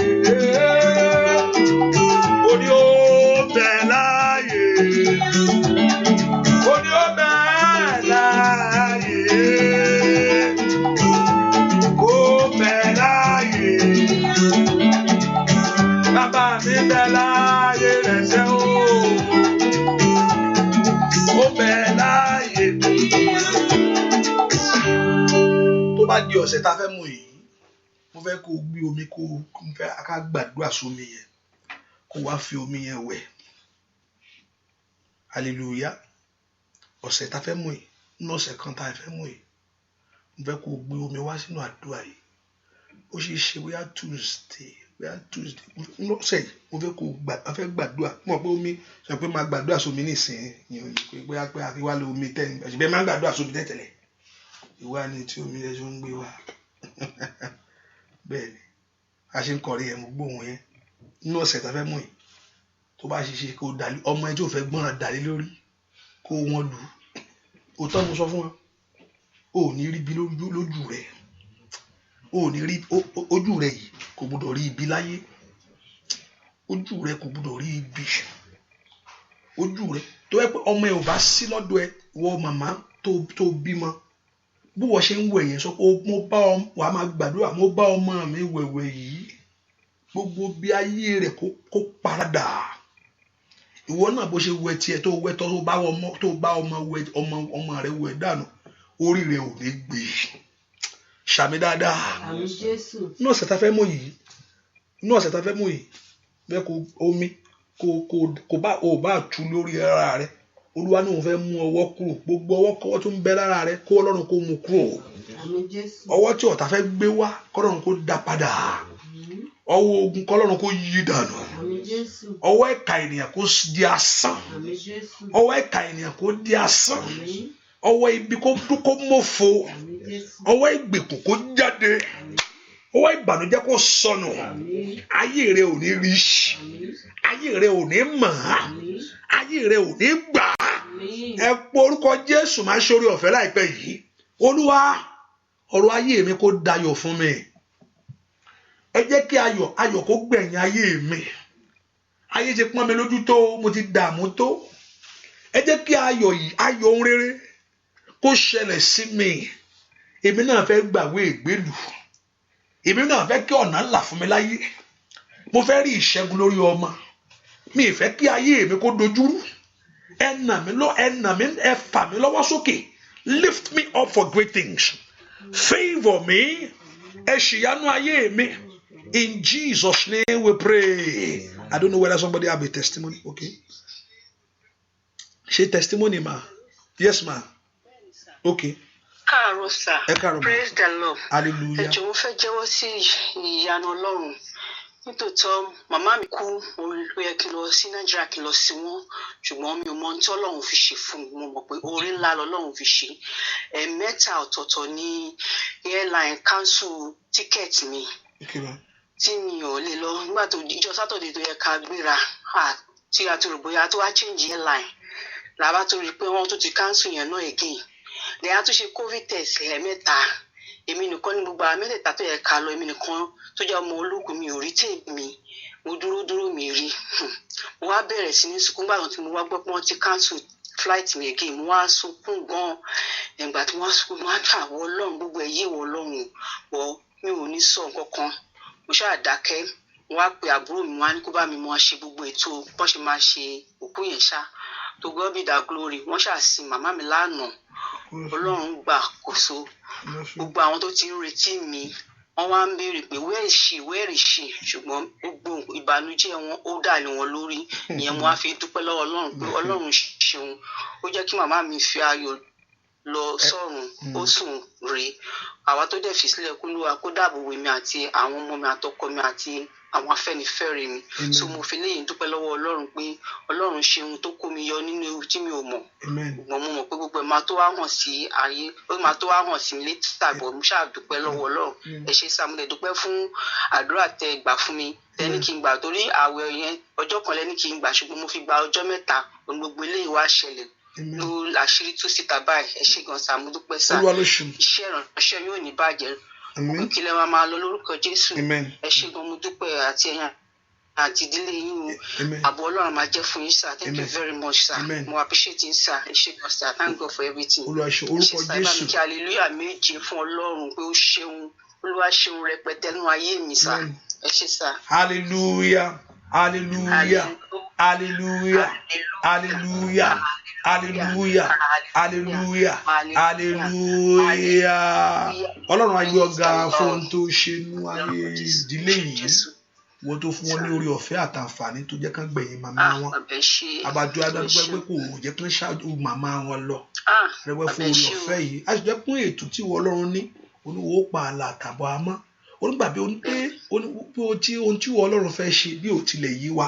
Mo ní ó bẹ́ẹ̀ láyé. Mo ní ó bẹ́ẹ̀ láyé. Ó bẹ́ẹ̀ láyé. Bàbá mi bẹ́ẹ̀ láyé rẹ̀ ṣẹ́ o. Ó bẹ́ẹ̀ láyé. Tó bá di ọ̀sẹ̀ tá a fẹ́ mú yìí, mo fẹ́ kó o gbé omi kó o fẹ́ ká gbàdúrà sómi yẹn, kó wá fi omi yẹn wẹ̀. Hallelujah. Ọ̀sẹ̀ tá a fẹ́ mú yìí, nínú ọ̀sẹ̀ kan tá a fẹ́ mú yìí, mo fẹ́ kó o gbé omi wá sínú àdúrà yìí. Ó ṣe é ṣe bóyá Tuesday lọ́sẹ̀ yìí, mo fẹ́ kó o gbàdúrà. Mo mọ̀ pé omi sọ pé máa gbàdúrà sómi nísìnyí, bóyá pé àfiwá lo omi tẹ́lẹ̀, ẹ̀sìn bẹ́ẹ̀ máa gbàdúrà sómi tẹ́tẹ̀lẹ̀. Ìwà ni tí omi lẹ́jọ́ ń gbé wá. Bẹ́ẹ̀ ni a ṣe ń kọrin yẹn, mo gbóhùn yẹn. Nínú ọ̀sẹ̀ tá a fẹ́ mú yìí, tó bá ṣiṣẹ́ kó dàlí ọmọ ẹjọ́ ò fẹ́ gbọ́ràn dàlí lórí, kó wọn lù ú. Òótọ́ mo sọ fún wọn, o ò ní rí ibi lójú rẹ̀. O ò ní rí ojú rẹ̀ yìí kò gbọdọ̀ rí ibi láyé. Ojú rẹ̀ kò gbọdọ̀ rí ibi. Ojú rẹ̀ tó yẹ pé ọmọ ẹ ò bá sí lọ́dọ̀ ẹ, wọ màmá tó bímọ. Bí wọ́n ṣe ń wẹ̀ yẹn sọ pé wàá máa gbàdúrà, mo bá ọmọ mi wẹ̀wẹ̀ yìí, gbogbo bí ayé rẹ̀ kó paradà. Ìwọ náà bó ṣe wẹ̀ tiẹ̀ tó wẹ̀ tó bá ọmọ rẹ̀ wẹ̀ dànù, orí rẹ̀ ò ní gbé. Ṣàmì dáadáa. Inú ọ̀sẹ̀ tá a fẹ́ mú yìí, bẹ́ẹ̀ kó omi kó bá tú lórí ara rẹ̀. Olúwa ní òun fẹ́ mú ọwọ́ kúrò, gbogbo ọwọ́ kọ́wọ́ tó ń bẹ lára rẹ̀ kó Ọlọ́run kó mú kúrò. Ọwọ́ tí ọ̀tá fẹ́ gbé wá kọ́lọ́run kó dá padà. Ọwọ́ ogun kọ́lọ́run kó yí dànù. Ọwọ́ ẹ̀ka ènìyàn kó di asán. Ọwọ́ ẹ̀ka ènìyàn kó di asán. Ọwọ́ ibi kó mọ̀fo. Ọwọ́ ìgbèkùn kó jáde. Ọwọ́ ìbànújẹ́ kó sọnù. Ayé rẹ ò ní rí. Ayé rẹ ò ní mọ̀. Ayé rẹ ò ní gbà. Ẹ pọ orúkọ Jésù máa ṣorí ọ̀fẹ́ láìpẹ́ yìí. Olúwa, ọ̀rọ̀ ayé mi kó dayọ̀ fún mi. Ẹ jẹ́ kí ayọ̀ kó gbẹ̀yìn ayé mi. Ayé ti pọ́n mi lójú tó, mo ti dààmú tó. Ẹ jẹ́ kí ayọ̀ ohun rere kó ṣẹlẹ̀ sí mi. Èmi náà fẹ́ gbàwé ìgbélù. Èmi náà fẹ́ kí ọ̀nà là fún mi láyé. Mo fẹ́ rí ìṣẹ́gun lórí ọmọ. Mi ì fẹ́ kí ayé mi kó dojúrú. Ẹ fà mí lọ́wọ́ sókè. Lift me up for great things. Favor me. Ẹ ṣìyanu ayé mi. In Jesus' name we pray. I don't know whether somebody have a testimony. Okay. Ṣé testimony ma? Yes ma. Okay. Káàárọ̀ sir. Ẹ káàárọ̀ ma. Praise the Lord. Hallelujah. Ẹ jọ̀wọ́ fẹ́ jẹ́wọ́ sí ìyanu Ọlọ́run nítòótọ́ màmá mi kú ó yẹ kí n lọ sí Nàìjíríà kí n lọ sí wọn ṣùgbọ́n mi ò mọ ohun tí Ọlọ́run fi ṣe fún mi mo mọ̀ pé oore ńlá lọ́lọ́run fi ṣe ẹ̀ẹ̀mẹ́ta ọ̀tọ̀ọ̀tọ̀ ní airline cancel ticket mi tí mi ò lè lọ nígbà tó ìjọ Saturday tó yẹ ká gbéra tí a tó rò bóyá tó wá change airline làbá tó rí i pé wọ́n tó ti cancel yẹn náà again lẹ́yìn tó ṣe COVID test ẹ̀ẹ̀mẹ́ta èmi nìkan ní gbogbo àmẹ́tẹ̀ẹ̀ta tó yẹ ká lọ èmi nìkan tó jẹ́ ọmọ ológun mi ò rí tèmi mo dúró mi rí mo wá bẹ̀rẹ̀ sí ní sunkún gbàgbọ́n tí mo wá gbọ́ pé wọ́n ti cancel flight mi again mo wá sunkún gan-an ìgbà tí wọ́n sunkún mo wá gbà wọ́ Ọlọ́run gbogbo ẹ̀ yé wọ́ Ọlọ́run wọ́ mi ò ní sọ nǹkan kan mo ṣáà dákẹ́ mo wá pe àbúrò mi wá ní kó bá mi mọ ṣe gbogbo ètò bó ṣe máa ṣe òkú yẹn ṣá to God be that glory wọ́n ṣáà sin màmá mi lánàá Ọlọ́run gbà kóso gbogbo àwọn tó ti ń retí mi wọ́n wá ń béèrè pé where is she ṣùgbọ́n gbogbo ìbànújẹ́ wọn ó dà lé wọn lórí ìyẹn mo wá fi dúpẹ́ lọ́wọ́ Ọlọ́run pé Ọlọ́run ṣeun ó jẹ́ kí màmá mi fi ayọ̀ lọ sọ́run ó sùn rè àwa tó dẹ̀ fi sílẹ̀ kúlúwa kó dáàbò wò mí àti àwọn ọmọ mi àtọkọ mi àti àwọn afẹ́nifẹ́re mi so mo fi léyìn dúpẹ́ lọ́wọ́ Ọlọ́run pé Ọlọ́run ṣeun tó kó mi yọ nínú ewu tí mi ò mọ̀ ṣùgbọ́n mo mọ̀ pé gbogbo ẹ̀ máa tó wá hàn sí ayé ó máa tó wá hàn sí mi létí tàbọ̀ mo ṣáà dúpẹ́ lọ́wọ́ Ọlọ́run ẹ ṣé sàmúlẹ̀ dúpẹ́ fún àdúrà tẹ gbà fún mi tẹ́ni kí n gbà torí àwẹ̀ yẹn ọjọ́ kan lẹ́ni kí n gbà ṣùgbọ́n mo fi gba ọjọ́ mẹ́ta òun gbogbo eléyìí wá ṣẹlẹ̀ ló àṣírí tú síta báyìí ẹ ṣé gan sàmú dúpẹ́ sà iṣẹ́ ìrànṣẹ́ yóò ní bàjẹ́ kílẹ̀ wa máa lọ lórúkọ Jésù ẹ ṣé gan mo dúpẹ́ àti ẹ̀yàn àti ìdílé yín o àbọ̀ Ọlọ́run máa jẹ́ fún yín sir thank you very much sir mo appreciate yín sir ẹ ṣé gan sir thank God for everything ẹ ṣé sir bá mi kí hallelujah méje fún Ọlọ́run pé ó ṣeun Olúwa ṣeun rẹpẹtẹ nínú ayé mi sir ẹ ṣé sir. hallelujah hallelujah hallelujah hallelujah hallelujah hallelujah hallelujah Ọlọ́run ayé ọ̀gá fún ohun tó ṣe nínú ayé ìdílé yìí wọ́n tó fún wọn ní orí ọ̀fẹ́ àtàǹfààní tó jẹ́ kán gbẹ̀yìn màmá wọn àbájọ adágbẹ́ pé kò jẹ́ kán ṣáájú màmá wọn lọ rẹwẹ́ fún orí ọ̀fẹ́ yìí a sì jẹ́ pé ètò tí wọ́n Ọlọ́run ní oníwó pa àlà àtàbọ̀ àmọ́ onígbàgbé pé ohun tí wọ́n Ọlọ́run fẹ́ ṣe bí ò tilẹ̀ yí wa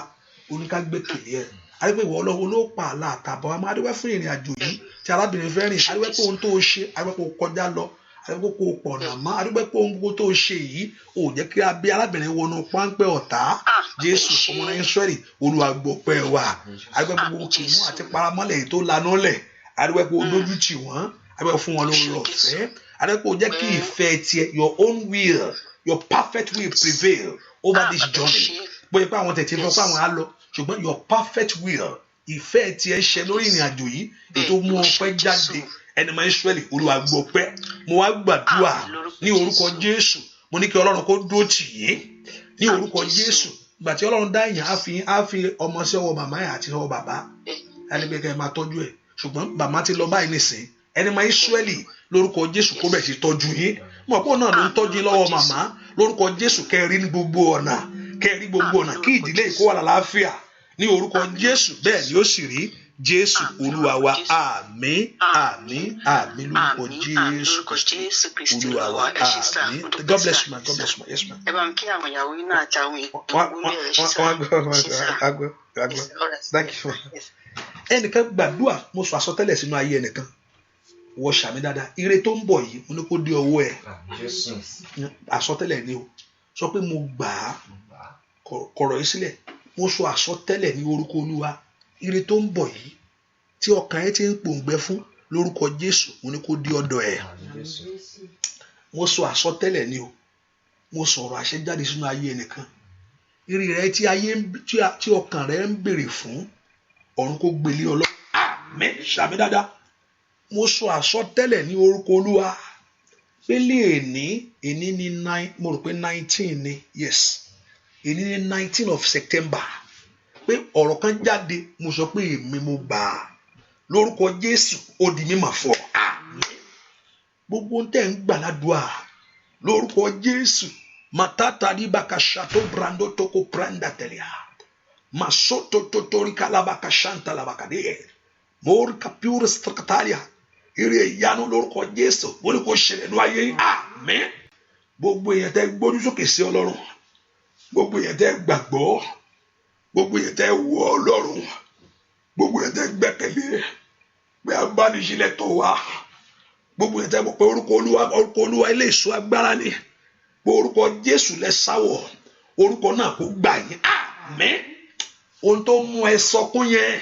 oníkágbẹ́kẹ̀lé ẹ̀ adúgbò ìwọ Ọlọ́run ló pa àlà àtàbọ̀ àmọ́ adúgbò fún ìrìn àjò yìí tí arábìnrin fẹ́ rìn adúgbò pé ohun tó ṣe adúgbò pé ó kọjá lọ adúgbò pé ó pọ̀ nà mọ́ adúgbò pé ohun gbogbo tó ṣe yìí ò jẹ́ kí a bí arábìnrin wọnú páńpẹ́ ọ̀tá Jésù ọmọ Ísírẹ́lì Olúwa gbọpẹ́ wa adúgbò gbogbo kìnnìún àti paramọ́lẹ̀ èyí tó lanú lẹ̀ adúgbò pé ó dójú tì wọ́n adúgbò fún wọn lórí ọ̀fẹ́ adúgbò pé ó jẹ́ kí ìfẹ́ tiẹ̀ your own will your perfect will prevail over this journey bóyá pé àwọn tẹ̀tí fún àwọn á lọ ṣùgbọ́n your perfect will ìfẹ́ tiẹ̀ ṣe lórí ìrìn àjò yìí ètò mú ọpẹ́ jáde ẹni máa ń Ísírẹ́lì Olúwa gbọpẹ́ mo wá gbàdúrà ní orúkọ Jésù mo ní kí Ọlọ́run kó dúró tì yín ní orúkọ Jésù ìgbà tí Ọlọ́run dá èèyàn á fi ọmọ sí ọwọ́ màmá ẹ̀ àti ọwọ́ bàbá ẹni pé kẹ́ ẹ máa tọ́jú ẹ̀ ṣùgbọ́n bàbá ti lọ báyìí nìsín ẹni máa ń Ísírẹ́lì lórúkọ Jésù kó bẹ̀ sí tọ́jú yín mọ̀ pé náà ló ń tọ́jú yín lọ́wọ́ màmá lórúkọ Jésù kẹ́ ẹ rí ní gbogbo ọ̀nà kẹ́rí gbogbo ọ̀nà kí ìdílé kó wà lálàáfíà ní orúkọ Jésù bẹ́ẹ̀ ni ó sì rí Jésù Olúwa wa àmín àmín àmín lórúkọ Jésù Kristi Olúwa wa àmín. God bless you ma, God bless you ma, yes ma. ẹ bá ń kí àwọn ìyàwó iná àti àwọn thank you. ẹnìkan gbàdúrà mo sọ àsọtẹ́lẹ̀ sínú ayé ẹnìkan wọ sàmì dáadáa ire tó ń bọ̀ yìí mo ní kó dé ọwọ́ ẹ̀ àsọtẹ́lẹ̀ ni o sọ pé mo gbà á kọ̀rọ̀ yìí sílẹ̀ mo sọ àsọtẹ́lẹ̀ ní orúkọ Olúwa ire tó ń bọ̀ yìí tí ọkàn ẹ ti ń pòǹgbẹ fún lórúkọ Jésù mo ní kó dé ọ̀dọ̀ ẹ̀ mo sọ àsọtẹ́lẹ̀ ni o mo sọ̀rọ̀ àṣẹ jáde sínú ayé ẹnìkan ire rẹ tí ọkàn rẹ ń béèrè fún ọ̀run kó gbélé Ọlọ́run àmín sàmì dáadáa mo sọ àsọtẹ́lẹ̀ ní orúkọ Olúwa pé lè ní mo rò pé 19 ni yes èní ní 19 of September pé ọ̀rọ̀ kan jáde mo sọ pé èmi mo gbà á lórúkọ Jésù ó di mímọ̀ fún ọ àmín gbogbo tẹ́ ń gbà ládùúà lórúkọ Jésù matata libaka shato brando toko pranda telia masoto totori kalabaka shanta labakade mor kapure stratalia ire ìyanu lórúkọ Jésù mo ní kó ṣẹlẹ̀ ní ayé àmín gbogbo èèyàn tẹ́ gbójú sókè sí Ọlọ́run gbogbo yẹn tẹ́ gbàgbọ́, gbogbo yẹn tẹ́ wọ Ọlọ́run, gbogbo yẹn tẹ́ gbẹ́kẹ̀lé pé abániṣílẹ̀ tó wá, gbogbo yẹn tẹ́ mọ̀ pé orúkọ Olúwa ilé ìṣọ́ agbára ni, pé orúkọ Jésù lẹ sáwọ̀, orúkọ náà kó gbà yín. Àmín. Ohun tó mú ẹ sọkún yẹn,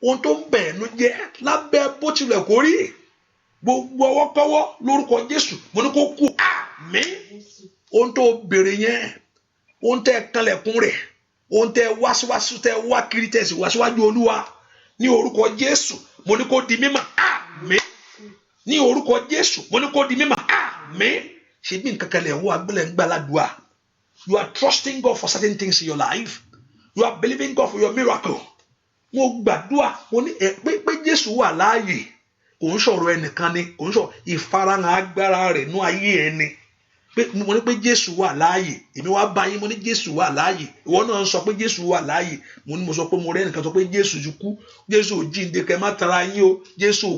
ohun tó ń bẹ̀ ẹ́nu jẹ́ lábẹ́ bó tilẹ̀ kó rí, gbogbo ọwọ́kọ́wọ́ lórúkọ Jésù mo ní kó kú. Àmín. Ohun tó béèrè yẹn, ohun tẹ́ kanlẹ̀kùn rẹ̀, ohun tẹ́ wá síwájú, tẹ́ wá kiri, tẹ́ sì wá síwájú Olúwa, ní orúkọ Jésù mo ní kó di mímọ̀. Àmín. Ní orúkọ Jésù mo ní kó di mímọ̀. Àmín. Ṣé bí nǹkan kan lẹ̀ ń wọ agbélẹ̀ ń gbà ládùúà? You are trusting God for certain things in your life. You are believing God for your miracle. Mo gbàdúrà mo ní pé Jésù wà láàyè, kò ń sọ̀rọ̀ ẹnìkan ni, kò ń sọ̀rọ̀ ìfarahàn agbára rẹ̀ nú ayé ẹni. Mo ní pé Jésù wà láàyè, èmi wá bá yín mo ní Jésù wà láàyè, ìwọ náà sọ pé Jésù wà láàyè, mo sọ pé mo rẹ́ ẹnìkan sọ pé Jésù ti kú, Jésù ò jíǹde, kẹ́ má tara yín o, Jésù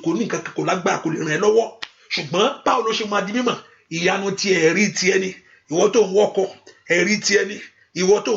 kò ní nǹkan kò lágbára, kò lè ràn ẹ́ lọ́wọ́. Ṣùgbọ́n báwo ló ṣe máa di mímọ̀? Ìyanu ti ẹ̀rí ti ẹni, ìwọ tó ń wọ́kọ̀ ẹ̀rí ti ẹni, ìwọ tó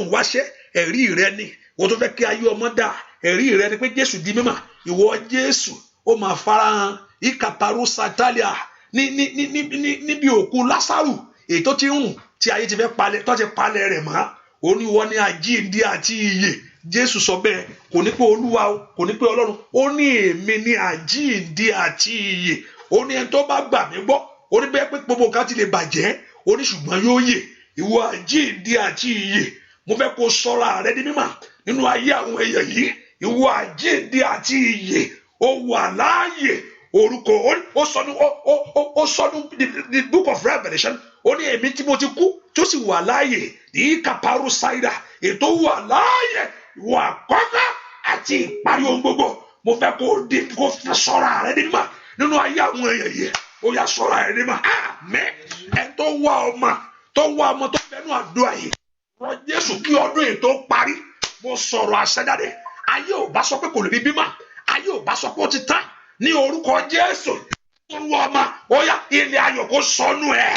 ń wáṣẹ́ ẹ̀rí rẹ ni, ìwọ tó fẹ́ kí ayé ọmọ dà ẹ̀rí rẹ ni pé Jésù di mímọ̀. Ìwọ Jésù ó máa farahàn ìkàtàrú satalia níbi òkú Lásárù èyí tó ti rùn tí ayé ti fẹ́ palẹ̀, tó ti palẹ̀ rẹ̀ mọ́. Ó ní wọ́n ní àjíǹde àti ìyè. Jésù sọ bẹ́ẹ̀, kò ní pé Olúwa o, kò ní pé Ọlọ́run, ó ní èmi ní àjíǹde àti ìyè. Ó ní ẹni tó bá gbà mí gbọ́, ó ní bẹ́ẹ̀ pé gbogbo nǹkan ti lè bàjẹ́, ó ní ṣùgbọ́n yóò yè. Ìwọ àjíǹde àti ìyè, mo fẹ́ kó sọ́ra rẹ di mímọ̀ nínú ayé àwọn èèyàn yìí. Ìwọ àjíǹde àti ìyè, ó wà láàyè. Orúkọ ó sọnù the book of Revelation, ó ní èmi tí mo ti kú tó sì wà láàyè ní kàpárù ṣáìdà, ètò wà láàyè, ìwọ àkọ́kọ́ àti ìparí ohun gbogbo. Mo fẹ́ kó sọ́ra rẹ di mímọ̀ nínú ayé àwọn èèyàn yìí. Ó yá sọ́ra rẹ di mímọ̀. Àmín. Ẹ tó wá ọmọ tó fẹ́nu àdúrà yìí, rọ Jésù kí ọdún yìí tó parí. Mo sọ̀rọ̀ àṣẹ jáde. Ayé ò bá sọ pé kò lè rí bímọ, ayé ò bá sọ pé ó ti tán, ní orúkọ Jésù. Olúwa ọmọ, ó yá ilé ayọ̀ kó sọnù ẹ̀,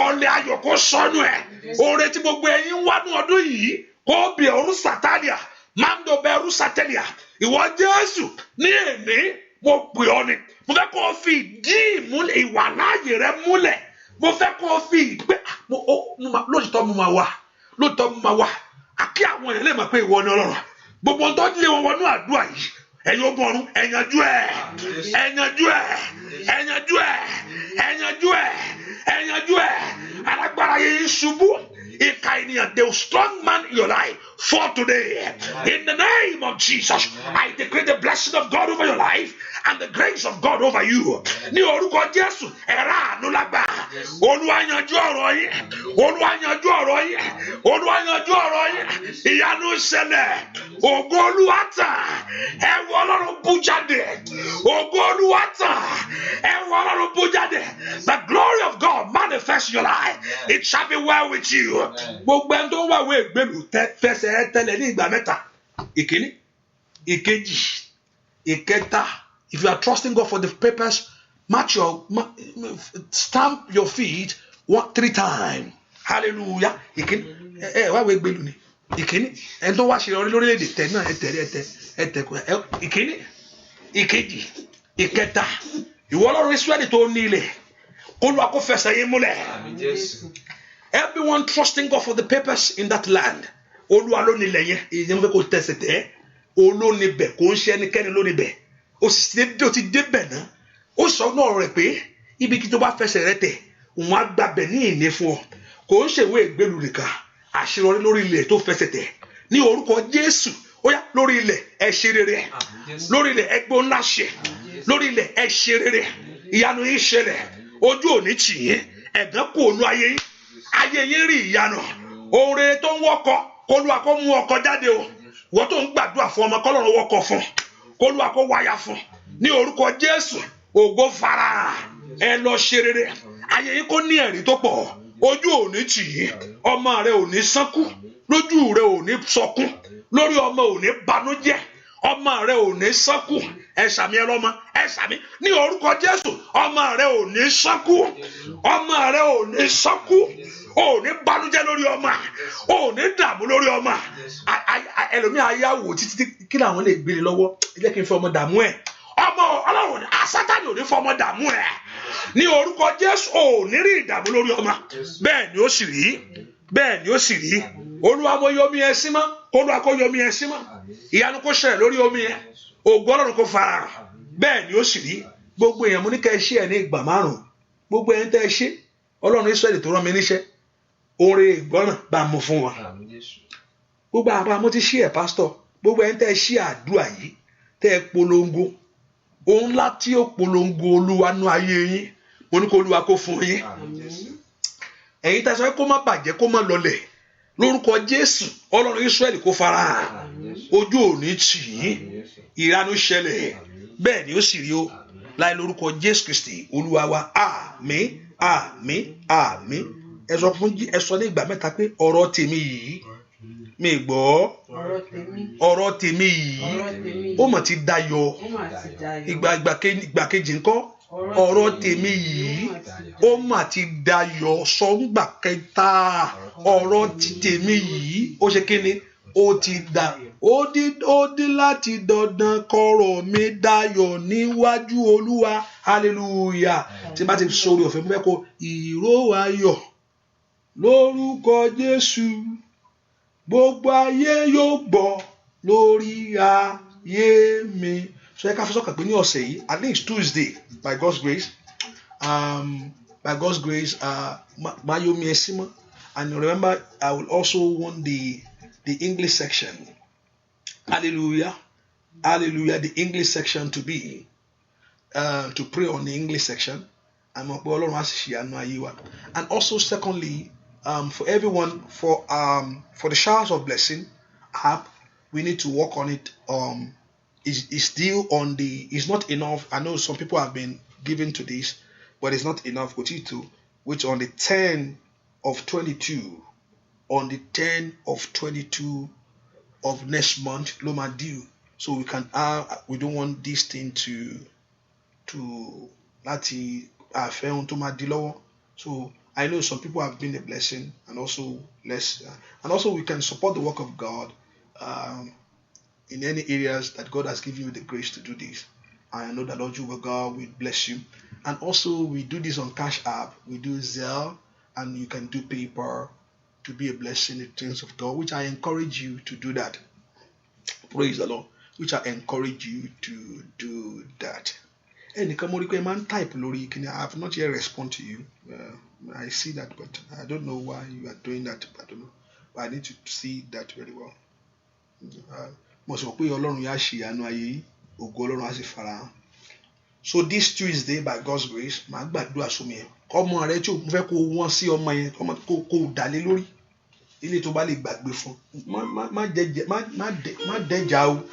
ọlẹ̀ ayọ̀ kó sọnù ẹ̀. Oore tí gbogbo ẹ̀yin wá ní ọdún yìí kó bẹ̀ ọ̀run sàtánìà, máńdò bẹ̀rù sàtánìà. Ìwọ Jésù ní èmi mo pè ọ́ ni, mo fẹ́ kó o fi ìdí ìmúlẹ̀ ìwà láàyè rẹ múlẹ̀. Mo fẹ́ kó o fi ìgbé lóòótọ́ mo máa wà, àkí àwọn èèyàn lè mọ̀ pé ìwọ ni Ọlọ́run. Gbogbo ohun tó lé wọn wọnú àdúrà yìí, ẹ̀yin ogun ọ̀run ẹ̀yanjú ẹ̀. Alágbára yẹn ṣubú. The strong man in your life for today. In the name of Jesus, I decree the blessing of God over your life and the grace of God over you. Ní orúkọ Jésù, ẹ̀rá àánú lágbà. Olúwa yanjú ọ̀rọ̀ yín. Ìyanu ṣẹlẹ̀. Ògo Olúwa tàn. Ẹ̀wọ̀ Ọlọ́run bú jáde. Ògo Olúwa tàn. Ẹ̀wọ̀ Ọlọ́run bú jáde. The glory of God manifests in your life. It shall be well with you. Gbogbo ẹni tó ń wá ìwé ìgbélú fẹsẹ̀ tẹ́lẹ̀ ní ìgbà mẹ́ta. Ìkíní, ìkejì, ìkẹta. If you are trusting God for the papers, stamp your feet 3 times. Hallelujah. Ìkíní, wá ìwé ìgbélú ni. Ìkíní, ẹni tó wá ṣe lórílẹ̀-èdè tẹ̀ náà ẹ̀tẹ̀. Ìkíní, ìkejì, ìkẹta. Ìwọ Ọlọ́run Ísírẹ́lì tó ní ilẹ̀, Olúwa kó fẹsẹ̀ yín múlẹ̀. Everyone trusting God for the papers in that land. Olúwa ló ní ilẹ̀ yẹn, ìyẹn mo fẹ́ kó tẹ̀sẹ̀ tẹ̀. Olónibẹ̀ kò ń ṣe ẹnikẹ́ni lónibẹ̀. Ó ti débẹ̀ náà. Ó sọ náà rẹ̀ pé ibi kí tó bá fẹsẹ̀ rẹ tẹ̀, òun á gbàbẹ̀ ní ìní fún ọ. Kò ń ṣèwé ìgbélú nìkan, àṣeyọrí lórí ilẹ̀ tó fẹsẹ̀ tẹ̀. Ní orúkọ Jésù, ó yá lórí ilẹ̀ ẹ ṣe rere. Lórí ilẹ̀ ẹ gbó ńlá ṣe. Lórí ilẹ̀ ẹ ṣe rere. Ìyanu yín ṣẹlẹ̀. Ojú òní tì yín. Ẹ̀gán kò nu ayé yín. Ayé yín rí ìyanu. Oore tó ń wọ́kọ̀, k'Olúwa kó mú ọkọ jáde o. Wọ́n tó ń gbàdúrà fún ọmọ, k'Ọlọ́run wọ́kọ̀ fún. K'Olúwa kó wáyà fún. Ní orúkọ Jésù, ògo fara. Ẹ lọ ṣe rere. Ayé yín kó ní ẹ̀rí tó pọ̀. Ojú òní tì yín. Ọmọ rẹ ò ní sánkú. Lójú rẹ ò ní sọkún. Lórí ọmọ ò ní banújẹ́. Ọmọ rẹ ò ní sánkú. ẹ sàmì ẹlọ́mọ ẹ sàmì ní orúkọ Jésù ọmọ rẹ ò ní sọkú ọmọ rẹ ò ní sọkú ò ní banújẹ́ lórí ọmọ ò ní dààmú lórí ọmọ ẹlòmíì ayáwó títí kí làwọn lè gbélé lọ́wọ́ ẹ jẹ́ kí n fi ọmọ dààmú ẹ̀ ọmọ Ọlọ́run Sátánì ò ní fọmọ dààmú ẹ̀ ní orúkọ Jésù ò ní rí ìdààmú lórí ọmọ bẹ́ẹ̀ ni ó sì rí bẹ́ẹ̀ ni ó sì rí Olúwa mo yọ omi ẹ sí mọ́ Olúwa kó yọ omi ẹ sí mọ́ ìyanu kó ṣẹlẹ̀ lórí omi ẹ ògo Ọlọ́run kó farahàn bẹ́ẹ̀ ni ó sì rí gbogbo èèyàn mo ní kẹ́ ẹ ṣe ẹ̀ ní ìgbà 5 gbogbo ẹ̀ ń tẹ́ ẹ ṣe Ọlọ́run Ísírẹ́lì tó rán mi níṣẹ́ oore ìgbọ́ràn bá mú fún wa gbogbo àbá mo ti ṣe ẹ̀ pásítọ̀ gbogbo ẹ̀ ń tẹ́ ẹ ṣe àdúrà yìí tẹ́ ẹ polongo ohun ńlá tí ó polongo Olúwa nú ayé yín mo ní kó Olúwa kó fún yín ẹ̀yin tẹ́ sọ kó má bàjẹ́ kó má lọlẹ̀ lórúkọ Jésù Ọlọ́run Ísírẹ́lì kó farahàn ojú ò ní tì yín ìyanu ṣẹlẹ̀ bẹ́ẹ̀ ni ó sì rí o láì lórúkọ Jésù Kristi Olúwa wa àmín àmín àmín ẹ sọ ní ìgbà 3 pé ọ̀rọ̀ tèmi yìí mi gbọ́ ọ̀rọ̀ tèmi yìí ó mà ti dayọ̀ ìgbà kejì ńkọ́ ọ̀rọ̀ tèmi yìí ó mà ti dayọ̀ sọ́ngbà kẹta ọ̀rọ̀ tèmi yìí ó ṣe kíni ó ti dà ó di láti dandan kọ́rọ̀ mi dayọ̀ níwájú Olúwa hallelujah tí bá ti sọ̀rọ̀ ọ̀fẹ́ fẹ́ kó ìró ayọ̀ lórúkọ Jésù gbogbo ayé yóò gbọ́ lórí ayé mi. So ẹ ká fi sọ́kàn pé ní ọ̀sẹ̀ yìí at least Tuesday by God's grace Mayomi Esima, and remember I will also want the English section. Hallelujah, hallelujah. The English section to be to pray on the English section. And also secondly, for everyone for the showers of blessing app, we need to work on it. Is still on it's not enough. I know some people have been given to this, but it's not enough. Which on the 10 of 22, on the 10 of 22 of next month, Loma due. So we don't want this thing to lati fail to my dilowo. So I know some people have been a blessing, and also we can support the work of God in any areas that God has given you the grace to do this. I know that Lord Jehovah God will bless you. And also we do this on Cash App, we do Zelle, and you can do PayPal to be a blessing in the things of God, which I encourage you to do that. Praise the Lord. Which I encourage you to do that. And type Lori, I have not yet responded to you. I see that, but I don't know why you are doing that. I don't know. But I need to see that very well. So this Tuesday, by God's grace, my gbàdúrà sómi ẹ ọmọ rẹ tí o fẹ́ kó wọ́n sí ọmọ yẹn ọmọ kó dálé lórí ilé tó bá lè gbàgbé fún má dẹjà o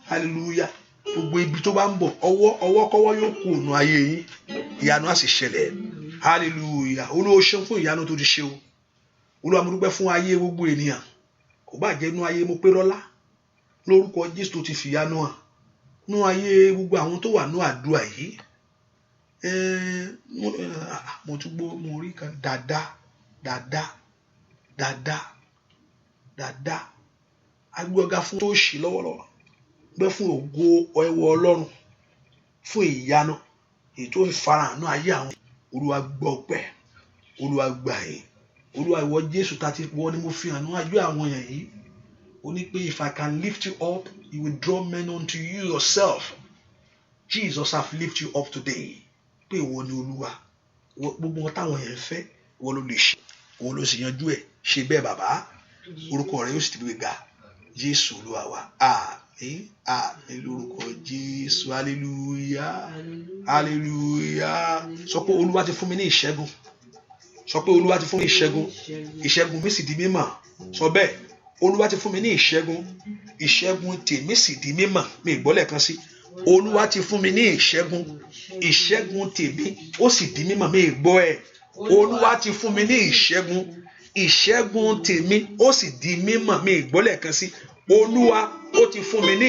hallelujah gbogbo ibi tó bá ń bọ̀ ọwọ́ kọ́wọ́ yóò kú ònú ayé yín ìyanu á sì ṣẹlẹ̀ hallelujah Olúwa ṣeun fún ìyanu tó ti ṣe o Olúwa mo dúpẹ́ fún ayé gbogbo ènìyàn kò bá jẹ́ inú ayé mo pé rọ́lá lórúkọ Jésù tó ti fìyanu hàn nú ayé gbogbo àwọn tó wà nú àdúrà yìí mo tún gbọ́ mo rí kan dáadáa agbóga fún tó ṣì lọ́wọ́lọ́wọ́ gbẹ́ fún ògo ẹwọ Ọlọ́run fún ìyanu èyí tó fi farahàn nú ayé àwọn Olúwa gbọ́ ọpẹ́ Olúwa gbà yín Olúwa ìwọ Jésù tá ti wọ́n ni mo fi hàn nú ayé àwọn èèyàn yìí ó ní pé if I can lift you up, you will draw men unto you yourself. Jesus have lifted you up today. Pé ìwọ ni Olúwa gbogbo wọn táwọn yẹn fẹ́ ìwọ ló lè ṣe ìwọ ló sì yanjú ẹ̀ ṣe bẹ́ẹ̀ bàbá orúkọ rẹ̀ yóò sì ti gbé ga Jésù Olúwa wa àmín àmín lórúkọ Jésù hallelujah hallelujah. Sọ pé Olúwa ti fún mi ní ìṣẹ́gun. Sọ pé Olúwa ti fún mi ní ìṣẹ́gun. Ìṣẹ́gun mi sì di mímọ̀. Sọ bẹ́ẹ̀ Olúwa ti fún mi ní ìṣẹ́gun tèmi sì di mímọ̀. Mi ìgbọ́lẹ̀ kan sí Olúwa ti fún mi ní ìṣẹ́gun tèmi ó sì di mímọ̀. Mi ìgbọ́ ẹ̀ Olúwa ti fún mi ní ìṣẹ́gun tèmi ó sì di mímọ̀. Mi ìgbọ́lẹ̀ kan sí Olúwa ó ti fún mi ní